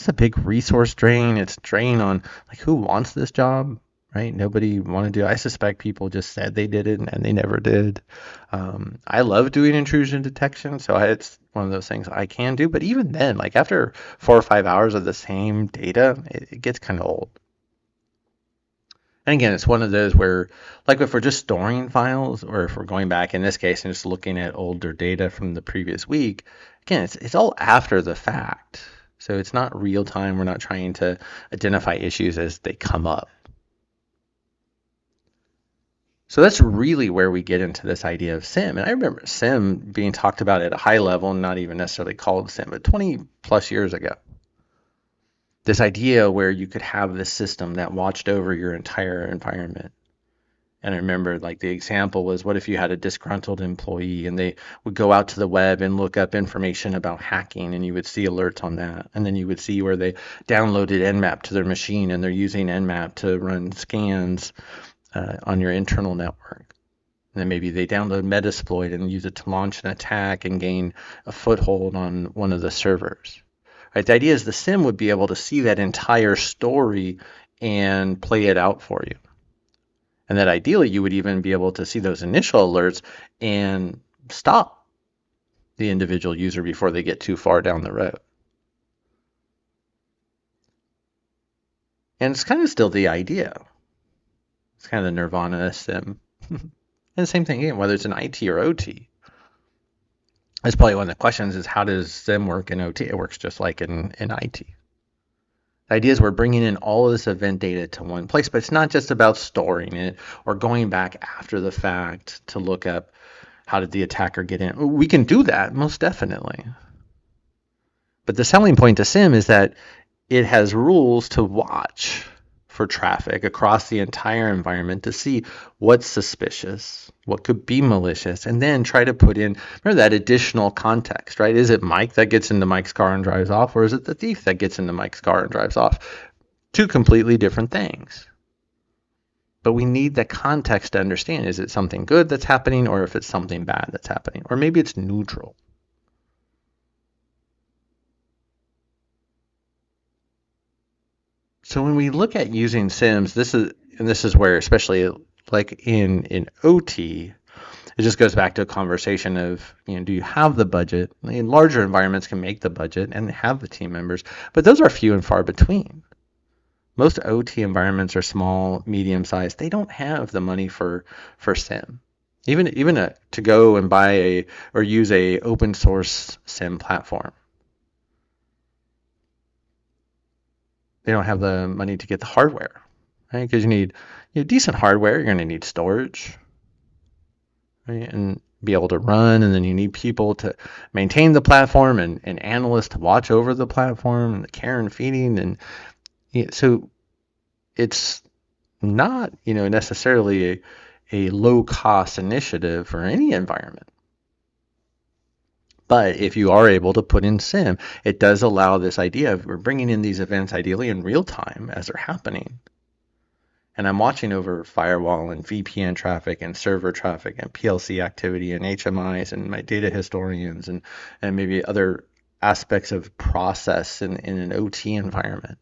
a big resource drain. It's a drain on, like, who wants this job, right? Nobody wanted to do it. I suspect people just said they did it and they never did. I love doing intrusion detection, so it's one of those things I can do. But even then, like after 4 or 5 hours of the same data, it gets kind of old. And again, it's one of those where, like if we're just storing files, or if we're going back in this case and just looking at older data from the previous week, again, it's all after the fact. So it's not real time. We're not trying to identify issues as they come up. So that's really where we get into this idea of SIM. And I remember SIM being talked about at a high level, not even necessarily called SIM, but 20 plus years ago. This idea where you could have this system that watched over your entire environment. And I remember, like, the example was, what if you had a disgruntled employee and they would go out to the web and look up information about hacking, and you would see alerts on that. And then you would see where they downloaded Nmap to their machine and they're using Nmap to run scans on your internal network. And then maybe they download Metasploit and use it to launch an attack and gain a foothold on one of the servers. Right? The idea is the SIM would be able to see that entire story and play it out for you. And that ideally you would even be able to see those initial alerts and stop the individual user before they get too far down the road. And it's kind of still the idea. It's kind of the nirvana of SIM. And the same thing again, whether it's an IT or OT. That's probably one of the questions, is how does SIM work in OT? It works just like in IT. The idea is we're bringing in all of this event data to one place, but it's not just about storing it or going back after the fact to look up how did the attacker get in. We can do that, most definitely. But the selling point to SIM is that it has rules to watch for traffic across the entire environment to see what's suspicious, what could be malicious, and then try to put in, remember, that additional context, right? Is it Mike that gets into Mike's car and drives off, or is it the thief that gets into Mike's car and drives off? Two completely different things. But we need the context to understand, is it something good that's happening, or if it's something bad that's happening, or maybe it's neutral. So when we look at using SIMs, this is where, especially like in OT, it just goes back to a conversation of, do you have the budget? In larger environments can make the budget and have the team members, but those are few and far between. Most OT environments are small, medium sized. They don't have the money for SIM. Even to go and buy or use a open source SIM platform. They don't have the money to get the hardware, right? Because you need decent hardware. You're going to need storage, right? And be able to run, and then you need people to maintain the platform and analysts to watch over the platform and the care and feeding. And so it's not, necessarily a low cost initiative for any environment. But if you are able to put in SIM, it does allow this idea of we're bringing in these events ideally in real time as they're happening. And I'm watching over firewall and VPN traffic and server traffic and PLC activity and HMIs and my data historians and maybe other aspects of process in an OT environment.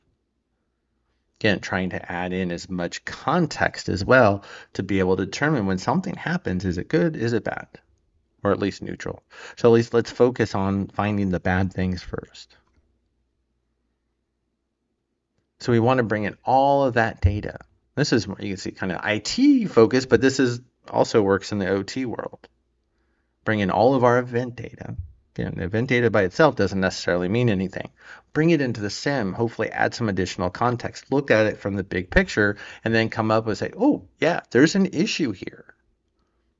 Again, trying to add in as much context as well to be able to determine when something happens, is it good, is it bad? Or at least neutral. So at least let's focus on finding the bad things first. So we want to bring in all of that data. This is, you can see, kind of IT focused, but this is also works in the OT world. Bring in all of our event data. Again, event data by itself doesn't necessarily mean anything. Bring it into the SIM, hopefully add some additional context, look at it from the big picture, and then come up and say, oh, yeah, there's an issue here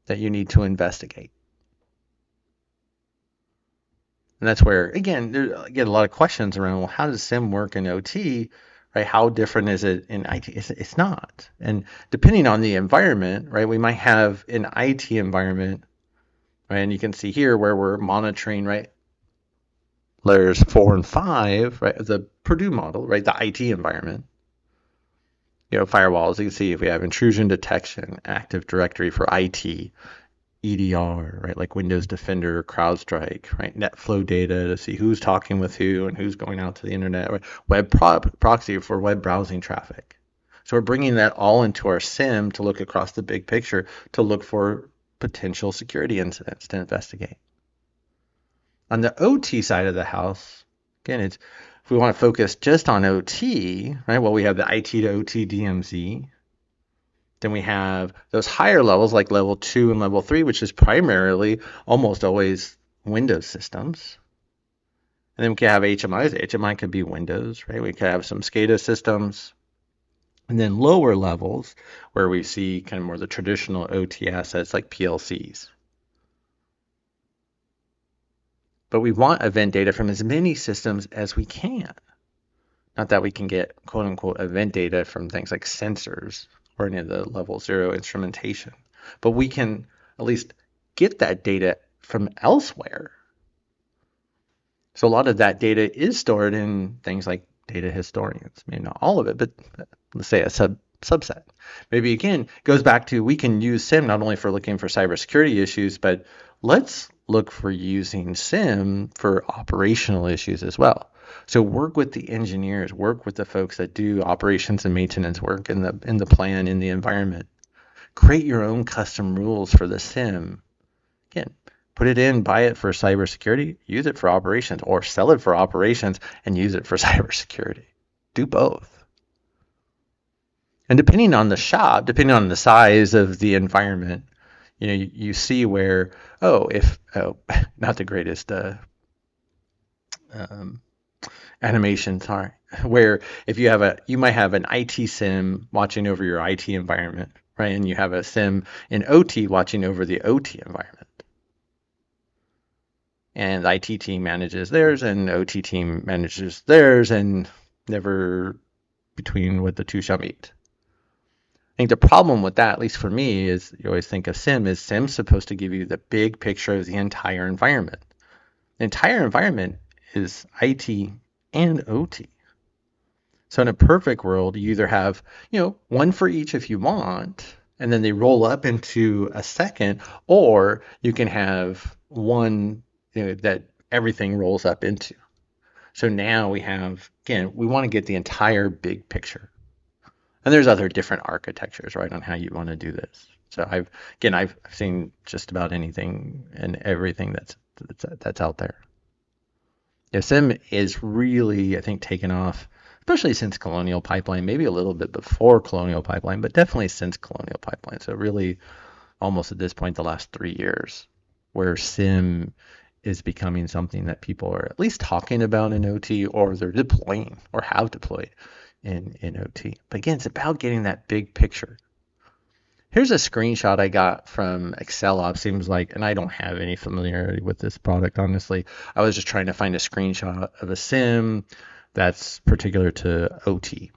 that you need to investigate. And that's where, again, I get a lot of questions around, well, how does SIM work in OT, right? How different is it in IT? It's not. And depending on the environment, right, we might have an IT environment, right? And you can see here where we're monitoring, right, layers 4 and 5, right, the Purdue model, right, the IT environment. Firewalls, you can see if we have intrusion detection, Active Directory for IT, EDR, right, like Windows Defender, CrowdStrike, right, NetFlow data to see who's talking with who and who's going out to the internet, right? Web proxy for web browsing traffic. So we're bringing that all into our SIM to look across the big picture to look for potential security incidents to investigate. On the OT side of the house, again, if we want to focus just on OT, right? Well, we have the IT to OT DMZ. Then we have those higher levels like level 2 and level 3, which is primarily almost always Windows systems. And then we can have HMIs. HMI could be Windows, right? We could have some SCADA systems. And then lower levels where we see kind of more the traditional OT assets like PLCs. But we want event data from as many systems as we can. Not that we can get quote unquote event data from things like sensors or any of the level 0 instrumentation. But we can at least get that data from elsewhere. So a lot of that data is stored in things like data historians. Maybe not all of it, but let's say a subset. Maybe again, goes back to we can use SIM not only for looking for cybersecurity issues, but let's look for using SIM for operational issues as well. So work with the engineers, work with the folks that do operations and maintenance work in the plan, in the environment. Create your own custom rules for the SIM. Again, put it in, buy it for cybersecurity, use it for operations, or sell it for operations and use it for cybersecurity. Do both. And depending on the shop, depending on the size of the environment, you see where, not the greatest animation, sorry. where if you might have an IT SIM watching over your IT environment, right? And you have a SIM in OT watching over the OT environment. And the IT team manages theirs and the OT team manages theirs, and never between what the two shall meet. I think the problem with that, at least for me, is you always think of SIM is SIM's supposed to give you the big picture of the entire environment. The entire environment is IT and OT. So in a perfect world, you either have, one for each if you want, and then they roll up into a second, or you can have one, that everything rolls up into. So now we have, again, we want to get the entire big picture. And there's other different architectures, right, on how you want to do this. So I've seen just about anything and everything that's out there. Yeah, SIM is really, I think, taken off, especially since Colonial Pipeline, maybe a little bit before Colonial Pipeline, but definitely since Colonial Pipeline. So really, almost at this point, the last 3 years, where SIM is becoming something that people are at least talking about in OT, or they're deploying or have deployed in OT. But again, it's about getting that big picture. Here's a screenshot I got from Excelops. Seems like, and I don't have any familiarity with this product, honestly. I was just trying to find a screenshot of a SIM that's particular to OT.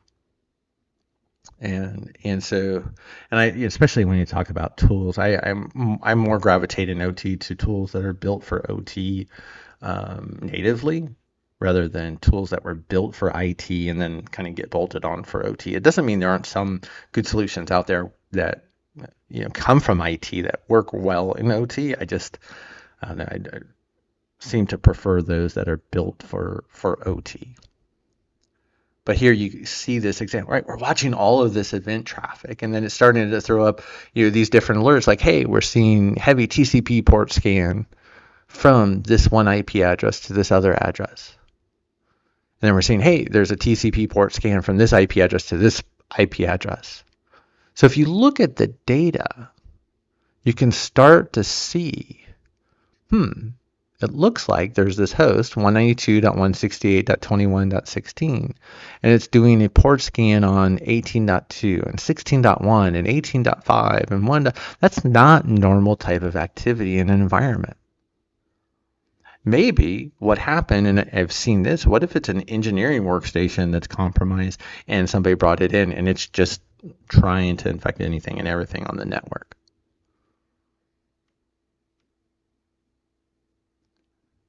And I, especially when you talk about tools, I'm more gravitate in OT to tools that are built for OT natively, rather than tools that were built for IT and then kind of get bolted on for OT. It doesn't mean there aren't some good solutions out there that come from IT that work well in OT. I seem to prefer those that are built for OT. But here you see this example, right? We're watching all of this event traffic, and then it's starting to throw up these different alerts like, hey, we're seeing heavy TCP port scan from this one IP address to this other address. And then we're seeing, hey, there's a TCP port scan from this IP address to this IP address. So if you look at the data, you can start to see, it looks like there's this host, 192.168.21.16, and it's doing a port scan on 18.2 and 16.1 and 18.5 and 1. That's not normal type of activity in an environment. Maybe what happened, and I've seen this, what if it's an engineering workstation that's compromised and somebody brought it in and it's just trying to infect anything and everything on the network?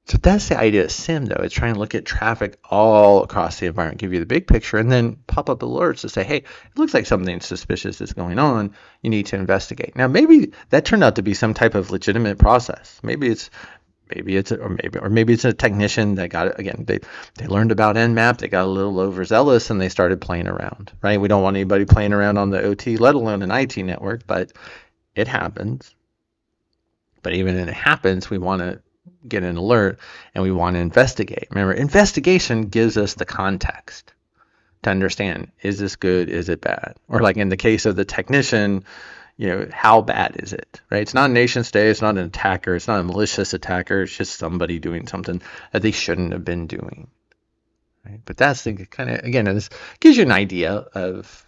So that's the idea of SIM, though. It's trying to look at traffic all across the environment, give you the big picture, and then pop up alerts to say, hey, it looks like something suspicious is going on. You need to investigate. Now, maybe that turned out to be some type of legitimate process. Maybe it's a technician that got it. Again, they learned about Nmap, they got a little overzealous, and they started playing around, right? We don't want anybody playing around on the OT, let alone an IT network, but it happens. But even when it happens, we want to get an alert and we want to investigate. Remember, investigation gives us the context to understand, is this good, is it bad? Or like in the case of the technician, how bad is it, right? It's not a nation state, it's not an attacker, it's not a malicious attacker, it's just somebody doing something that they shouldn't have been doing, right? But that's the kind of, again, this gives you an idea of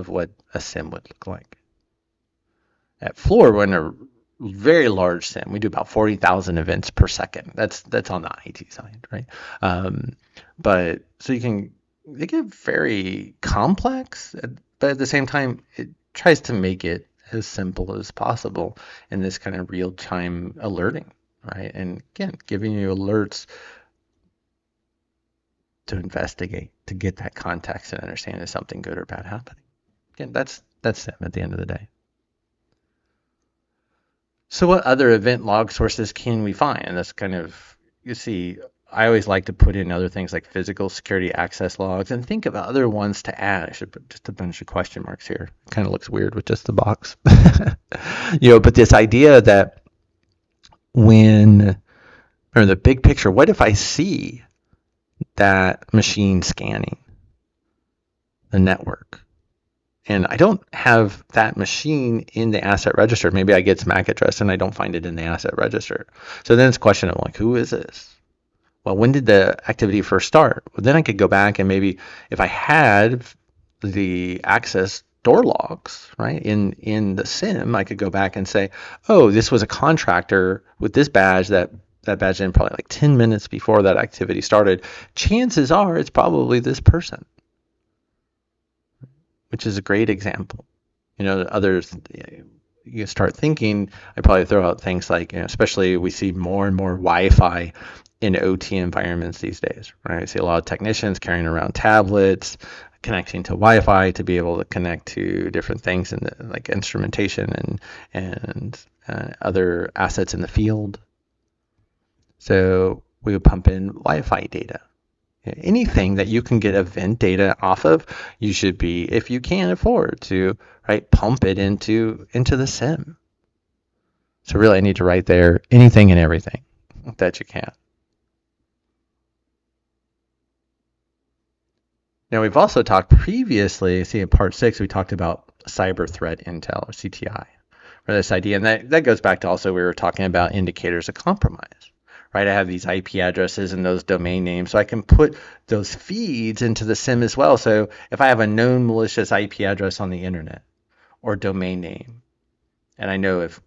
what a SIM would look like. At Floor, we're in a very large SIM. We do about 40,000 events per second. That's on the IT side, right? But so they get very complex, but at the same time, it tries to make it as simple as possible in this kind of real-time alerting, right? And again, giving you alerts to investigate, to get that context and understand is something good or bad happening. Again, that's SIM at the end of the day. So what other event log sources can we find? And that's kind of, you see, I always like to put in other things like physical security access logs and think of other ones to add. I should put just a bunch of question marks here. It kind of looks weird with just the box. But this idea that or the big picture, what if I see that machine scanning the network and I don't have that machine in the asset register? Maybe I get its MAC address and I don't find it in the asset register. So then it's a question of like, who is this? Well, when did the activity first start? Well, then I could go back and maybe if I had the access door logs, right, in the SIM, I could go back and say, oh, this was a contractor with this badge that badge in probably like 10 minutes before that activity started. Chances are it's probably this person, which is a great example. Others, you start thinking, I probably throw out things like, especially we see more and more Wi-Fi in OT environments these days, right? I see a lot of technicians carrying around tablets, connecting to Wi-Fi to be able to connect to different things in the, like instrumentation and other assets in the field. So we would pump in Wi-Fi data. Anything that you can get event data off of, you should be, if you can afford to, right, pump it into the SIM. So really, I need to write there anything and everything that you can. Now, we've also talked previously, see in part 6, we talked about cyber threat intel or CTI, or this idea, and that goes back to also we were talking about indicators of compromise, right? I have these IP addresses and those domain names, so I can put those feeds into the SIM as well. So if I have a known malicious IP address on the internet or domain name, and I know if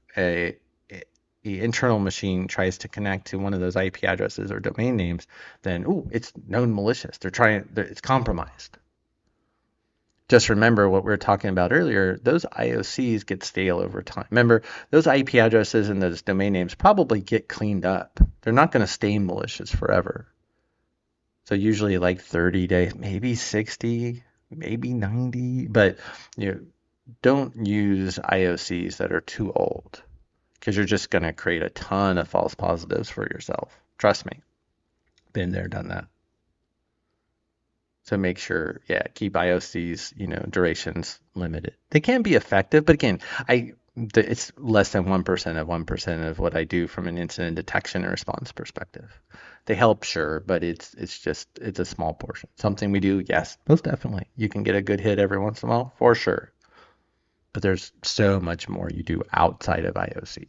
the internal machine tries to connect to one of those IP addresses or domain names, then it's known malicious. It's compromised. Just remember what we were talking about earlier, those IOCs get stale over time. Remember, those IP addresses and those domain names probably get cleaned up. They're not going to stay malicious forever. So usually like 30 days, maybe 60, maybe 90, but don't use IOCs that are too old, because you're just going to create a ton of false positives for yourself. Trust me. Been there, done that. So make sure, keep IOCs, durations limited. They can be effective, but again, it's less than 1% of what I do from an incident detection and response perspective. They help, sure, but it's a small portion. Something we do, yes, most definitely. You can get a good hit every once in a while, for sure. But there's so much more you do outside of IOCs.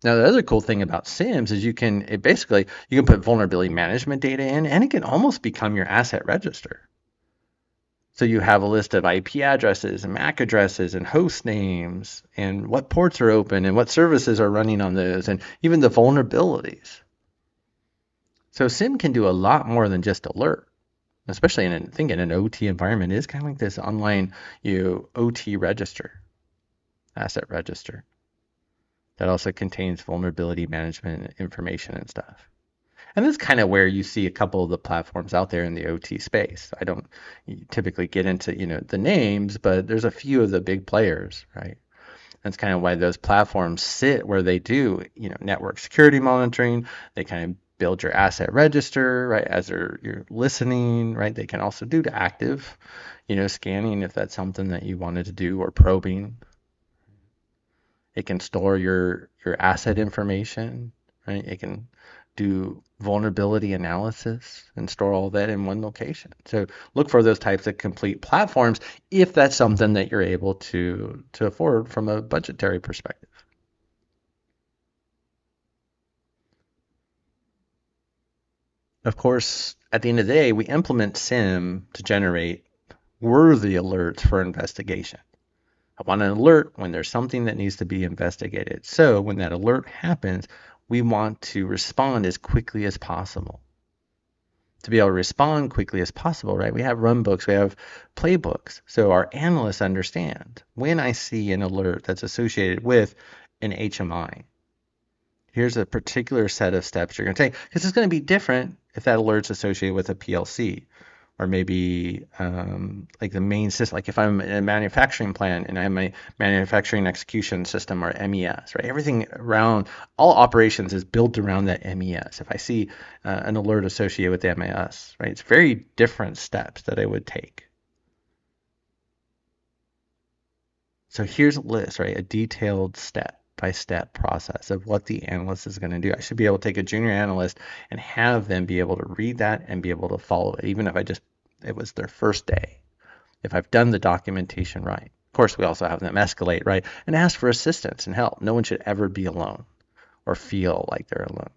Now, the other cool thing about SIMs is you can put vulnerability management data in, and it can almost become your asset register. So you have a list of IP addresses and MAC addresses and host names and what ports are open and what services are running on those, and even the vulnerabilities. So SIM can do a lot more than just alert, especially in an OT environment. It is kind of like this online OT register, asset register. That also contains vulnerability management information and stuff. And that's kind of where you see a couple of the platforms out there in the OT space. I don't typically get into, the names, but there's a few of the big players, right? That's kind of why those platforms sit where they do, network security monitoring. They kind of build your asset register, right? As you're listening, right? They can also do active, scanning if that's something that you wanted to do, or probing. It can store your asset information, right? It can do vulnerability analysis and store all that in one location. So look for those types of complete platforms if that's something that you're able to afford from a budgetary perspective. Of course, at the end of the day, we implement SIM to generate worthy alerts for investigation. I want an alert when there's something that needs to be investigated. So when that alert happens, we want to respond as quickly as possible. To be able to respond quickly as possible, right? We have run books, we have playbooks. So our analysts understand when I see an alert that's associated with an HMI, here's a particular set of steps you're going to take, because it's going to be different if that alert's associated with a PLC. Or maybe like the main system, like if I'm in a manufacturing plant and I have my manufacturing execution system, or MES, right? Everything around all operations is built around that MES. If I see an alert associated with the MES, right? It's very different steps that I would take. So here's a list, right? A detailed step-by-step process of what the analyst is going to do. I should be able to take a junior analyst and have them be able to read that and be able to follow it, even if it was their first day, if I've done the documentation right. Of course, we also have them escalate, right? And ask for assistance and help. No one should ever be alone or feel like they're alone.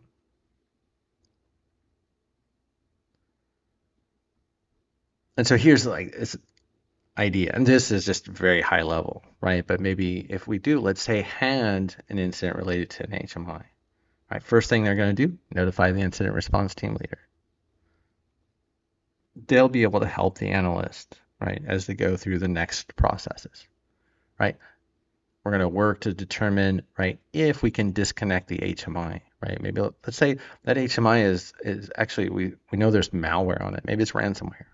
And so here's like this idea, and this is just very high level, right? But maybe if we do, let's say, had an incident related to an HMI, right? First thing they're going to do, notify the incident response team leader. They'll be able to help the analyst, right, as they go through the next processes, right? We're going to work to determine, right, if we can disconnect the HMI, right? Maybe let's say that HMI is actually we know there's malware on it. Maybe it's ransomware.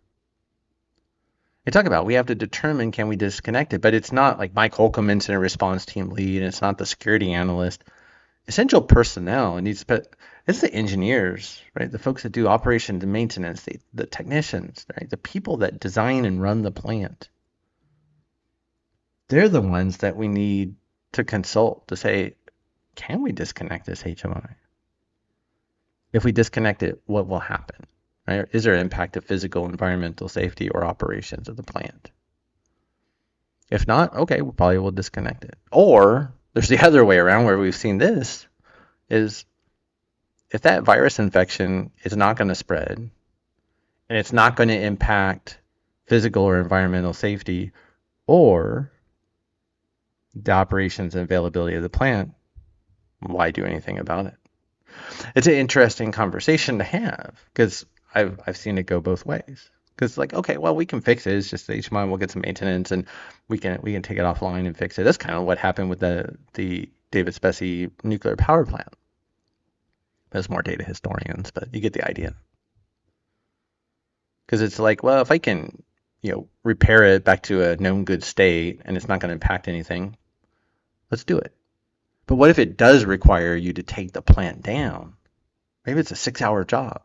They talk about we have to determine can we disconnect it, but it's not like Mike Holcomb, incident response team lead, and it's not the security analyst. Essential personnel it needs, but it's the engineers, right? The folks that do operations and maintenance, the technicians, right? The people that design and run the plant. They're the ones that we need to consult to say, can we disconnect this HMI? If we disconnect it, what will happen? Right? Is there an impact to physical, environmental safety, or operations of the plant? If not, okay, we probably will disconnect it. Or there's the other way around where we've seen this is if that virus infection is not going to spread and it's not going to impact physical or environmental safety or the operations and availability of the plant, why do anything about it? It's an interesting conversation to have because I've seen it go both ways. Because like, okay, well, we can fix it. It's just the HMI. We'll get some maintenance and we can take it offline and fix it. That's kind of what happened with the David Spessy nuclear power plant. There's more data historians, but you get the idea. Because it's like, well, if I can, repair it back to a known good state and it's not going to impact anything, let's do it. But what if it does require you to take the plant down? Maybe it's a 6-hour job.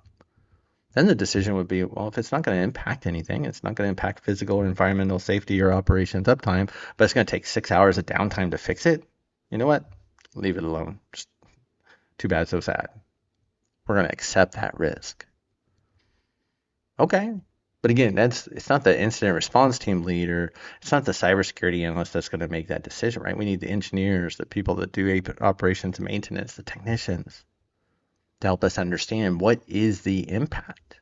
Then the decision would be, well, if it's not going to impact anything, it's not going to impact physical or environmental safety or operations uptime, but it's going to take 6 hours of downtime to fix it. You know what? Leave it alone. Just too bad, so sad. We're going to accept that risk. Okay. But again, it's not the incident response team lead or it's not the cybersecurity analyst that's going to make that decision, right? We need the engineers, the people that do operations and maintenance, the technicians to help us understand what is the impact.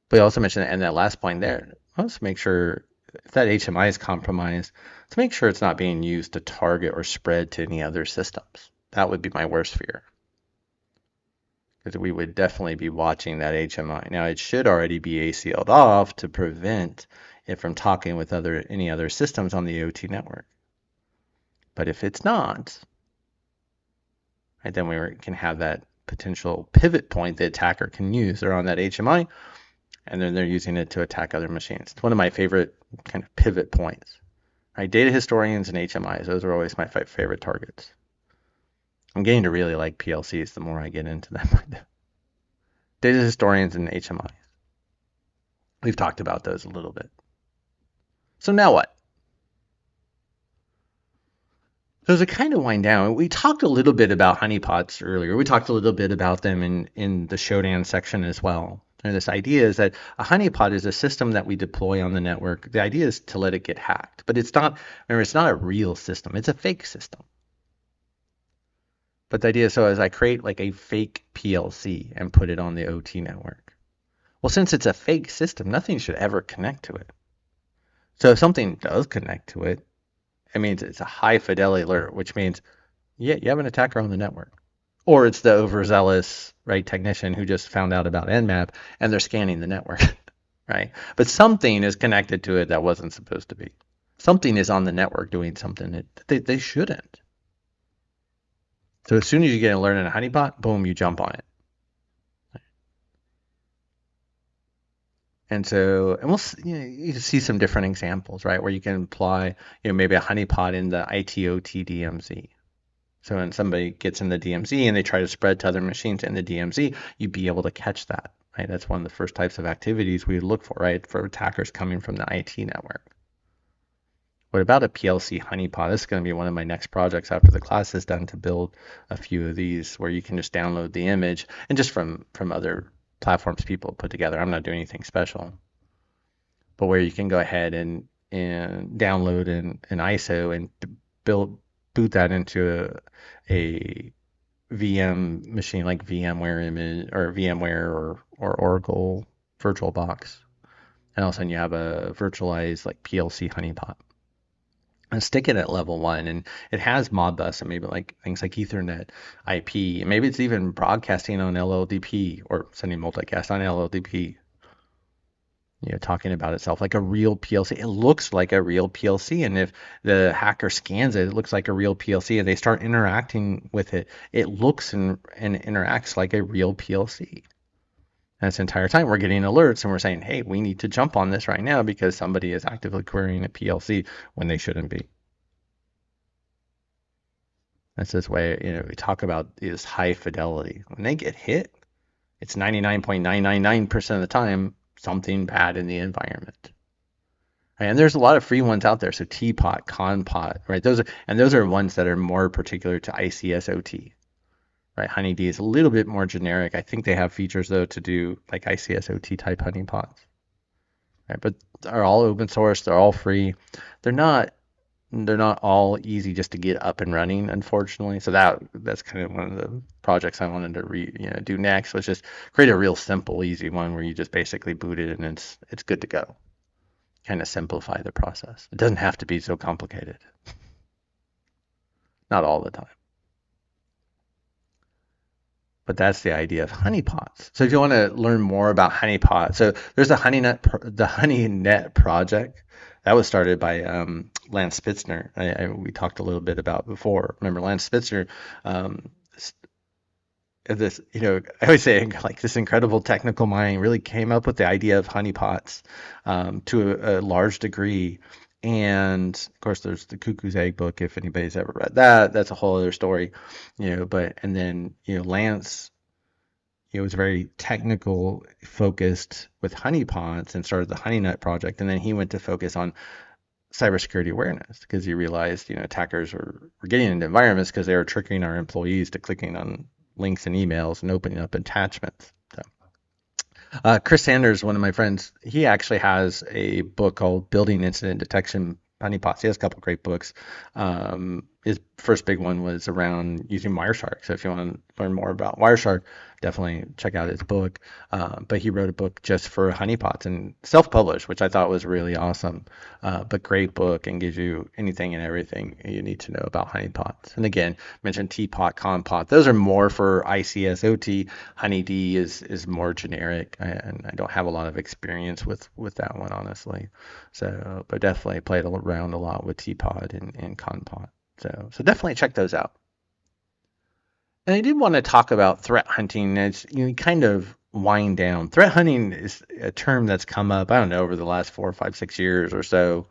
But you also mentioned, and that last point there, let's make sure if that HMI is compromised, to make sure it's not being used to target or spread to any other systems. That would be my worst fear. Because we would definitely be watching that HMI. Now, it should already be ACL'd off to prevent it from talking with any other systems on the OT network. But if it's not, right, then we can have that potential pivot point the attacker can use. They're on that HMI, and then they're using it to attack other machines. It's one of my favorite kind of pivot points. Right, data historians and HMIs, those are always my favorite targets. I'm getting to really like PLCs the more I get into them. Data historians and HMIs. We've talked about those a little bit. So now what? So to kind of wind down, we talked a little bit about honeypots earlier. We talked a little bit about them in the Shodan section as well. And this idea is that a honeypot is a system that we deploy on the network. The idea is to let it get hacked, but it's not a real system. It's a fake system. But the idea is, so as I create like a fake PLC and put it on the OT network. Well, since it's a fake system, nothing should ever connect to it. So if something does connect to it, it means it's a high fidelity alert, which means, yeah, you have an attacker on the network. Or it's the overzealous, right, technician who just found out about Nmap and they're scanning the network, right? But something is connected to it that wasn't supposed to be. Something is on the network doing something that they shouldn't. So as soon as you get an alert in a honeypot, boom, you jump on it. And so, and you can see some different examples, right, where you can apply, maybe a honeypot in the ITOT DMZ. So when somebody gets in the DMZ and they try to spread to other machines in the DMZ, you'd be able to catch that, right? That's one of the first types of activities we look for, right, for attackers coming from the IT network. What about a PLC honeypot? This is going to be one of my next projects after the class is done to build a few of these where you can just download the image and just from other platforms people put together. I'm not doing anything special. But where you can go ahead and download an ISO and boot that into a VM machine like VMware image or VMware or Oracle virtual box, and all of a sudden you have a virtualized like PLC honeypot. And stick it at level 1, and it has Modbus and maybe like things like Ethernet, IP, and maybe it's even broadcasting on LLDP or sending multicast on LLDP. Talking about itself like a real PLC. It looks like a real PLC, and if the hacker scans it, it looks like a real PLC, and they start interacting with it, it looks and interacts like a real PLC. And this entire time we're getting alerts and we're saying, hey, we need to jump on this right now because somebody is actively querying a PLC when they shouldn't be. That's this way, we talk about this high fidelity. When they get hit, it's 99.999% of the time something bad in the environment. Right? And there's a lot of free ones out there. So Teapot, Conpot, right? Those are ones that are more particular to ICS OT. Right? HoneyD is a little bit more generic. I think they have features though to do like ICS OT type honeypots. Right? But they're all open source. They're all free. They're not all easy just to get up and running, unfortunately. So that's kind of one of the projects I wanted to do next, was just create a real simple, easy one where you just basically boot it and it's good to go. Kind of simplify the process. It doesn't have to be so complicated. Not all the time. But that's the idea of honeypots. So if you want to learn more about honeypots, so there's the HoneyNet project that was started by Lance Spitzner. We talked a little bit about before. Remember Lance Spitzner? This, I always say like this incredible technical mind really came up with the idea of honeypots to a large degree. And of course, there's the Cuckoo's Egg book. If anybody's ever read that, that's a whole other story, and then, Lance, was very technical focused with honeypots and started the HoneyNet project. And then he went to focus on cybersecurity awareness because he realized, attackers were getting into environments because they were tricking our employees to clicking on links and emails and opening up attachments. Chris Sanders, one of my friends, he actually has a book called Building Incident Detection Honeypots. He has a couple of great books. His first big one was around using Wireshark. So if you want to learn more about Wireshark, definitely check out his book. But he wrote a book just for honeypots and self-published, which I thought was really awesome. But great book and gives you anything and everything you need to know about honeypots. And again, mentioned Teapot, Compot. Those are more for ICS OT. HoneyD is more generic, and I don't have a lot of experience with that one, honestly. So, but definitely played around a lot with Teapot and Compot. So definitely check those out. And I did want to talk about threat hunting as kind of wind down. Threat hunting is a term that's come up, I don't know, over the last 4, 5, 6 years or so,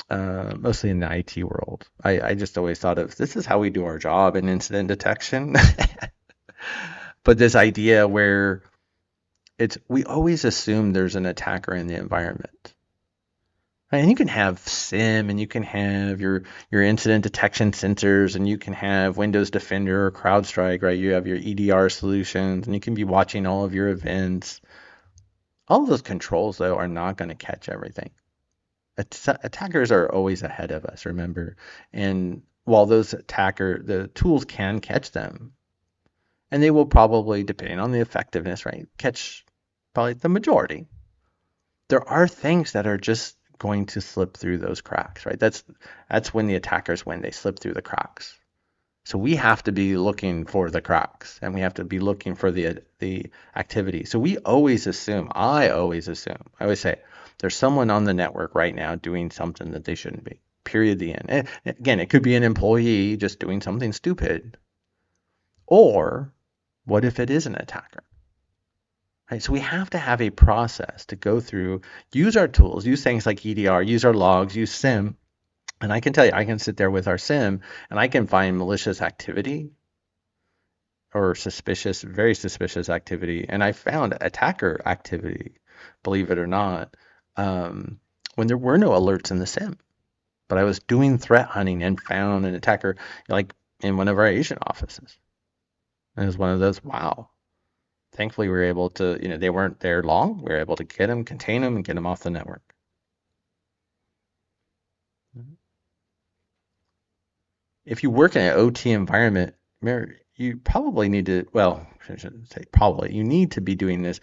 mostly in the IT world. I just always thought of this is how we do our job in incident detection. But this idea where we always assume there's an attacker in the environment. And you can have SIM, and you can have your incident detection sensors, and you can have Windows Defender or CrowdStrike, right? You have your EDR solutions, and you can be watching all of your events. All of those controls, though, are not going to catch everything. Attackers are always ahead of us, remember? And while the tools can catch them, and they will probably, depending on the effectiveness, right, catch probably the majority, there are things that are just going to slip through those cracks, right? That's when the attackers win. They slip through the cracks. So we have to be looking for the cracks, and we have to be looking for the activity. So I always say, there's someone on the network right now doing something that they shouldn't be. Period. The end. And again, it could be an employee just doing something stupid. Or what if it is an attacker? Right, so we have to have a process to go through, use our tools, use things like EDR, use our logs, use SIM. And I can tell you, I can sit there with our SIM and I can find malicious activity or very suspicious activity. And I found attacker activity, believe it or not, when there were no alerts in the SIM. But I was doing threat hunting and found an attacker like in one of our Asian offices. And it was one of those, wow. Thankfully, we were able to, they weren't there long. We were able to get them, contain them, and get them off the network. If you work in an OT environment, you probably need to, well, I shouldn't say probably, you need to be doing this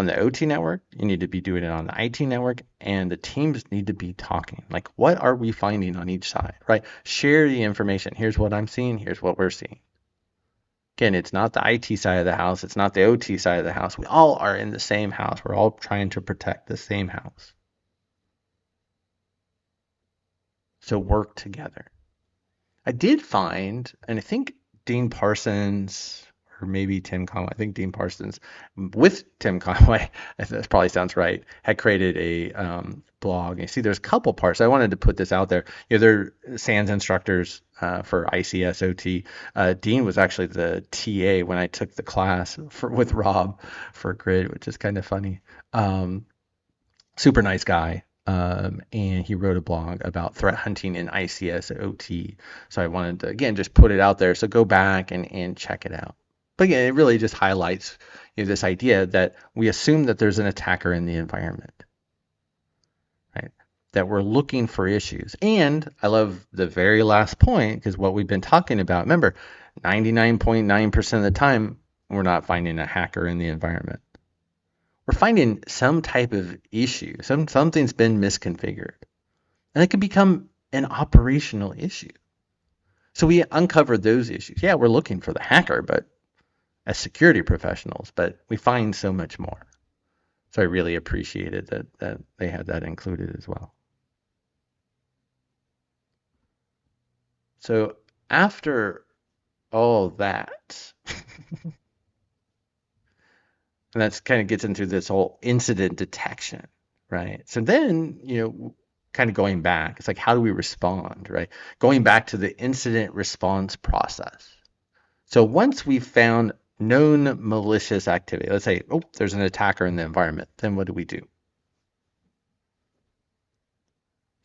on the OT network, you need to be doing it on the IT network, and the teams need to be talking. Like, what are we finding on each side, right? Share the information. Here's what I'm seeing. Here's what we're seeing. Again, it's not the IT side of the house. It's not the OT side of the house. We all are in the same house. We're all trying to protect the same house. So work together. I did find, and I think Dean Parsons, or maybe Tim Conway, I think Dean Parsons with Tim Conway, that probably sounds right, had created a blog. You see, there's a couple parts. I wanted to put this out there. They're SANS instructors for ICS OT. Dean was actually the TA when I took the class with Rob for Grid, which is kind of funny. Super nice guy. And he wrote a blog about threat hunting in ICS OT. So I wanted to, again, just put it out there. So go back and check it out. But again, it really just highlights this idea that we assume that there's an attacker in the environment, right? That we're looking for issues. And I love the very last point, because what we've been talking about, remember, 99.9% of the time, we're not finding a hacker in the environment. We're finding some type of issue. Something's been misconfigured. And it can become an operational issue. So we uncovered those issues. Yeah, we're looking for the hacker, but as security professionals, but we find so much more. So I really appreciated that they had that included as well. So after all that, and that's kind of gets into this whole incident detection, right? So then, kind of going back, it's like, how do we respond, right? Going back to the incident response process. So once we've found known malicious activity, let's say, oh, there's an attacker in the environment, then what do we do?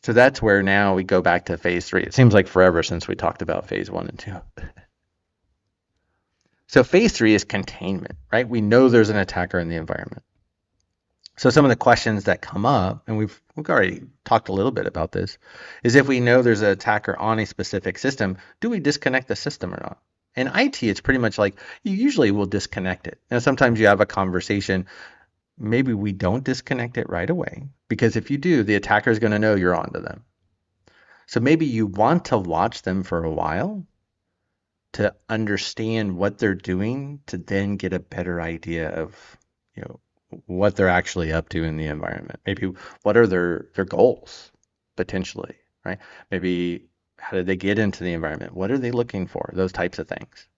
So that's where now we go back to phase 3. It seems like forever since we talked about phase 1 and 2. So phase 3 is containment, right? We know there's an attacker in the environment. So some of the questions that come up, and we've already talked a little bit about this, is if we know there's an attacker on a specific system, do we disconnect the system or not? In IT, it's pretty much like you usually will disconnect it. Now, sometimes you have a conversation, maybe we don't disconnect it right away, because if you do, the attacker is going to know you're onto them. So maybe you want to watch them for a while to understand what they're doing, to then get a better idea of, what they're actually up to in the environment. Maybe what are their goals potentially, right? Maybe how did they get into the environment? What are they looking for? Those types of things.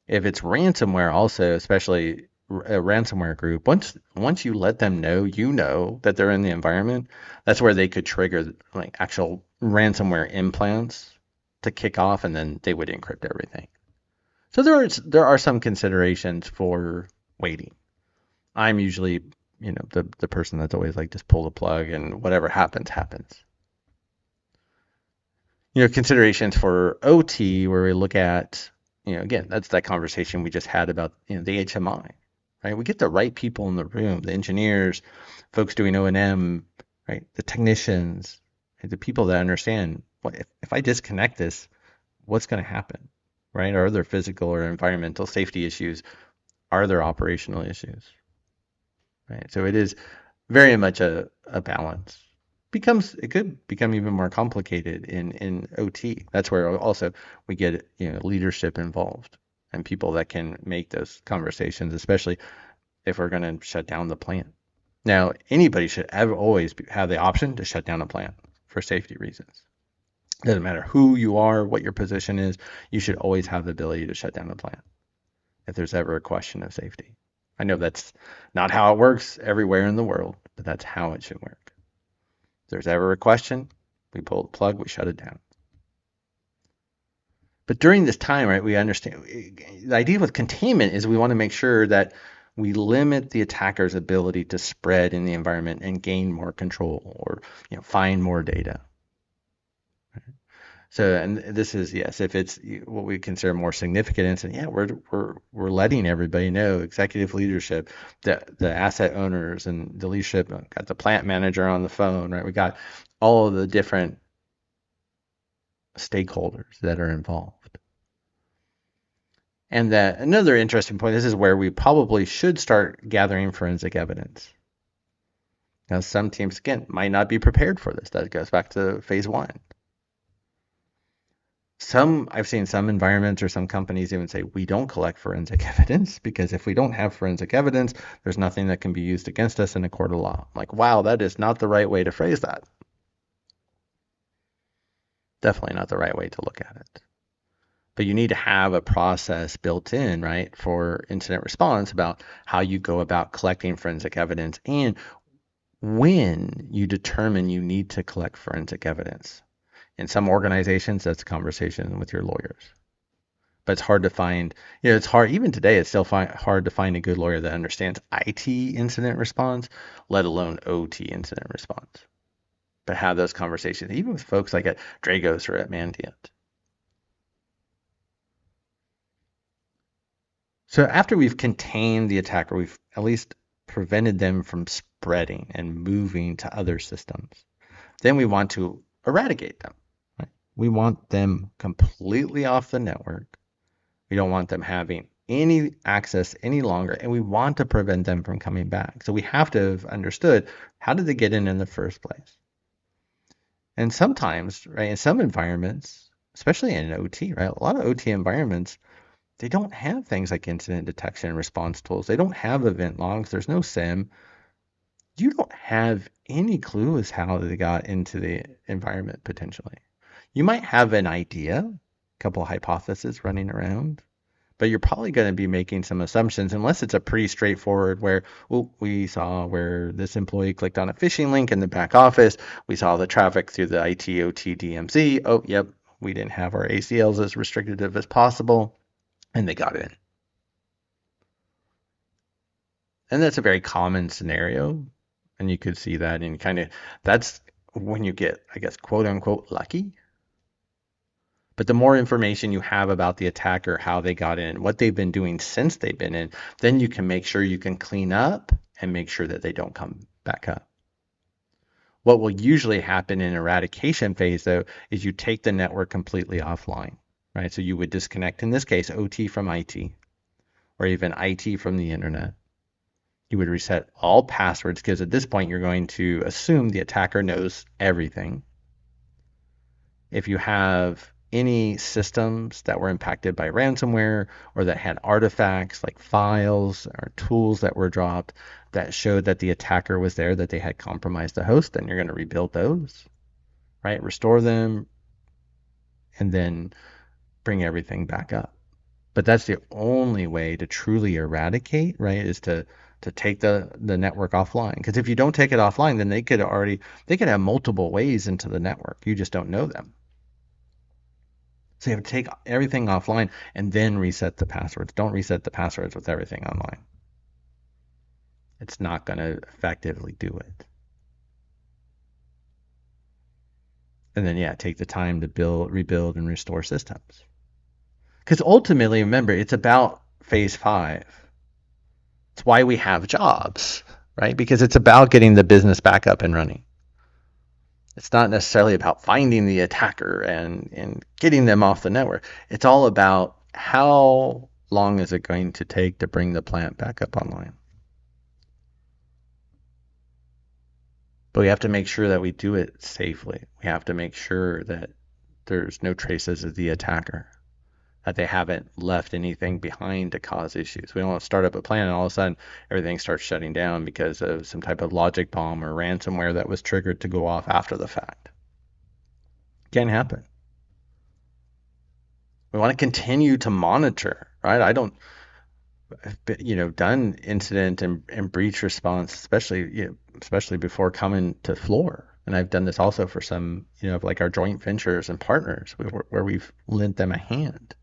If it's ransomware also, especially a ransomware group, once you let them know that they're in the environment, that's where they could trigger like actual ransomware implants to kick off, and then they would encrypt everything. So there are some considerations for waiting. I'm usually, the person that's always like, just pull the plug and whatever happens, happens. Considerations for OT, where we look at, again, that's that conversation we just had about, the HMI, right? We get the right people in the room, the engineers, folks doing O&M, right? The technicians, the people that understand, if I disconnect this, what's going to happen, right? Are there physical or environmental safety issues? Are there operational issues? Right. So it is very much a balance. It could become even more complicated in OT. That's where also we get leadership involved and people that can make those conversations, especially if we're going to shut down the plant. Now, anybody should always have the option to shut down a plant for safety reasons. Doesn't matter who you are, what your position is, you should always have the ability to shut down a plant if there's ever a question of safety. I know that's not how it works everywhere in the world, but that's how it should work. If there's ever a question, we pull the plug, we shut it down. But during this time, right, we understand the idea with containment is we want to make sure that we limit the attacker's ability to spread in the environment and gain more control or find more data. So, and this is, yes, if it's what we consider more significant incident, yeah, we're letting everybody know, executive leadership, the asset owners and the leadership, got the plant manager on the phone, right? We got all of the different stakeholders that are involved. And that another interesting point, this is where we probably should start gathering forensic evidence. Now, some teams, again, might not be prepared for this. That goes back to phase one. I've seen some environments or some companies even say, we don't collect forensic evidence because if we don't have forensic evidence, there's nothing that can be used against us in a court of law. I'm like, wow, that is not the right way to phrase that. Definitely not the right way to look at it. But you need to have a process built in, right, for incident response about how you go about collecting forensic evidence and when you determine you need to collect forensic evidence. In some organizations, that's a conversation with your lawyers. But it's hard to find, it's hard, even today, it's still hard to find a good lawyer that understands IT incident response, let alone OT incident response. But have those conversations, even with folks like at Dragos or at Mandiant. So after we've contained the attacker, we've at least prevented them from spreading and moving to other systems. Then we want to eradicate them. Right? We want them completely off the network. We don't want them having any access any longer, and we want to prevent them from coming back. So we have to have understood, how did they get in the first place? And sometimes, right, in some environments, especially in OT, right, a lot of OT environments, they don't have things like incident detection and response tools. They don't have event logs. There's no SIM. You don't have any clue as how they got into the environment potentially. You might have an idea, a couple of hypotheses running around, but you're probably going to be making some assumptions unless it's a pretty straightforward where, oh, we saw where this employee clicked on a phishing link in the back office. We saw the traffic through the ITOT DMZ. Oh, yep, we didn't have our ACLs as restrictive as possible. And they got in. And that's a very common scenario. And you could see that in that's when you get, I guess, quote unquote, lucky. But the more information you have about the attacker, how they got in, what they've been doing since they've been in, then you can make sure you can clean up and make sure that they don't come back up. What will usually happen in eradication phase, though, is you take the network completely offline, right? So you would disconnect, in this case, OT from IT, or even IT from the internet. You would reset all passwords because at this point you're going to assume the attacker knows everything. If you have any systems that were impacted by ransomware or that had artifacts like files or tools that were dropped that showed that the attacker was there, that they had compromised the host, then you're going to rebuild those, right? Restore them and then bring everything back up. But that's the only way to truly eradicate, right, is to take the network offline. Because if you don't take it offline, then they could have multiple ways into the network. You just don't know them. So you have to take everything offline and then reset the passwords. Don't reset the passwords with everything online. It's not going to effectively do it. And then, yeah, take the time to rebuild, and restore systems. Because ultimately, remember, it's about phase 5. It's why we have jobs, right? Because it's about getting the business back up and running. It's not necessarily about finding the attacker and getting them off the network. It's all about how long is it going to take to bring the plant back up online. But we have to make sure that we do it safely. We have to make sure that there's no traces of the attacker, that they haven't left anything behind to cause issues. We don't want to start up a plant and all of a sudden everything starts shutting down because of some type of logic bomb or ransomware that was triggered to go off after the fact. Can't happen. We want to continue to monitor, right? I've done incident and breach response, especially before coming to Floor. And I've done this also for some, like our joint ventures and partners where we've lent them a hand.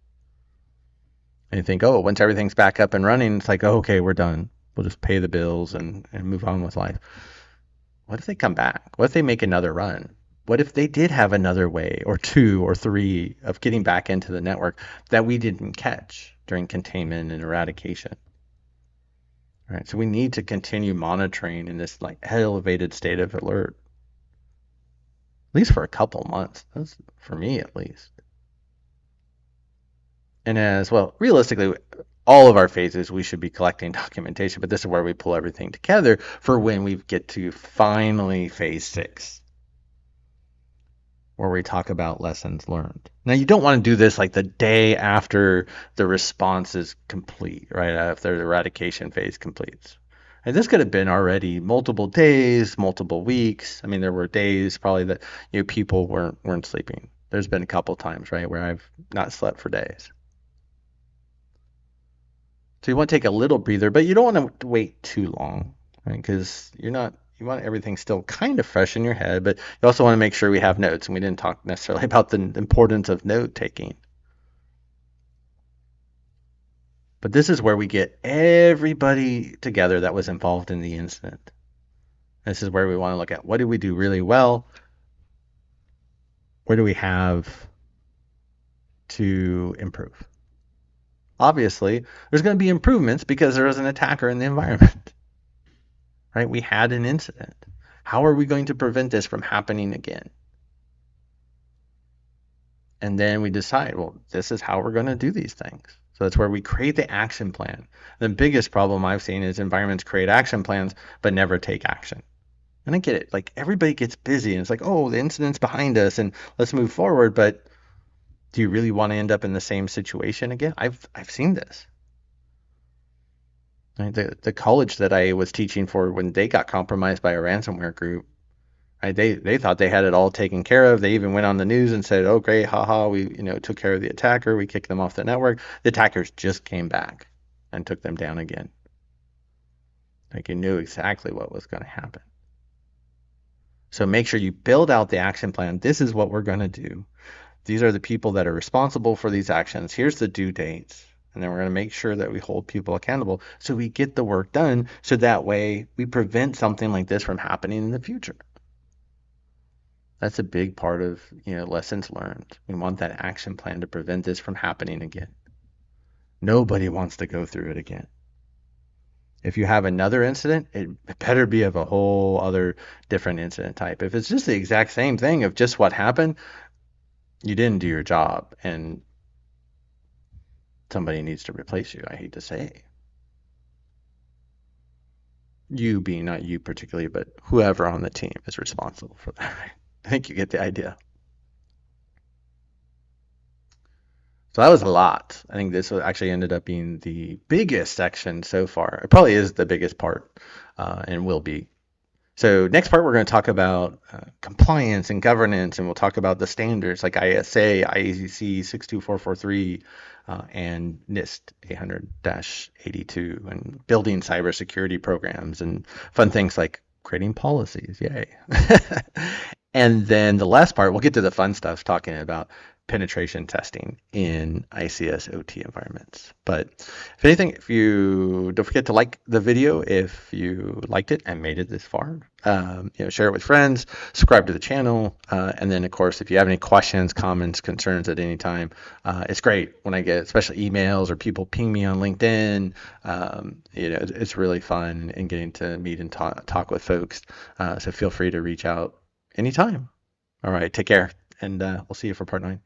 And you think, oh, once everything's back up and running, it's like, oh, okay, we're done. We'll just pay the bills and move on with life. What if they come back? What if they make another run? What if they did have another way or 2 or 3 of getting back into the network that we didn't catch during containment and eradication? All right, so we need to continue monitoring in this like elevated state of alert, at least for a couple months. That's for me, at least. And as well, realistically, all of our phases, we should be collecting documentation, but this is where we pull everything together for when we get to finally phase 6, where we talk about lessons learned. Now, you don't want to do this like the day after the response is complete, right? After the eradication phase completes. And this could have been already multiple days, multiple weeks. I mean, there were days probably that people weren't sleeping. There's been a couple times, right, where I've not slept for days. So you want to take a little breather, but you don't want to wait too long, right? Because you want everything still kind of fresh in your head, but you also want to make sure we have notes. And we didn't talk necessarily about the importance of note taking. But this is where we get everybody together that was involved in the incident. This is where we want to look at what did we do really well? Where do we have to improve? Obviously, there's going to be improvements because there was an attacker in the environment. Right? We had an incident. How are we going to prevent this from happening again? And then we decide, well, this is how we're going to do these things. So that's where we create the action plan. The biggest problem I've seen is environments create action plans but never take action. And I get it. Like everybody gets busy and it's like, oh, the incident's behind us and let's move forward. But do you really want to end up in the same situation again? I've seen this. Right? The college that I was teaching for when they got compromised by a ransomware group, right? They thought they had it all taken care of. They even went on the news and said, "Oh, great, haha, we took care of the attacker. We kicked them off the network." The attackers just came back and took them down again. Like you knew exactly what was going to happen. So make sure you build out the action plan. This is what we're going to do. These are the people that are responsible for these actions. Here's the due dates. And then we're going to make sure that we hold people accountable so we get the work done so that way we prevent something like this from happening in the future. That's a big part of lessons learned. We want that action plan to prevent this from happening again. Nobody wants to go through it again. If you have another incident, it better be of a whole other different incident type. If it's just the exact same thing of just what happened, you didn't do your job and somebody needs to replace you, I hate to say. You being not you particularly, but whoever on the team is responsible for that. I think you get the idea. So that was a lot. I think this actually ended up being the biggest section so far. It probably is the biggest part and will be. So next part, we're going to talk about compliance and governance, and we'll talk about the standards like ISA, IEC 62443, and NIST 800-82, and building cybersecurity programs and fun things like creating policies. Yay. And then the last part, we'll get to the fun stuff, talking about penetration testing in ICS OT environments. But if anything, if you don't forget to like the video if you liked it and made it this far, share it with friends, subscribe to the channel, and then of course if you have any questions, comments, concerns at any time, it's great when I get especially emails or people ping me on LinkedIn. It's really fun and getting to meet and talk with folks. So feel free to reach out anytime. All right, take care, and we'll see you for part 9.